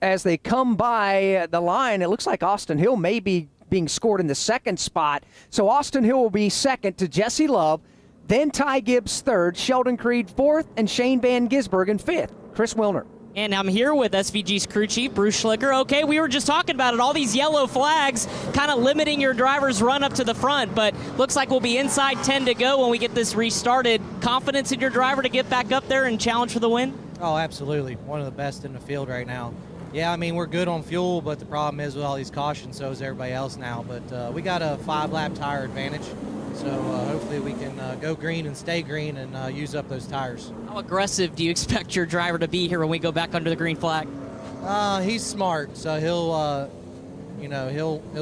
as they come by the line, it looks like Austin Hill may be being scored in the 2nd spot. So Austin Hill will be 2nd to Jesse Love, then Ty Gibbs 3rd, Sheldon Creed 4th, and Shane Van Gisbergen 5th. Chris Wilner. And I'm here with SVG's crew chief, Bruce Schlicker. Okay, we were just talking about it. All these yellow flags kind of limiting your driver's run up to the front, but looks like we'll be inside 10 to go when we get this restarted. Confidence in your driver to get back up there and challenge for the win? Oh, absolutely. One of the best in the field right now. Yeah, I mean, we're good on fuel, but the problem is with all these cautions, so is everybody else now. But we got a 5-lap tire advantage, so hopefully we can go green and stay green and use up those tires. How aggressive do you expect your driver to be here when we go back under the green flag? He's smart, so he'll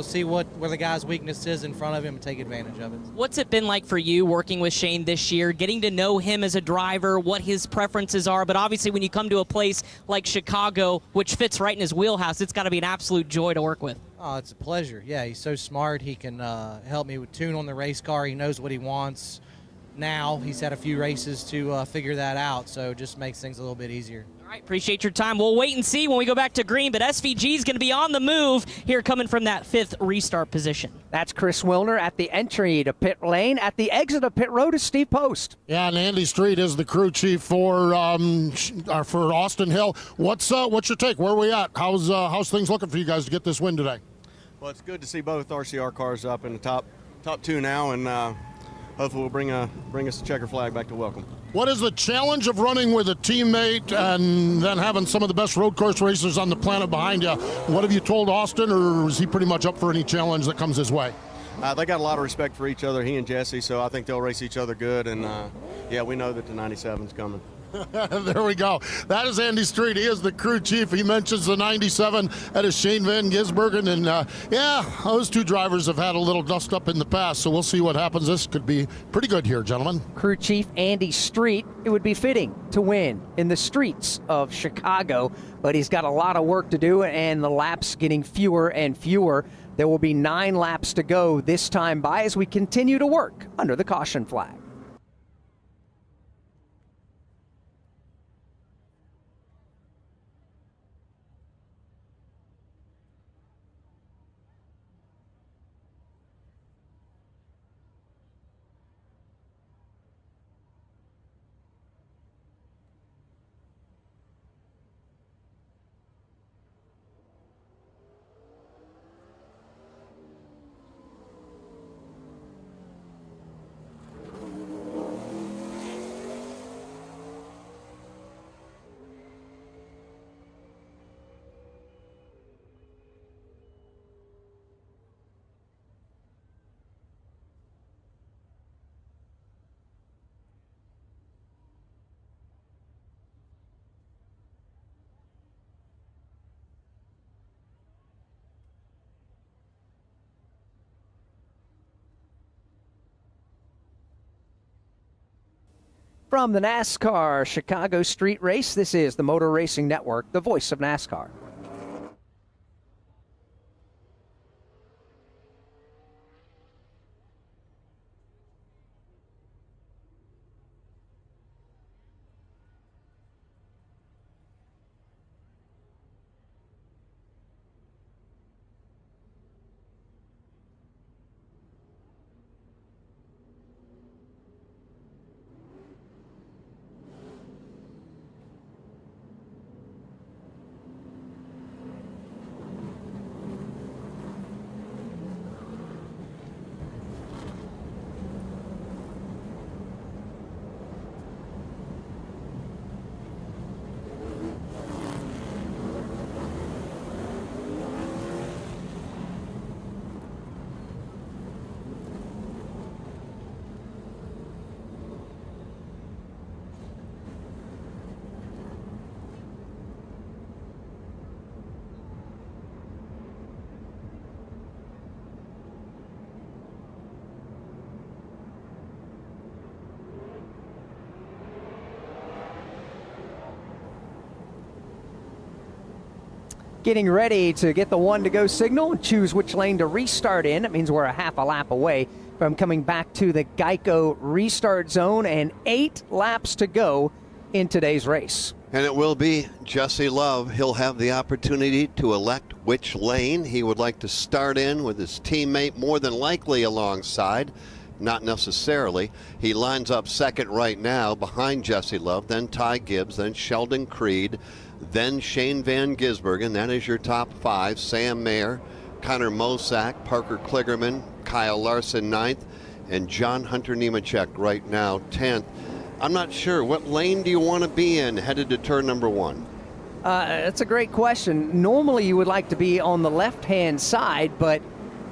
see where the guy's weakness is in front of him and take advantage of it. What's it been like for you working with Shane this year, getting to know him as a driver, what his preferences are? But obviously when you come to a place like Chicago, which fits right in his wheelhouse, it's got to be an absolute joy to work with. Oh, it's a pleasure. Yeah, he's so smart. He can help me with tune on the race car. He knows what he wants. Now he's had a few races to figure that out, so it just makes things a little bit easier. All right, appreciate your time. We'll wait and see when we go back to green, but SVG is going to be on the move here coming from that 5th restart position. That's Chris Wilner at the entry to pit lane. At the exit of pit road is Steve Post. Yeah, and Andy Street is the crew chief for Austin Hill. What's your take? Where are we at? How's things looking for you guys to get this win today? Well, it's good to see both RCR cars up in the top 2 now, and hopefully we'll bring us the checker flag back to welcome. What is the challenge of running with a teammate and then having some of the best road course racers on the planet behind you? What have you told Austin, or is he pretty much up for any challenge that comes his way? They got a lot of respect for each other, he and Jesse, so I think they'll race each other good, and yeah, we know that the 97's coming. There we go. That is Andy Street. He is the crew chief. He mentions the 97. That is Shane Van Gisbergen. And, yeah, those 2 drivers have had a little dust up in the past, so we'll see what happens. This could be pretty good here, gentlemen. Crew chief Andy Street. It would be fitting to win in the streets of Chicago, but he's got a lot of work to do, and the laps getting fewer and fewer. There will be 9 laps to go this time by as we continue to work under the caution flag. From the NASCAR Chicago Street Race, this is the Motor Racing Network, the voice of NASCAR. Getting ready to get the 1-to-go signal and choose which lane to restart in. It means we're a half a lap away from coming back to the Geico restart zone, and 8 laps to go in today's race. And it will be Jesse Love. He'll have the opportunity to elect which lane he would like to start in with his teammate, more than likely alongside. Not necessarily. He lines up second right now behind Jesse Love, then Ty Gibbs, then Sheldon Creed, then Shane Van Gisbergen. That is your top 5. Sam Mayer, Connor Mosack, Parker Kligerman, Kyle Larson 9th, and John Hunter Nemechek right now 10th. I'm not sure. What lane do you want to be in headed to turn number 1? That's a great question. Normally you would like to be on the left-hand side, but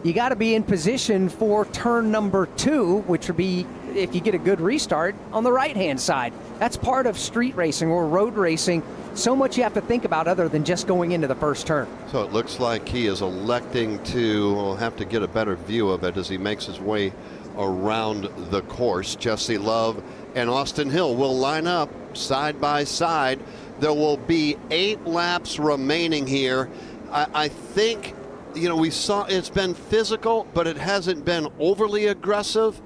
you got to be in position for turn number 2, which would be, if you get a good restart, on the right-hand side. That's part of street racing or road racing. So much you have to think about other than just going into the first turn. So it looks like he is electing to, we'll have to get a better view of it as he makes his way around the course. Jesse Love and Austin Hill will line up side by side. There will be 8 laps remaining here. I think, you know, we saw it's been physical, but it hasn't been overly aggressive.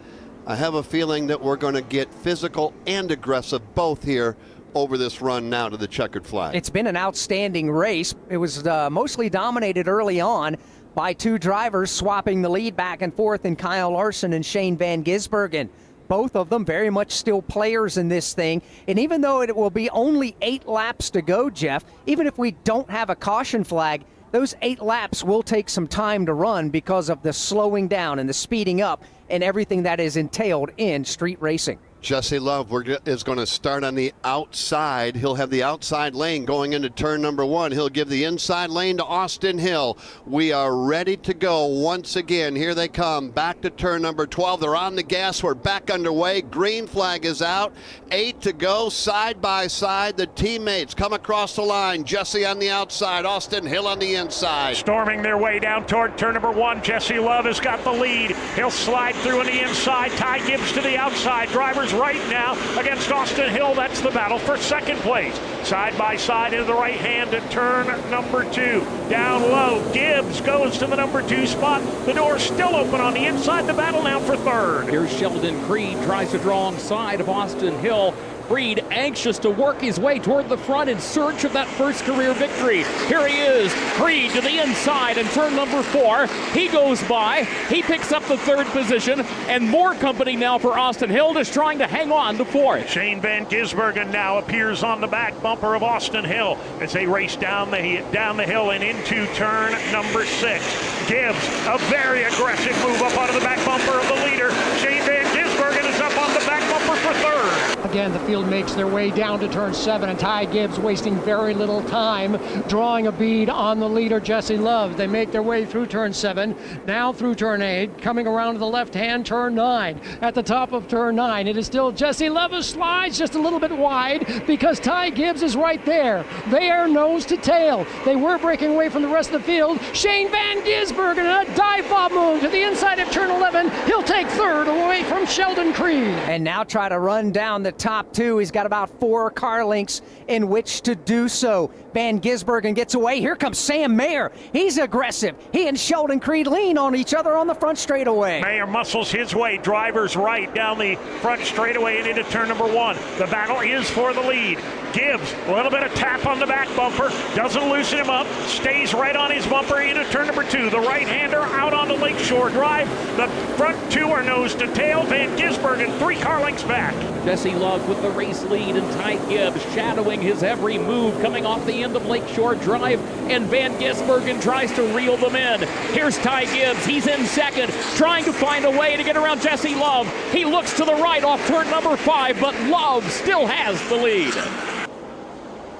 I have a feeling that we're going to get physical and aggressive both here over this run now to the checkered flag. It's been an outstanding race. It was mostly dominated early on by two drivers swapping the lead back and forth in Kyle Larson and Shane Van Gisbergen. Both of them very much still players in this thing. And even though it will be only 8 laps to go, Jeff, even if we don't have a caution flag, those 8 laps will take some time to run because of the slowing down and the speeding up and everything that is entailed in street racing. Jesse Love is going to start on the outside. He'll have the outside lane going into turn number 1. He'll give the inside lane to Austin Hill. We are ready to go once again. Here they come back to turn number 12. They're on the gas. We're back underway. Green flag is out. 8 to go side by side. The teammates come across the line. Jesse on the outside. Austin Hill on the inside. Storming their way down toward turn number 1. Jesse Love has got the lead. He'll slide through on the inside. Ty Gibbs to the outside. Drivers right now against Austin Hill. That's the battle for second place. Side by side into the right hand at turn number 2. Down low, Gibbs goes to the number 2 spot. The door's still open on the inside. The battle now for third. Here's Sheldon Creed, tries to draw on side of Austin Hill. Creed anxious to work his way toward the front in search of that first career victory. Here he is, Creed to the inside and turn number 4. He goes by, he picks up the 3rd position, and more company now for Austin Hill, just trying to hang on to 4th. Shane Van Gisbergen now appears on the back bumper of Austin Hill as they race down the hill and into turn number 6. Gibbs, a very aggressive move up onto the back bumper of the leader. Shane Van Gisbergen is up on the back bumper for 3rd. Again, the field makes their way down to turn 7, and Ty Gibbs wasting very little time drawing a bead on the leader, Jesse Love. They make their way through turn 7, now through turn 8, coming around to the left-hand turn 9. At the top of turn 9, it is still Jesse Love who slides just a little bit wide because Ty Gibbs is right there. They are nose to tail. They were breaking away from the rest of the field. Shane Van Gisbergen, a dive bomb move to the inside of turn 11. He'll take 3rd away from Sheldon Creed. And now try to run down the top 2. He's got about 4 car lengths in which to do so. Van Gisbergen gets away. Here comes Sam Mayer. He's aggressive. He and Sheldon Creed lean on each other on the front straightaway. Mayer muscles his way. Drivers right down the front straightaway and into turn number 1. The battle is for the lead. Gibbs, a little bit of tap on the back bumper. Doesn't loosen him up. Stays right on his bumper into turn number 2. The right-hander out onto Lakeshore Drive. The front 2 are nose to tail. Van Gisbergen 3 car lengths back. Jesse Love with the race lead, and Ty Gibbs shadowing his every move coming off the end of Lakeshore Drive, and Van Gisbergen tries to reel them in. Here's Ty Gibbs. He's in 2nd, trying to find a way to get around Jesse Love. He looks to the right off turn number 5, but Love still has the lead.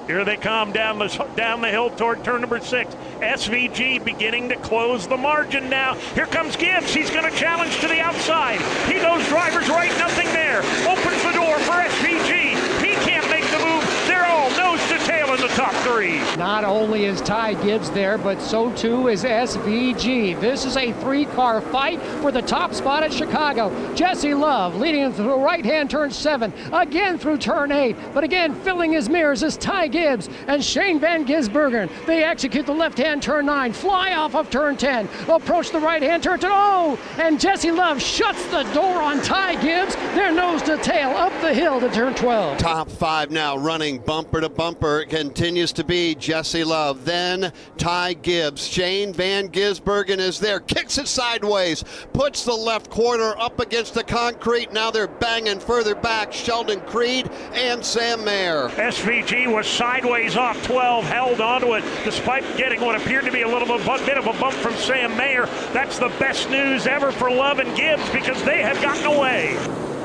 Here they come down the hill toward turn number 6. SVG beginning to close the margin now. Here comes Gibbs. He's going to challenge to the outside. He goes drivers right, nothing there. Opens the door for SVG. He can't make the move. They're all nose to tail in the top 3. Not only is Ty Gibbs there, but so too is SVG. This is a 3-car fight for the top spot at Chicago. Jesse Love leading through the right-hand turn 7, again through turn 8, but again filling his mirrors is Ty Gibbs and Shane Van Gisbergen. They execute the left-hand turn 9, fly off of turn 10, approach the right-hand turn 10, and Jesse Love shuts the door on Ty Gibbs. They're nose to tail up the hill to turn 12. Top 5 now running bumper to bumper. It continues to be Jesse Love, then Ty Gibbs. Shane Van Gisbergen is there, kicks it sideways, puts the left quarter up against the concrete. Now they're banging further back. Sheldon Creed and Sam Mayer. SVG was sideways off 12, held onto it despite getting what appeared to be a little bit of a bump from Sam Mayer. That's the best news ever for Love and Gibbs because they had gotten away.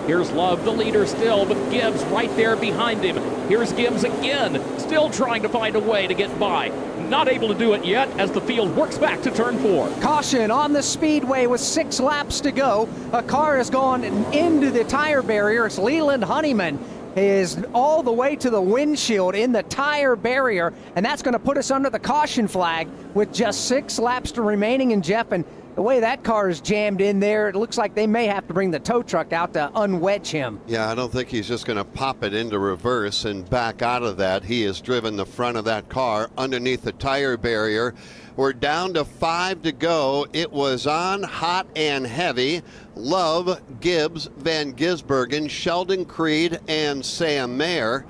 Here's Love, the leader still, but Gibbs right there behind him. Here's Gibbs again, still trying to find a way to get by. Not able to do it yet as the field works back to turn 4. Caution on the speedway with 6 laps to go. A car has gone into the tire barrier. It's Leland Honeyman. Is all the way to the windshield in the tire barrier, and that's going to put us under the caution flag with just 6 laps to remaining. And Jeff, and the way that car is jammed in there, it looks like they may have to bring the tow truck out to unwedge him. Yeah, I don't think he's just going to pop it into reverse and back out of that. He has driven the front of that car underneath the tire barrier. We're down to 5 to go. It was on hot and heavy. Love, Gibbs, Van Gisbergen, Sheldon Creed, and Sam Mayer.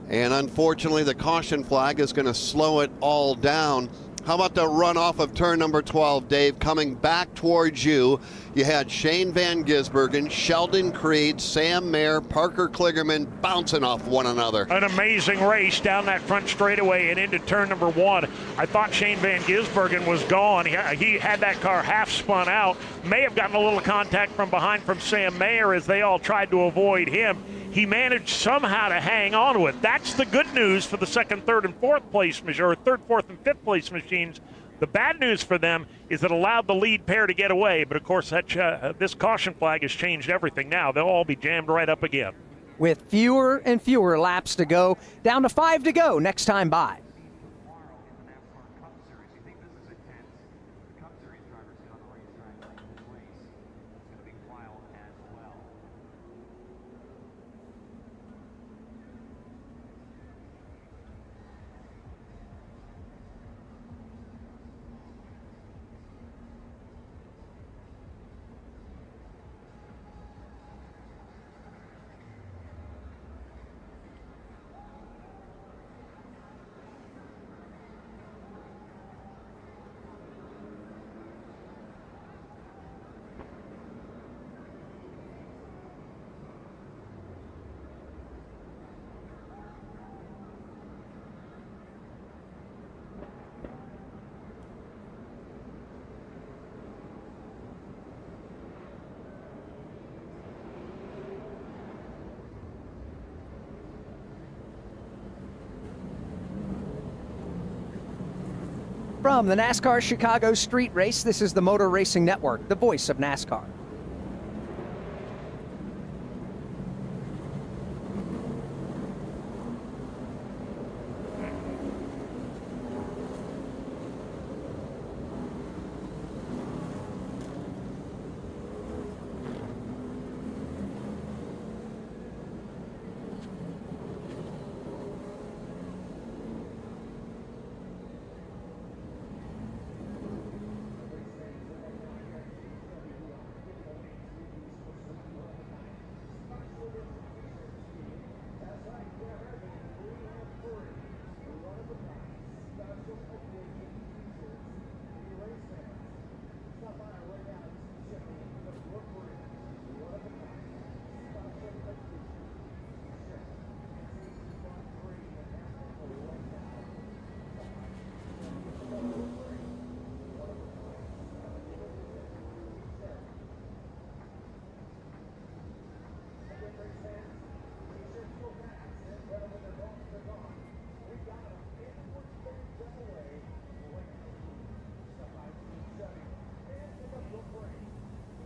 And unfortunately, the caution flag is going to slow it all down. How about the run off of turn number 12, Dave? Coming back towards you, you had Shane Van Gisbergen, Sheldon Creed, Sam Mayer, Parker Kligerman bouncing off one another. An amazing race down that front straightaway and into turn number 1. I thought Shane Van Gisbergen was gone. He had that car half spun out. May have gotten a little contact from behind from Sam Mayer as they all tried to avoid him. He managed somehow to hang on to it. That's the good news for the second, third, and fourth place, or third, fourth, and fifth place machines. The bad news for them is it allowed the lead pair to get away. But, of course, this caution flag has changed everything now. They'll all be jammed right up again. With fewer and fewer laps to go, down to 5 to go next time by. From the NASCAR Chicago Street Race, this is the Motor Racing Network, the voice of NASCAR.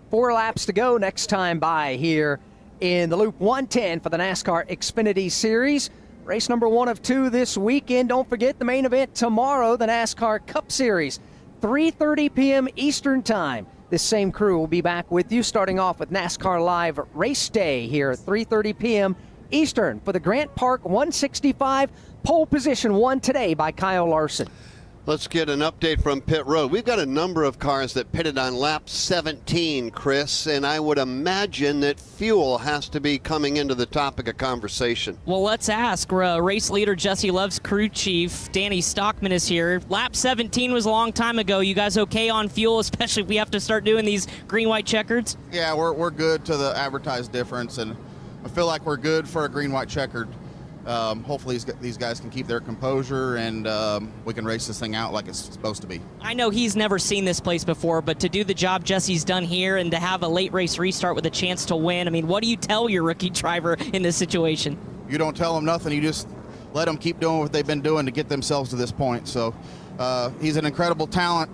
Four laps to go next time by here in the Loop 110 for the NASCAR Xfinity Series. Race number 1 of 2 this weekend. Don't forget the main event tomorrow, the NASCAR Cup Series, 3:30 p.m. Eastern Time. This same crew will be back with you starting off with NASCAR Live Race Day here at 3:30 p.m. Eastern for the Grant Park 165 pole position won today by Kyle Larson. Let's get an update from pit road. We've got a number of cars that pitted on lap 17, Chris, and I would imagine that fuel has to be coming into the topic of conversation. Well, let's ask. Race leader Jesse Love's crew chief, Danny Stockman, is here. Lap 17 was a long time ago. You guys okay on fuel, especially if we have to start doing these green-white checkers? Yeah, we're good to the advertised difference, and I feel like we're good for a green-white checkered. Hopefully these guys can keep their composure and we can race this thing out like it's supposed to be. I know he's never seen this place before, but to do the job Jesse's done here and to have a late race restart with a chance to win, I mean, what do you tell your rookie driver in this situation? You don't tell them nothing. You just let them keep doing what they've been doing to get themselves to this point. So he's an incredible talent.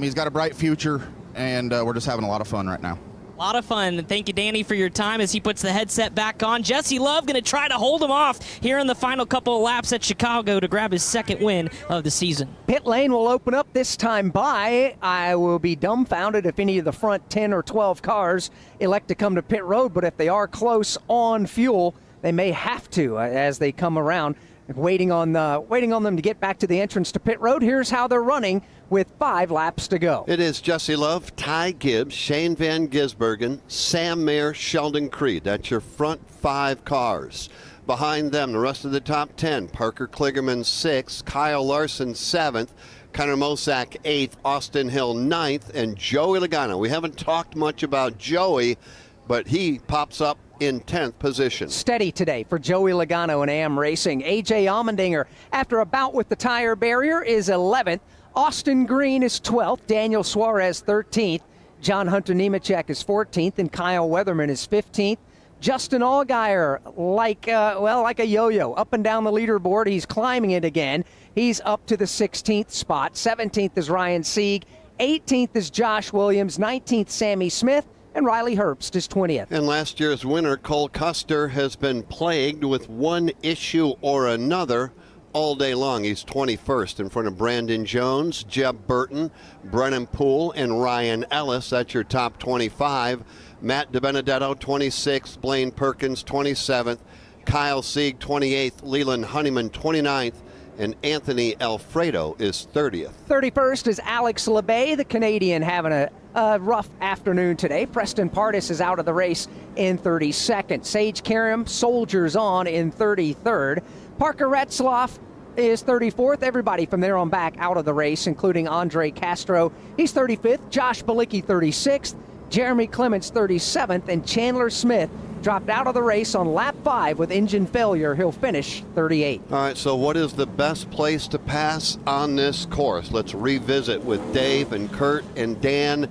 He's got a bright future, and we're just having a lot of fun right now. A lot of fun. Thank you, Danny, for your time as he puts the headset back on. Jesse Love going to try to hold him off here in the final couple of laps at Chicago to grab his second win of the season. Pit lane will open up this time by. I will be dumbfounded if any of the front 10 or 12 cars elect to come to pit road, but if they are close on fuel, they may have to as they come around. Waiting on them to get back to the entrance to pit road. Here's how they're running with 5 laps to go. It is Jesse Love, Ty Gibbs, Shane Van Gisbergen, Sam Mayer, Sheldon Creed. That's your front 5 cars. behind them. The rest of the top 10, Parker Kligerman 6th, Kyle Larson 7th, Connor Mosack 8th, Austin Hill 9th, and Joey Logano. We haven't talked much about Joey, but he pops up in 10th position. Steady today for Joey Logano and AM Racing. A.J. Allmendinger, after a bout with the tire barrier, is 11th. Austin Green is 12th. Daniel Suarez 13th. John Hunter Nemechek is 14th, and Kyle Weatherman is 15th. Justin Allgaier, like a yo-yo, up and down the leaderboard. He's climbing it again. He's up to the 16th spot. 17th is Ryan Sieg. 18th is Josh Williams. 19th, Sammy Smith. And Riley Herbst is 20th. And last year's winner, Cole Custer, has been plagued with one issue or another all day long. He's 21st in front of Brandon Jones, Jeb Burton, Brennan Poole, and Ryan Ellis. That's your top 25. Matt DiBenedetto, 26th. Blaine Perkins, 27th. Kyle Sieg, 28th. Leland Honeyman, 29th. And Anthony Alfredo is 30th. 31st is Alex LeBay, the Canadian, having a rough afternoon today. Preston Pardis is out of the race in 32nd. Sage Karam soldiers on in 33rd. Parker Retzloff is 34th. Everybody from there on back out of the race, including Andre Castro. He's 35th. Josh Balicki, 36th. Jeremy Clements, 37th. And Chandler Smith dropped out of the race on lap 5 with engine failure. He'll finish 38. All right, so what is the best place to pass on this course? Let's revisit with Dave and Kurt and Dan.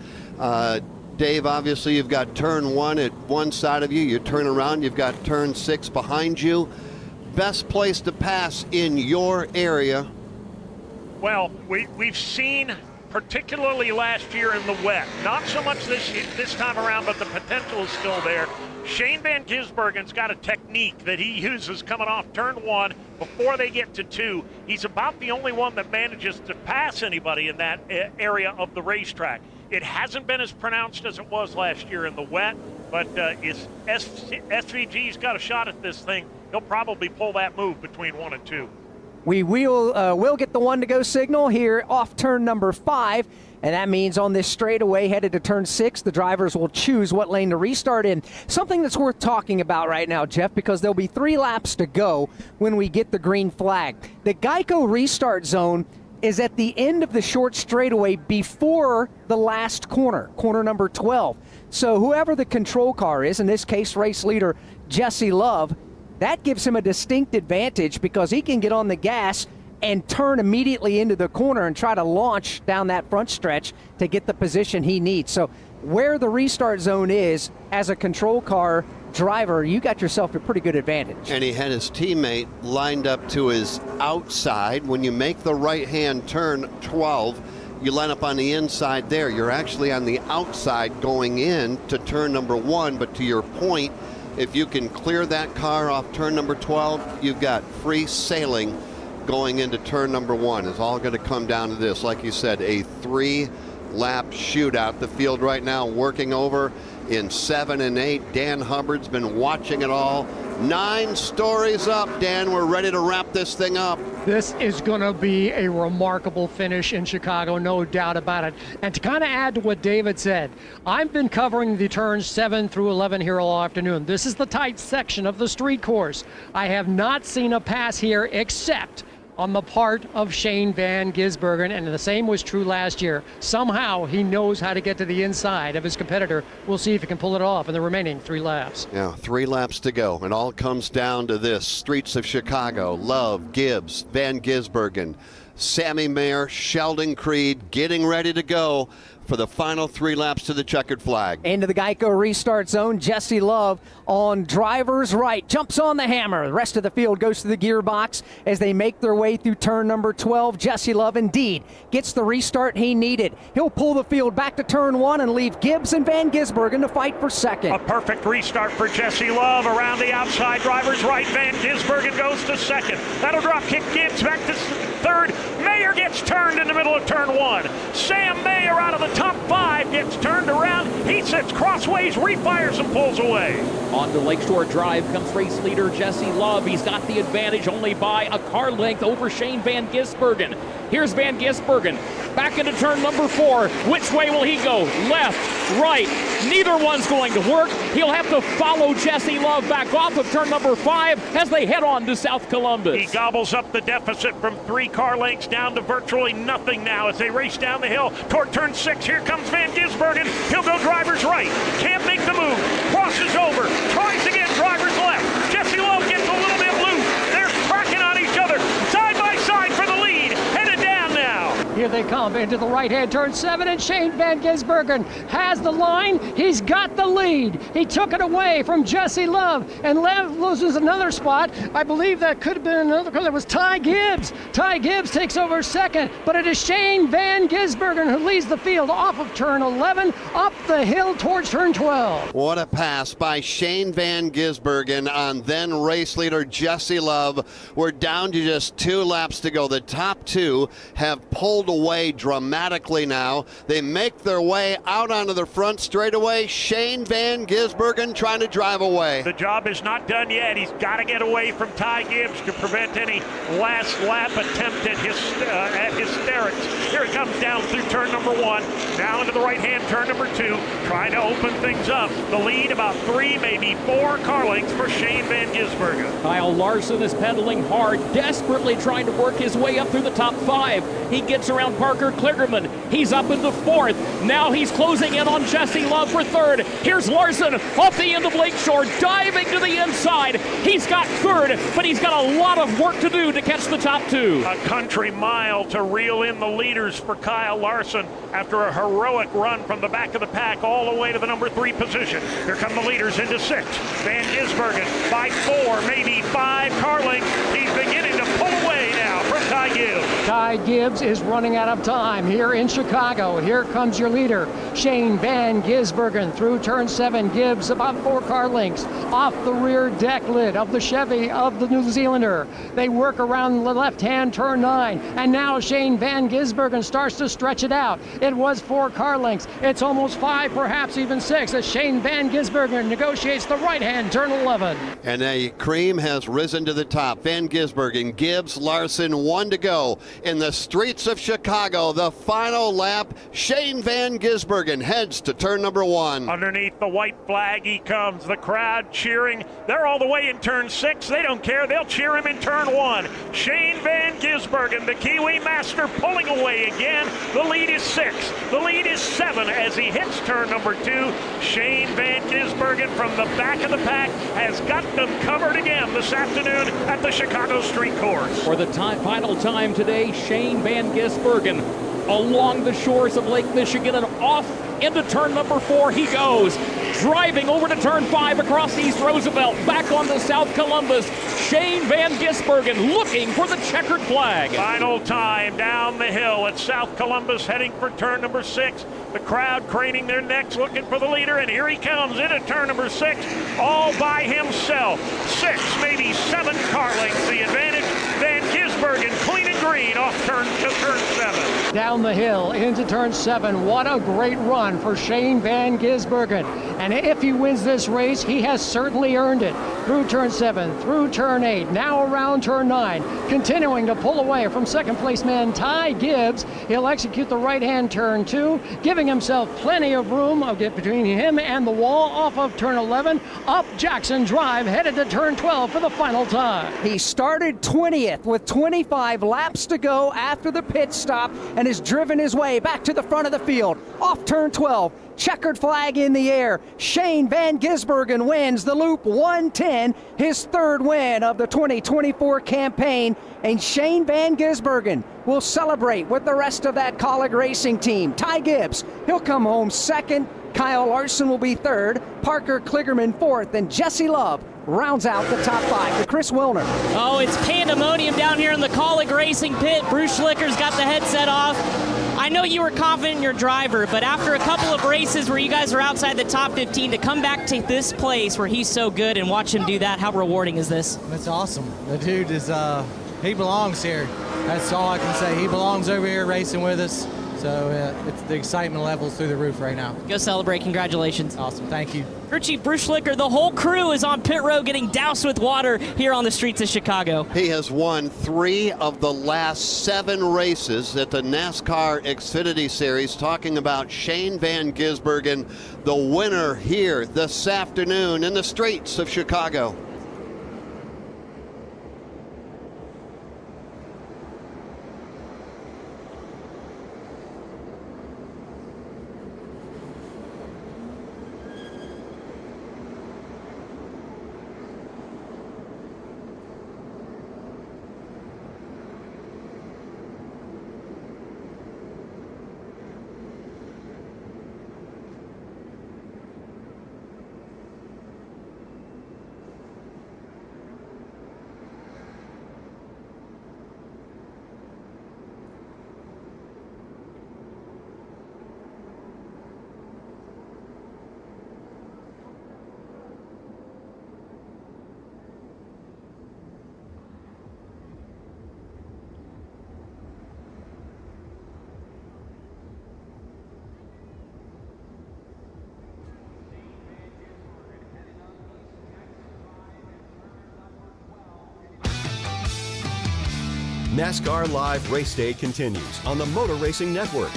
Dave, obviously you've got turn 1 at one side of you. You turn around, you've got turn 6 behind you. Best place to pass in your area? Well, we've seen, particularly last year in the wet, not so much this time around, but the potential is still there. Shane Van Gisbergen's got a technique that he uses coming off turn 1 before they get to 2. He's about the only one that manages to pass anybody in that area of the racetrack. It hasn't been as pronounced as it was last year in the wet, but SVG's got a shot at this thing. He'll probably pull that move between 1 and 2. We will get the 1-to-go signal here off turn number 5. And that means on this straightaway headed to turn 6, the drivers will choose what lane to restart in. Something that's worth talking about right now, Jeff, because there'll be 3 laps to go when we get the green flag. The Geico restart zone is at the end of the short straightaway before the last corner, corner number 12. So whoever the control car is, in this case race leader Jesse Love, that gives him a distinct advantage because he can get on the gas and turn immediately into the corner and try to launch down that front stretch to get the position he needs. So where the restart zone is, as a control car driver, you got yourself a pretty good advantage. And he had his teammate lined up to his outside. When you make the right-hand turn 12, you line up on the inside there. You're actually on the outside going in to turn number 1, but to your point, if you can clear that car off turn number 12, you've got free sailing going into turn number 1. It's all going to come down to this. Like you said, a 3-lap shootout. The field right now working over in 7 and 8. Dan Hubbard's been watching it all. 9 stories up. Dan, we're ready to wrap this thing up. This is going to be a remarkable finish in Chicago, no doubt about it. And to kind of add to what David said, I've been covering the turns 7 through 11 here all afternoon. This is the tight section of the street course. I have not seen a pass here except on the part of Shane Van Gisbergen, and the same was true last year. Somehow he knows how to get to the inside of his competitor. We'll see if he can pull it off in the remaining 3 laps. Yeah, 3 laps to go. It all comes down to this. Streets of Chicago, Love, Gibbs, Van Gisbergen, Sammy Mayer, Sheldon Creed getting ready to go for the final 3 laps to the checkered flag. Into the Geico restart zone, Jesse Love on driver's right, jumps on the hammer. The rest of the field goes to the gearbox as they make their way through turn number 12. Jesse Love indeed gets the restart he needed. He'll pull the field back to turn 1 and leave Gibbs and Van Gisbergen to fight for second. A perfect restart for Jesse Love around the outside, driver's right. Van Gisbergen goes to second. That'll drop kick Gibbs back to third. Mayer gets turned in the middle of turn 1. Sam Mayer out of the top 5 gets turned around. He sits crossways, refires and pulls away. On to Lakeshore Drive comes race leader Jesse Love. He's got the advantage only by a car length over Shane Van Gisbergen. Here's Van Gisbergen back into turn number 4. Which way will he go? Left, right, Neither one's going to work. He'll have to follow Jesse Love back off of turn number 5 as they head on to South Columbus. He gobbles up the deficit from 3 car lengths down to virtually nothing now as they race down the hill toward turn 6. Here comes Van Gisbergen. He'll go driver's right. Can't make the move. Crosses over. Tries again. Driver's left. Jesse Love gets a little bit loose. They're cracking on each other. Side by side for the lead. Headed down now. Here they come into the right-hand turn 7, and Shane Van Gisbergen has the line. He's got the lead. He took it away from Jesse Love, and Lev loses another spot. I believe that could have been another because it was Ty Gibbs. Ty Gibbs takes over second, but it is Shane Van Gisbergen who leads the field off of turn 11, up the hill towards turn 12. What a pass by Shane Van Gisbergen on then race leader Jesse Love. We're down to just 2 laps to go. The top 2 have pulled away dramatically now. They make their way out onto the front straightaway. Shane Van Gisbergen trying to drive away. The job is not done yet. He's got to get away from Ty Gibbs to prevent any last lap attempt at hysterics. Here it comes down through turn number 1. Now into the right-hand turn number 2. Trying to open things up. The lead about 3, maybe 4 car lengths for Shane Van Gisbergen. Kyle Larson is pedaling hard, desperately trying to work his way up through the top 5. He gets around Parker Kligerman. He's up into 4th. Now he's closing in on Jesse Love for 3rd. Here's Larson off the end of Lakeshore, diving to the inside. He's got 3rd, but he's got a lot of work to do to catch the top 2. A country mile to reel in the leaders for Kyle Larson after a heroic run from the back of the pack all the way to the number 3 position. Here come the leaders into 6. Van Gisbergen by 4, maybe 5 car lengths. He's beginning to pull away now from Ty Gibbs. Ty Gibbs is running out of time here in Chicago. Here comes your leader, Shane Van Gisbergen, through turn 7. Gibbs about 4 car lengths off the rear deck lid of the Chevy of the New Zealander. They work around the left-hand turn 9, and now Shane Van Gisbergen starts to stretch it out. It was 4 car lengths. It's almost 5, perhaps even 6, as Shane Van Gisbergen negotiates the right-hand turn 11. And a cream has risen to the top. Van Gisbergen, Gibbs, Larson, 1 to go in the streets of Chicago. The final lap. Shane Van Gisbergen heads to turn number 1. Underneath the white flag he comes. The crowd cheering. They're all the way in turn 6. They don't care. They'll cheer him in turn 1. Shane Van Gisbergen, the Kiwi master, pulling away again. The lead is 6. The lead is 7 as he hits turn number 2. Shane Van Gisbergen from the back of the pack has got them covered again this afternoon at the Chicago Street Course. For the final time today, Shane Van Gisbergen along the shores of Lake Michigan and off into turn number 4 he goes, driving over to turn 5 across East Roosevelt, back onto South Columbus. Shane Van Gisbergen looking for the checkered flag. Final time down the hill at South Columbus, heading for turn number 6. The crowd craning their necks looking for the leader, and here he comes into turn number 6 all by himself. 6, maybe 7 car lengths the advantage. Van Gisbergen clean and green off turn 7. Down the hill into turn 7. What a great run for Shane Van Gisbergen. And if he wins this race, he has certainly earned it. Through turn 7, through turn 8, now around turn 9, continuing to pull away from second place man Ty Gibbs. He'll execute the right-hand turn 2, giving himself plenty of room between him and the wall off of turn 11, up Jackson Drive, headed to turn 12 for the final time. He started 20th with 25 laps to go after the pit stop and has driven his way back to the front of the field. Off turn 12, checkered flag in the air. Shane Van Gisbergen wins the Loop 110, his 3rd win of the 2024 campaign. And Shane Van Gisbergen will celebrate with the rest of that Colleague Racing team. Ty Gibbs, he'll come home 2nd. Kyle Larson will be 3rd. Parker Kligerman 4th. And Jesse Love rounds out the top 5 to Chris Wilner. Oh, it's pandemonium down here in the Colleague Racing pit. Bruce Schlicker's got the headset off. I know you were confident in your driver, but after a couple of races where you guys are outside the top 15, to come back to this place where he's so good and watch him do that, how rewarding is this? That's awesome. The dude is, he belongs here. That's all I can say. He belongs over here racing with us. So the excitement level's through the roof right now. Go celebrate. Congratulations. Awesome. Thank you. Crew Chief Bruce Schlicker, the whole crew is on pit road getting doused with water here on the streets of Chicago. He has won 3 of the last 7 races at the NASCAR Xfinity Series. Talking about Shane Van Gisbergen, the winner here this afternoon in the streets of Chicago. NASCAR Live Race Day continues on the Motor Racing Network.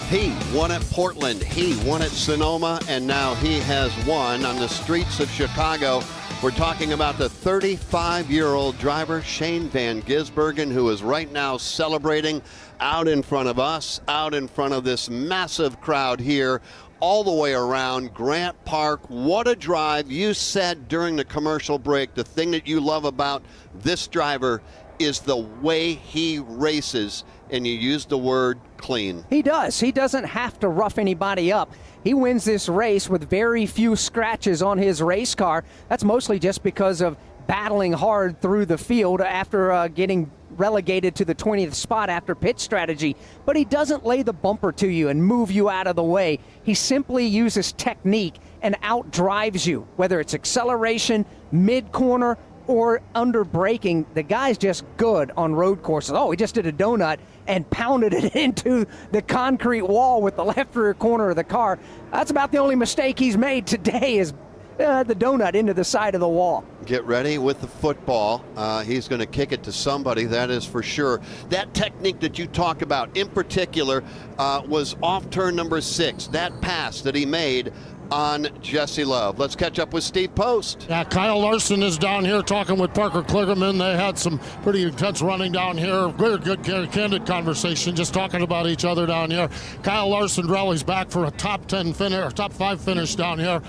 He won at Portland, he won at Sonoma, and now he has won on the streets of Chicago. We're talking about the 35-year-old driver, Shane Van Gisbergen, who is right now celebrating out in front of us, out in front of this massive crowd here, all the way around Grant Park. What a drive. You said during the commercial break, the thing that you love about this driver is the way he races, and you used the word clean. He does. He doesn't have to rough anybody up. He wins this race with very few scratches on his race car. That's mostly just because of battling hard through the field after getting relegated to the 20th spot after pit strategy. But he doesn't lay the bumper to you and move you out of the way. He simply uses technique and outdrives you, whether it's acceleration, mid-corner, or under braking. The guy's just good on road courses. Oh, he just did a donut and pounded it into the concrete wall with the left rear corner of the car. That's about the only mistake he's made today, is the donut into the side of the wall. Get ready with the football. He's going to kick it to somebody, that is for sure. That technique that you talk about in particular was off turn number 6, that pass that he made on Jesse Love. Let's catch up with Steve Post. Yeah, Kyle Larson is down here talking with Parker Kligerman. They had some pretty intense running down here. Good candid conversation, just talking about each other down here. Kyle Larson rallies back for a top 10 finish, or top 5 finish down here.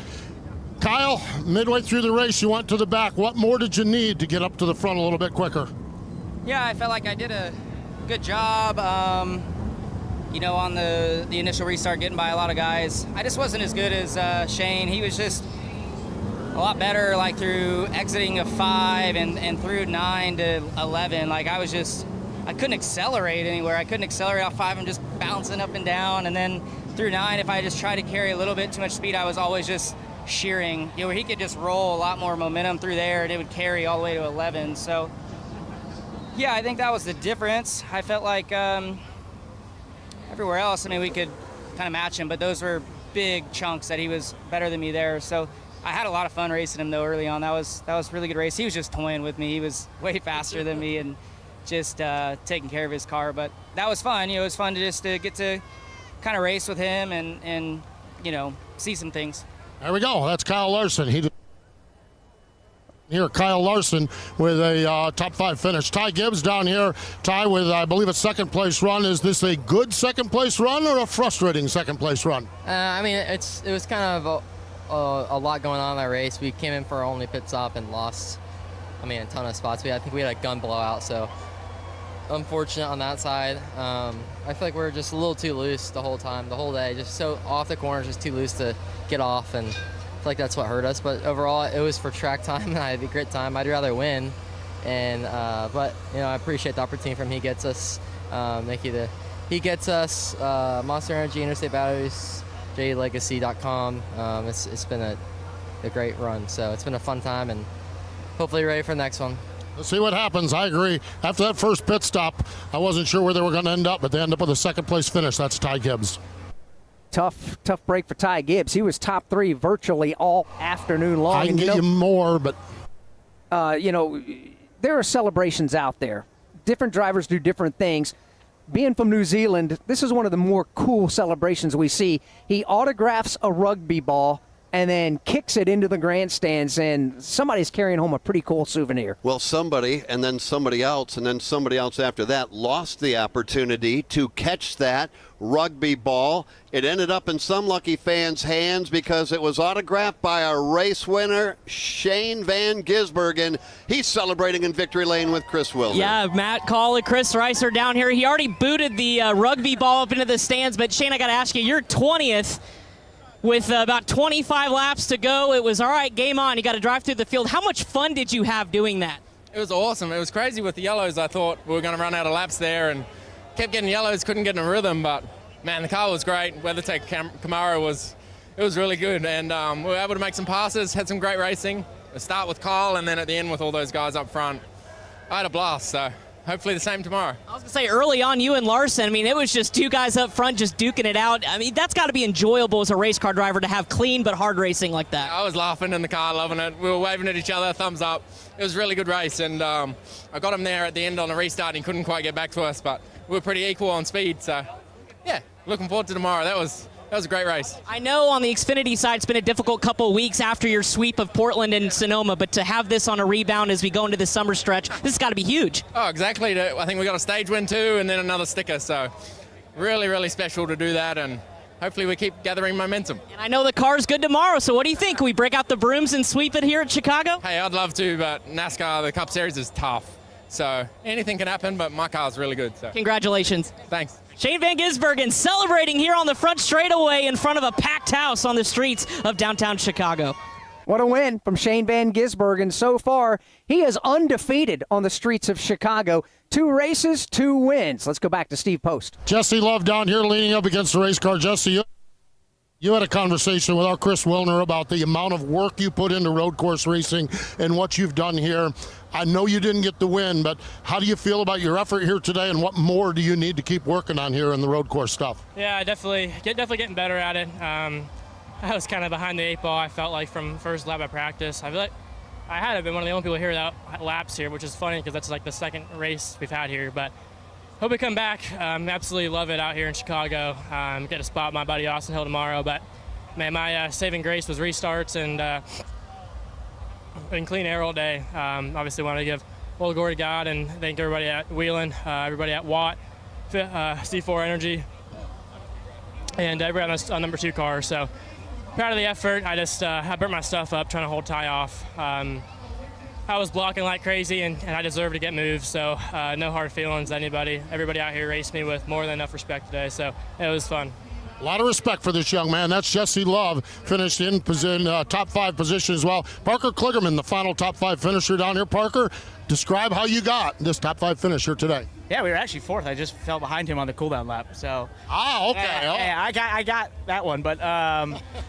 Kyle, midway through the race, you went to the back. What more did you need to get up to the front a little bit quicker? Yeah, I felt like I did a good job. On the initial restart, getting by a lot of guys. I just wasn't as good as Shane. He was just a lot better, like through exiting of 5 and through 9 to 11. Like I couldn't accelerate anywhere. I couldn't accelerate off 5. I'm just bouncing up and down. And then through 9, if I just tried to carry a little bit too much speed, I was always just shearing. Where he could just roll a lot more momentum through there, and it would carry all the way to 11. So, yeah, I think that was the difference. I felt like everywhere else, we could kind of match him, but those were big chunks that he was better than me there. So I had a lot of fun racing him, though, early on. That was a really good race. He was just toying with me. He was way faster than me and just taking care of his car. But that was fun. It was fun to just get to kind of race with him and see some things. There we go. That's Kyle Larson. Here, Kyle Larson with a top 5 finish. Ty Gibbs down here. Ty with, I believe, a second-place run. Is this a good second-place run or a frustrating second-place run? It was kind of a lot going on in that race. We came in for our only pit stop and lost, a ton of spots. I think we had a gun blowout, so unfortunate on that side. I feel like we were just a little too loose the whole time, the whole day. Just so off the corners, just too loose to get off, and I feel like that's what hurt us. But overall, it was for track time, and I had a great time. I'd rather win, but I appreciate the opportunity from he gets us. He gets us Monster Energy, Interstate Batteries, jlegacy.com. It's been a great run, so it's been a fun time, and hopefully ready for the next one. Let's see what happens. I agree. After that first pit stop, I wasn't sure where they were going to end up, but they end up with a second-place finish. That's Ty Gibbs. Tough break for Ty Gibbs. He was top 3 virtually all afternoon long. I can get you more, but there are celebrations out there. Different drivers do different things. Being from New Zealand, this is one of the more cool celebrations we see. He autographs a rugby ball and then kicks it into the grandstands, and somebody's carrying home a pretty cool souvenir. Well, somebody, and then somebody else, and then somebody else after that lost the opportunity to catch that rugby ball. It ended up in some lucky fan's hands because it was autographed by a race winner, Shane Van Gisbergen. He's celebrating in victory lane with Chris Wilner. Yeah, Matt Call and Chris Rice are down here. He already booted the rugby ball up into the stands, but Shane, I got to ask you, you're 20th. With about 25 laps to go, it was all right, game on. You got to drive through the field. How much fun did you have doing that? It was awesome. It was crazy with the yellows. I thought we were going to run out of laps there and kept getting yellows, couldn't get in a rhythm. But, man, the car was great. WeatherTech Camaro was really good. And we were able to make some passes, had some great racing. We start with Kyle and then at the end with all those guys up front. I had a blast, so hopefully the same tomorrow. I was going to say, early on, you and Larson, I mean, it was just 2 guys up front just duking it out. I mean, that's got to be enjoyable as a race car driver to have clean but hard racing like that. I was laughing in the car, loving it. We were waving at each other, thumbs up. It was a really good race, and I got him there at the end on a restart. He couldn't quite get back to us, but we were pretty equal on speed. So, yeah, looking forward to tomorrow. That was a great race. I know on the Xfinity side it's been a difficult couple of weeks after your sweep of Portland and Sonoma, but to have this on a rebound as we go into the summer stretch, this has got to be huge. Oh, exactly. I think we got a stage win too and then another sticker. So really, really special to do that, and hopefully we keep gathering momentum. And I know the car's good tomorrow, so what do you think? Can we break out the brooms and sweep it here at Chicago? Hey, I'd love to, but NASCAR, the Cup Series is tough. So anything can happen, but my car's really good. So congratulations. Thanks. Shane Van Gisbergen celebrating here on the front straightaway in front of a packed house on the streets of downtown Chicago. What a win from Shane Van Gisbergen. So far, he is undefeated on the streets of Chicago. 2 races, 2 wins. Let's go back to Steve Post. Jesse Love down here leaning up against the race car. Jesse, you had a conversation with our Chris Wilner about the amount of work you put into road course racing and what you've done here. I know you didn't get the win, but how do you feel about your effort here today, and what more do you need to keep working on here in the road course stuff? Yeah, definitely getting better at it. I was kind of behind the 8 ball, I felt like, from first lap of practice. I feel like I had been one of the only people here without laps here, which is funny because that's like the second race we've had here. But hope we come back. Absolutely love it out here in Chicago. Get to spot my buddy Austin Hill tomorrow. But, man, my saving grace was restarts and clean air all day. Obviously want to give all the glory to God and thank everybody at Wheeling, everybody at Watt, C4 Energy, and everybody on number 2 car. So proud of the effort. I burnt my stuff up trying to hold Ty off. I was blocking like crazy and I deserve to get moved. So no hard feelings to anybody. Everybody out here raced me with more than enough respect today. So it was fun. A lot of respect for this young man. That's Jesse Love, finished in top 5 position as well. Parker Kligerman, the final top 5 finisher down here. Parker, describe how you got this top 5 finish here today. Yeah, we were actually 4th. I just fell behind him on the cooldown lap. So. Okay. Yeah, I got that one. But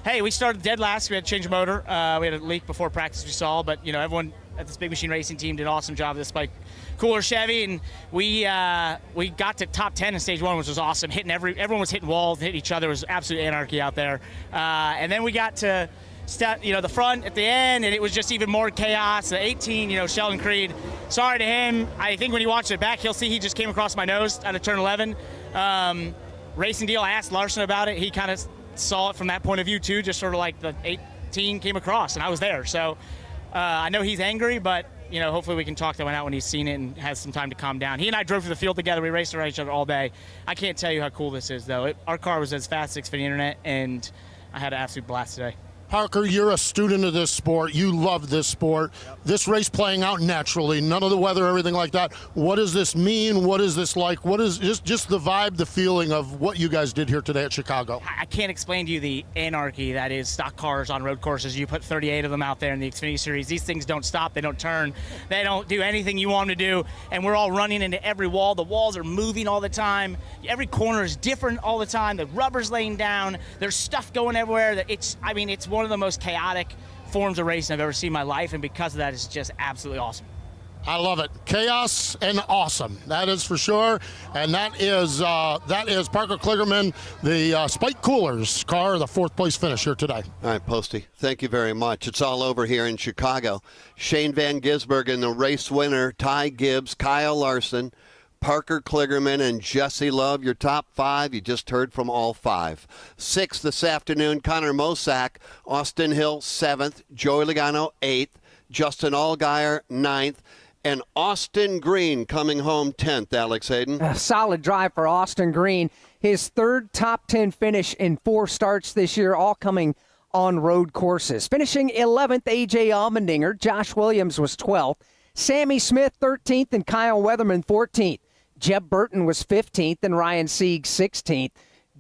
hey, we started dead last. We had to change the motor. We had a leak before practice. We saw, but everyone at this Big Machine Racing team did an awesome job. This bike. Cooler Chevy, and we got to top 10 in stage 1, which was awesome. Everyone was hitting walls, hitting each other. It was absolute anarchy out there. And then we got to the front at the end, and it was just even more chaos. The 18, Sheldon Creed. Sorry to him. I think when you watch it back, he'll see he just came across my nose out of turn 11. Racing deal. I asked Larson about it. He kind of saw it from that point of view too. Just sort of like the 18 came across, and I was there. So I know he's angry, but. Hopefully we can talk that one out when he's seen it and has some time to calm down. He and I drove through the field together. We raced around each other all day. I can't tell you how cool this is, though. Our car was as fast as Xfinity Internet, and I had an absolute blast today. Parker, you're a student of this sport. You love this sport. Yep. This race playing out naturally, none of the weather, everything like that. What does this mean? What is this like? What is just the vibe, the feeling of what you guys did here today at Chicago? I can't explain to you the anarchy that is stock cars on road courses. You put 38 of them out there in the Xfinity Series. These things don't stop. They don't turn. They don't do anything you want them to do. And we're all running into every wall. The walls are moving all the time. Every corner is different all the time. The rubber's laying down. There's stuff going everywhere. It's one of the most chaotic forms of racing I've ever seen in my life, and because of that, it's just absolutely awesome. I love it. Chaos and awesome. That is for sure. And that is Parker Kligerman, the Spike Coolers car, the 4th place finish here today. All right, Posty, thank you very much. It's all over here in Chicago. Shane Van Gisbergen, the race winner, Ty Gibbs, Kyle Larson, Parker Kligerman, and Jesse Love, your top 5. You just heard from all 5. 6th this afternoon, Connor Mosack, Austin Hill 7th, Joey Logano 8th, Justin Allgaier 9th, and Austin Green coming home 10th, Alex Hayden. A solid drive for Austin Green. His 3rd top 10 finish in 4 starts this year, all coming on road courses. Finishing 11th, A.J. Allmendinger. Josh Williams was 12th. Sammy Smith 13th and Kyle Weatherman 14th. Jeb Burton was 15th and Ryan Sieg 16th.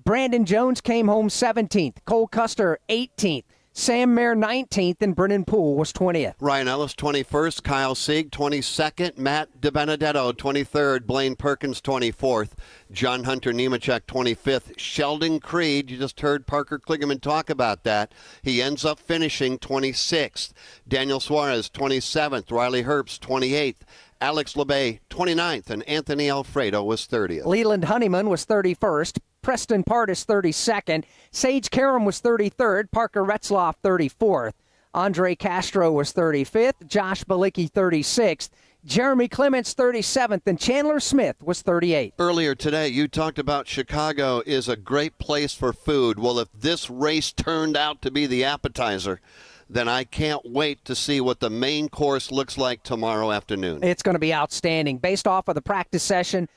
Brandon Jones came home 17th. Cole Custer 18th. Sam Mayer 19th and Brennan Poole was 20th. Ryan Ellis 21st, Kyle Sieg 22nd, Matt DiBenedetto 23rd, Blaine Perkins 24th, John Hunter Nemechek 25th, Sheldon Creed, you just heard Parker Kligerman talk about that. He ends up finishing 26th. Daniel Suarez 27th, Riley Herbst 28th, Alex LeBay 29th, and Anthony Alfredo was 30th. Leland Honeyman was 31st. Preston Pardis 32nd. Sage Karam was 33rd. Parker Retzloff 34th. Andre Castro was 35th. Josh Balicki 36th. Jeremy Clements 37th. And Chandler Smith was 38th. Earlier today, you talked about Chicago is a great place for food. Well, if this race turned out to be the appetizer, then I can't wait to see what the main course looks like tomorrow afternoon. It's going to be outstanding. Based off of the practice session